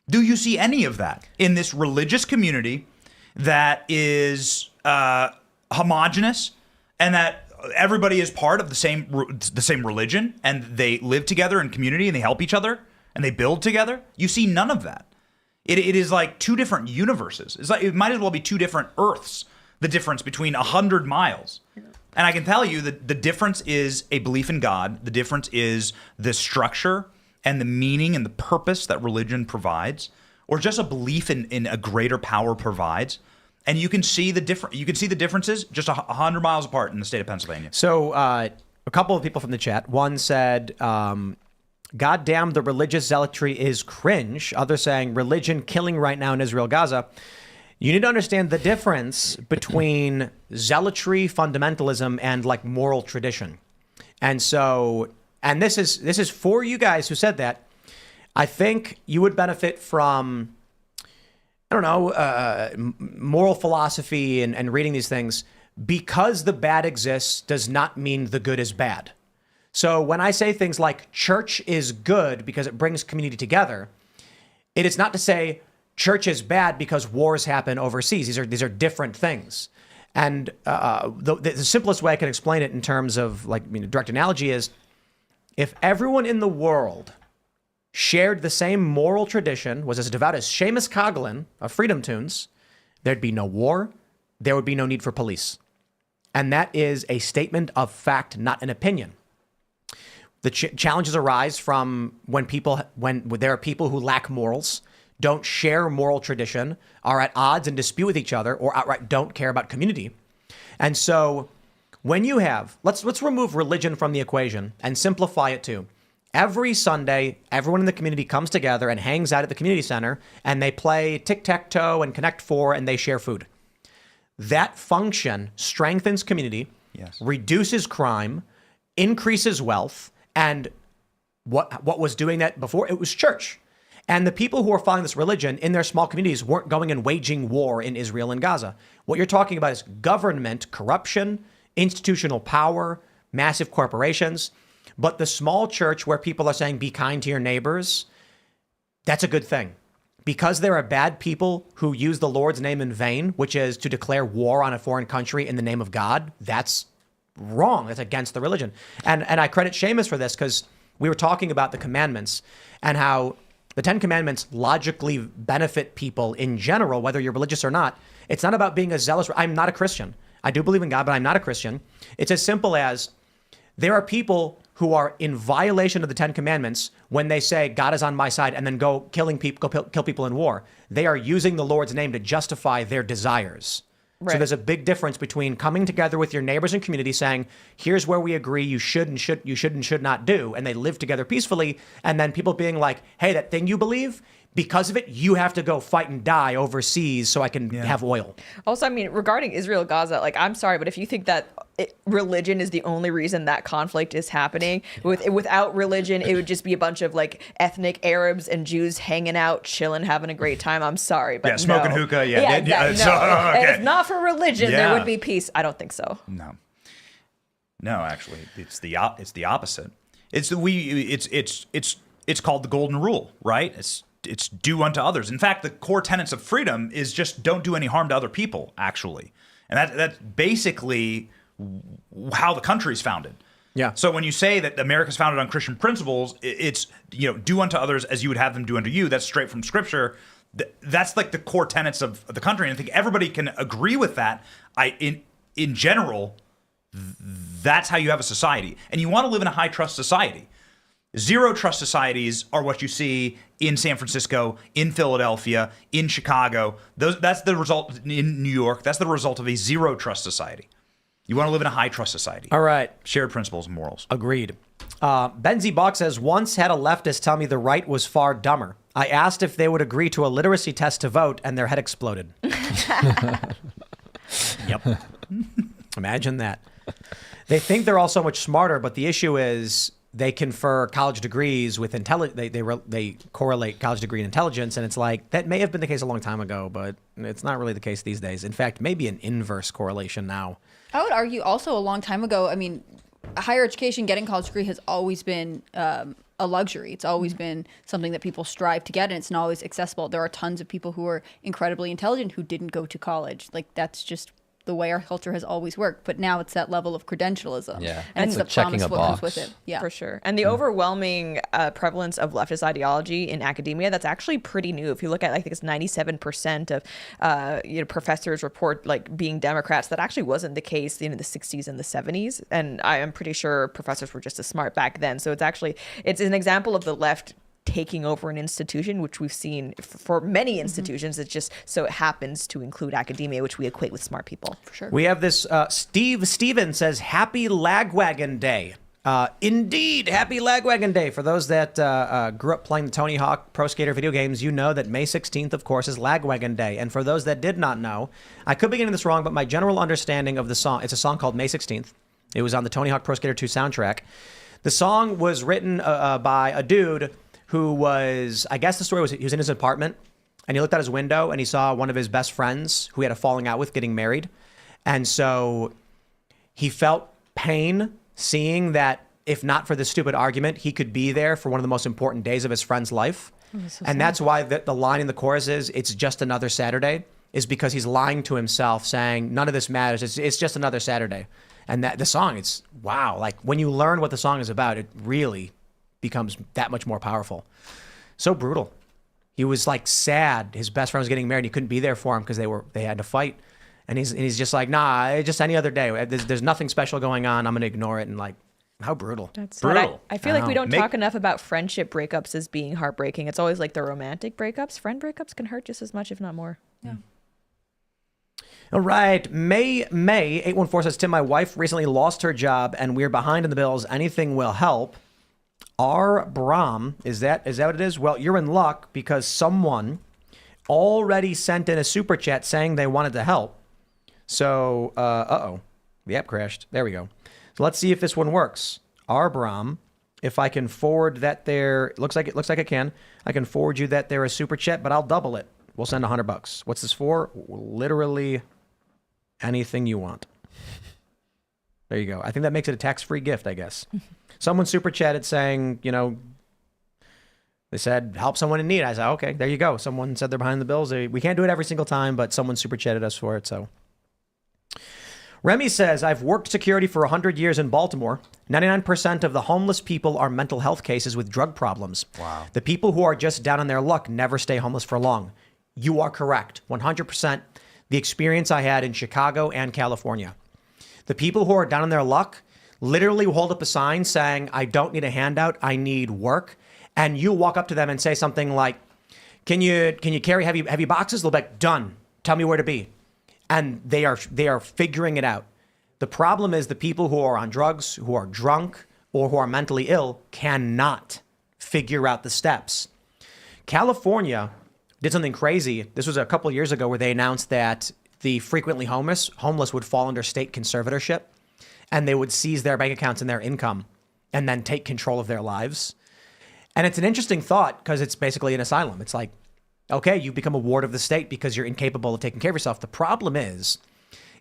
Do you see any of that in this religious community that is homogenous and that everybody is part of the same religion and they live together in community and they help each other and they build together? You see none of that. It is like two different universes. It's like it might as well be two different Earths, the difference between 100 miles. And I can tell you that the difference is a belief in God. The difference is the structure and the meaning and the purpose that religion provides, or just a belief in a greater power provides. And you can see the differences just 100 miles apart in the state of Pennsylvania. So a couple of people from the chat. One said, God damn, the religious zealotry is cringe. Others saying religion killing right now in Israel, Gaza. You need to understand the difference between zealotry, fundamentalism, and like moral tradition. And so, and this is for you guys who said that. I think you would benefit from, moral philosophy and reading these things. Because the bad exists does not mean the good is bad. So when I say things like church is good because it brings community together, it is not to say church is bad because wars happen overseas. These are different things. And the simplest way I can explain it in terms of direct analogy is, if everyone in the world shared the same moral tradition, was as devout as Seamus Coughlin of Freedom Tunes, there'd be no war, there would be no need for police. And that is a statement of fact, not an opinion. The challenges arise from when there are people who lack morals, don't share moral tradition, are at odds and dispute with each other, or outright don't care about community. And so when you have, let's remove religion from the equation and simplify it to, every Sunday, everyone in the community comes together and hangs out at the community center, and they play tic-tac-toe and Connect Four, and they share food. That function strengthens community, reduces crime, increases wealth. And what was doing that before? It was church. And the people who are following this religion in their small communities weren't going and waging war in Israel and Gaza. What you're talking about is government, corruption, institutional power, massive corporations. But the small church where people are saying, be kind to your neighbors, that's a good thing. Because there are bad people who use the Lord's name in vain, which is to declare war on a foreign country in the name of God, that's wrong. That's against the religion. And I credit Seamus for this, because we were talking about the commandments and how the 10 Commandments logically benefit people in general, whether you're religious or not. It's not about being a zealous. I'm not a Christian. I do believe in God, but I'm not a Christian. It's as simple as there are people who are in violation of the Ten Commandments when they say God is on my side and then go killing people, kill people in war. They are using the Lord's name to justify their desires. Right. So there's a big difference between coming together with your neighbors and community saying, here's where we agree you should and should not do, and they live together peacefully, and then people being like, hey, that thing you believe, because of it, you have to go fight and die overseas so I can have oil. Also, I mean, regarding Israel-Gaza, like, I'm sorry, but if you think that religion is the only reason that conflict is happening, without religion, it would just be a bunch of, like, ethnic Arabs and Jews hanging out, chilling, having a great time. I'm sorry, but smoking hookah, okay. If not for religion, there would be peace. I don't think so. No, actually, it's the opposite. It's called the golden rule, right? It's do unto others. In fact, the core tenets of freedom is just don't do any harm to other people, actually. And that's basically how the country's founded. Yeah. So when you say that America's founded on Christian principles, it's, do unto others as you would have them do unto you. That's straight from Scripture. That's like the core tenets of the country. And I think everybody can agree with that. In general, that's how you have a society. And you want to live in a high trust society. Zero trust societies are what you see in San Francisco, in Philadelphia, in Chicago. That's the result in New York. That's the result of a zero trust society. You want to live in a high trust society. All right. Shared principles and morals. Agreed. Benzie Bach says, once had a leftist tell me the right was far dumber. I asked if they would agree to a literacy test to vote, and their head exploded. Yep. Imagine that. They think they're all so much smarter, but the issue is they confer college degrees with they correlate college degree and intelligence, and it's like that may have been the case a long time ago, but it's not really the case these days. In fact, maybe an inverse correlation now. I would argue also a long time ago. I mean, higher education, getting a college degree has always been a luxury. It's always been something that people strive to get, and it's not always accessible. There are tons of people who are incredibly intelligent who didn't go to college. Like, that's just the way our culture has always worked, but now it's that level of credentialism. Yeah, and it's like the promise checking a what comes box. with it. Yeah, for sure. And the overwhelming prevalence of leftist ideology in academia, that's actually pretty new. If you look at, I think it's 97% of professors report like being Democrats. That actually wasn't the case in the 60s and the 70s. And I am pretty sure professors were just as smart back then. So it's an example of the left taking over an institution, which we've seen for many institutions. It just so it happens to include academia, which we equate with smart people. for sure. We have this, Steven says, happy Lagwagon Day. Indeed, happy Lagwagon Day. For those that grew up playing the Tony Hawk Pro Skater video games, you know that May 16th, of course, is Lagwagon Day. And for those that did not know, I could be getting this wrong, but my general understanding of the song, it's a song called May 16th. It was on the Tony Hawk Pro Skater 2 soundtrack. The song was written by a dude who was, I guess the story was, he was in his apartment and he looked out his window and he saw one of his best friends who he had a falling out with getting married. And so he felt pain seeing that if not for this stupid argument, he could be there for one of the most important days of his friend's life. And that's why the line in the chorus is, it's just another Saturday, is because he's lying to himself saying, none of this matters. It's just another Saturday. And that the song, it's wow. Like when you learn what the song is about, it really becomes that much more powerful. So brutal. He was like sad. His best friend was getting married. He couldn't be there for him because they had to fight. And he's just like, nah, just any other day. There's nothing special going on. I'm going to ignore it. And like, how brutal. That's brutal. I feel like we don't talk enough about friendship breakups as being heartbreaking. It's always like the romantic breakups. Friend breakups can hurt just as much, if not more. Yeah. All right. May 814 says, Tim, my wife recently lost her job and we're behind in the bills. Anything will help. R. Brahm, is that what it is? Well, you're in luck because someone already sent in a super chat saying they wanted to help. So, the app crashed. There we go. So let's see if this one works. R. Brahm, if I can forward that there, looks like I can. I can forward you that there a super chat, but I'll double it. We'll send $100. What's this for? Literally anything you want. There you go. I think that makes it a tax-free gift, I guess. Someone super chatted saying, they said, help someone in need. I said, okay, there you go. Someone said they're behind the bills. We can't do it every single time, but someone super chatted us for it. So Remy says, I've worked security for 100 years in Baltimore. 99% of the homeless people are mental health cases with drug problems. Wow. The people who are just down on their luck never stay homeless for long. You are correct. 100%. The experience I had in Chicago and California. The people who are down on their luck, literally hold up a sign saying, I don't need a handout, I need work. And you walk up to them and say something like, can you carry heavy boxes? They'll be like, done. Tell me where to be. And they are figuring it out. The problem is the people who are on drugs, who are drunk, or who are mentally ill cannot figure out the steps. California did something crazy. This was a couple of years ago where they announced that the frequently homeless would fall under state conservatorship, and they would seize their bank accounts and their income and then take control of their lives. And it's an interesting thought because it's basically an asylum. It's like, okay, you've become a ward of the state because you're incapable of taking care of yourself. The problem is,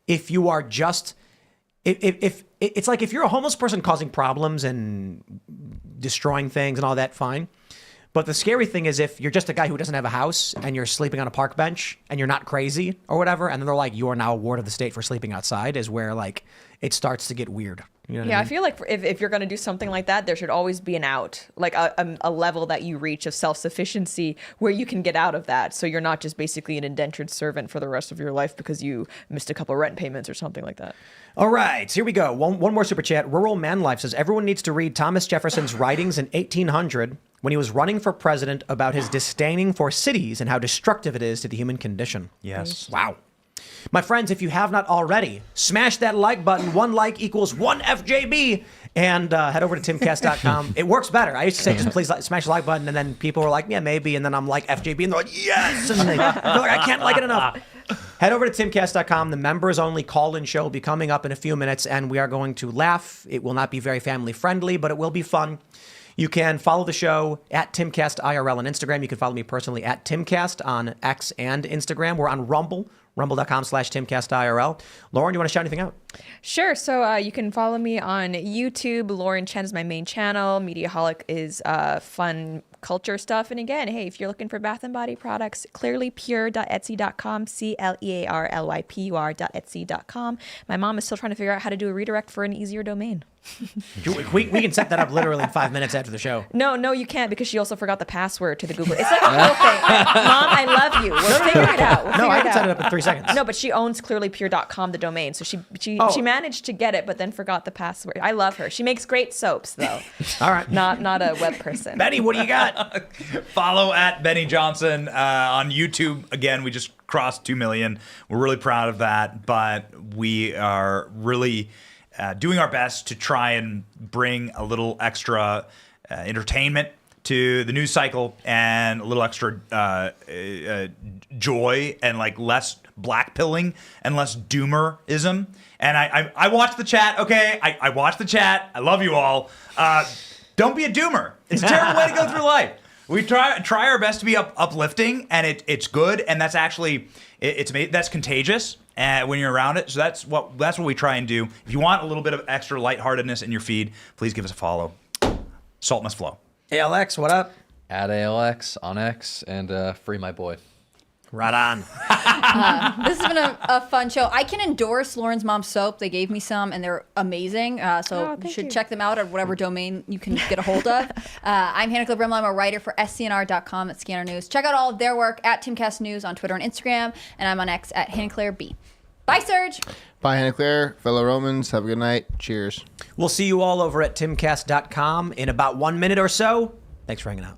if you are just, if it's like if you're a homeless person causing problems and destroying things and all that, fine. But the scary thing is if you're just a guy who doesn't have a house and you're sleeping on a park bench and you're not crazy or whatever, and then they're like, you are now a ward of the state for sleeping outside, is where like it starts to get weird. You know what I mean? I feel like if you're going to do something like that, there should always be an out, like a level that you reach of self-sufficiency where you can get out of that. So you're not just basically an indentured servant for the rest of your life because you missed a couple rent payments or something like that. All right, here we go. One more super chat. Rural Man Life says, everyone needs to read Thomas Jefferson's writings in 1800 when he was running for president about his disdaining for cities and how destructive it is to the human condition. Yes. Wow. My friends, if you have not already, smash that like button. 1 like equals 1 FJB. And head over to timcast.com. It works better. I used to say, just please smash the like button. And then people were like, yeah, maybe. And then I'm like, FJB. And they're like, yes. And they're like, I can't like it enough. Head over to timcast.com. The members only call-in show will be coming up in a few minutes. And we are going to laugh. It will not be very family friendly, but it will be fun. You can follow the show at Timcast IRL on Instagram. You can follow me personally at Timcast on X and Instagram. We're on Rumble, rumble.com/Timcast IRL. Lauren, you want to shout anything out? Sure. So you can follow me on YouTube. Lauren Chen is my main channel. Mediaholic is fun culture stuff. And again, hey, if you're looking for bath and body products, clearlypure.etsy.com, CLEARLYPUR.etsy.com. My mom is still trying to figure out how to do a redirect for an easier domain. We can set that up literally in 5 minutes after the show. No, you can't because she also forgot the password to the Google. It's like a whole thing. Mom, I love you. We'll figure it out. I can set it up in 3 seconds. No, but she owns clearlypure.com, the domain. So she managed to get it, but then forgot the password. I love her. She makes great soaps, though. All right. Not a web person. Benny, what do you got? Follow at Benny Johnson on YouTube. Again, we just crossed 2 million. We're really proud of that, but we are really doing our best to try and bring a little extra entertainment to the news cycle and a little extra joy and like less blackpilling and less doomerism. And I watched the chat. Okay, I watched the chat. I love you all. Don't be a doomer. It's a terrible way to go through life. We try our best to be uplifting, and it's good, and that's actually that's contagious when you're around it. So that's what we try and do. If you want a little bit of extra lightheartedness in your feed, please give us a follow. Salt must flow. ALX, what up? At ALX on X and free my boy. Right on. This has been a fun show. I can endorse Lauren's Mom's soap. They gave me some, and they're amazing. So you should check them out at whatever domain you can get a hold of. I'm Hannah Cliff Brimlow. I'm a writer for SCNR.com at Scanner News. Check out all of their work at Timcast News on Twitter and Instagram, and I'm on X at Hannah Claire B. Bye, Serge. Bye, Hannah Claire. Fellow Romans, have a good night. Cheers. We'll see you all over at timcast.com in about 1 minute or so. Thanks for hanging out.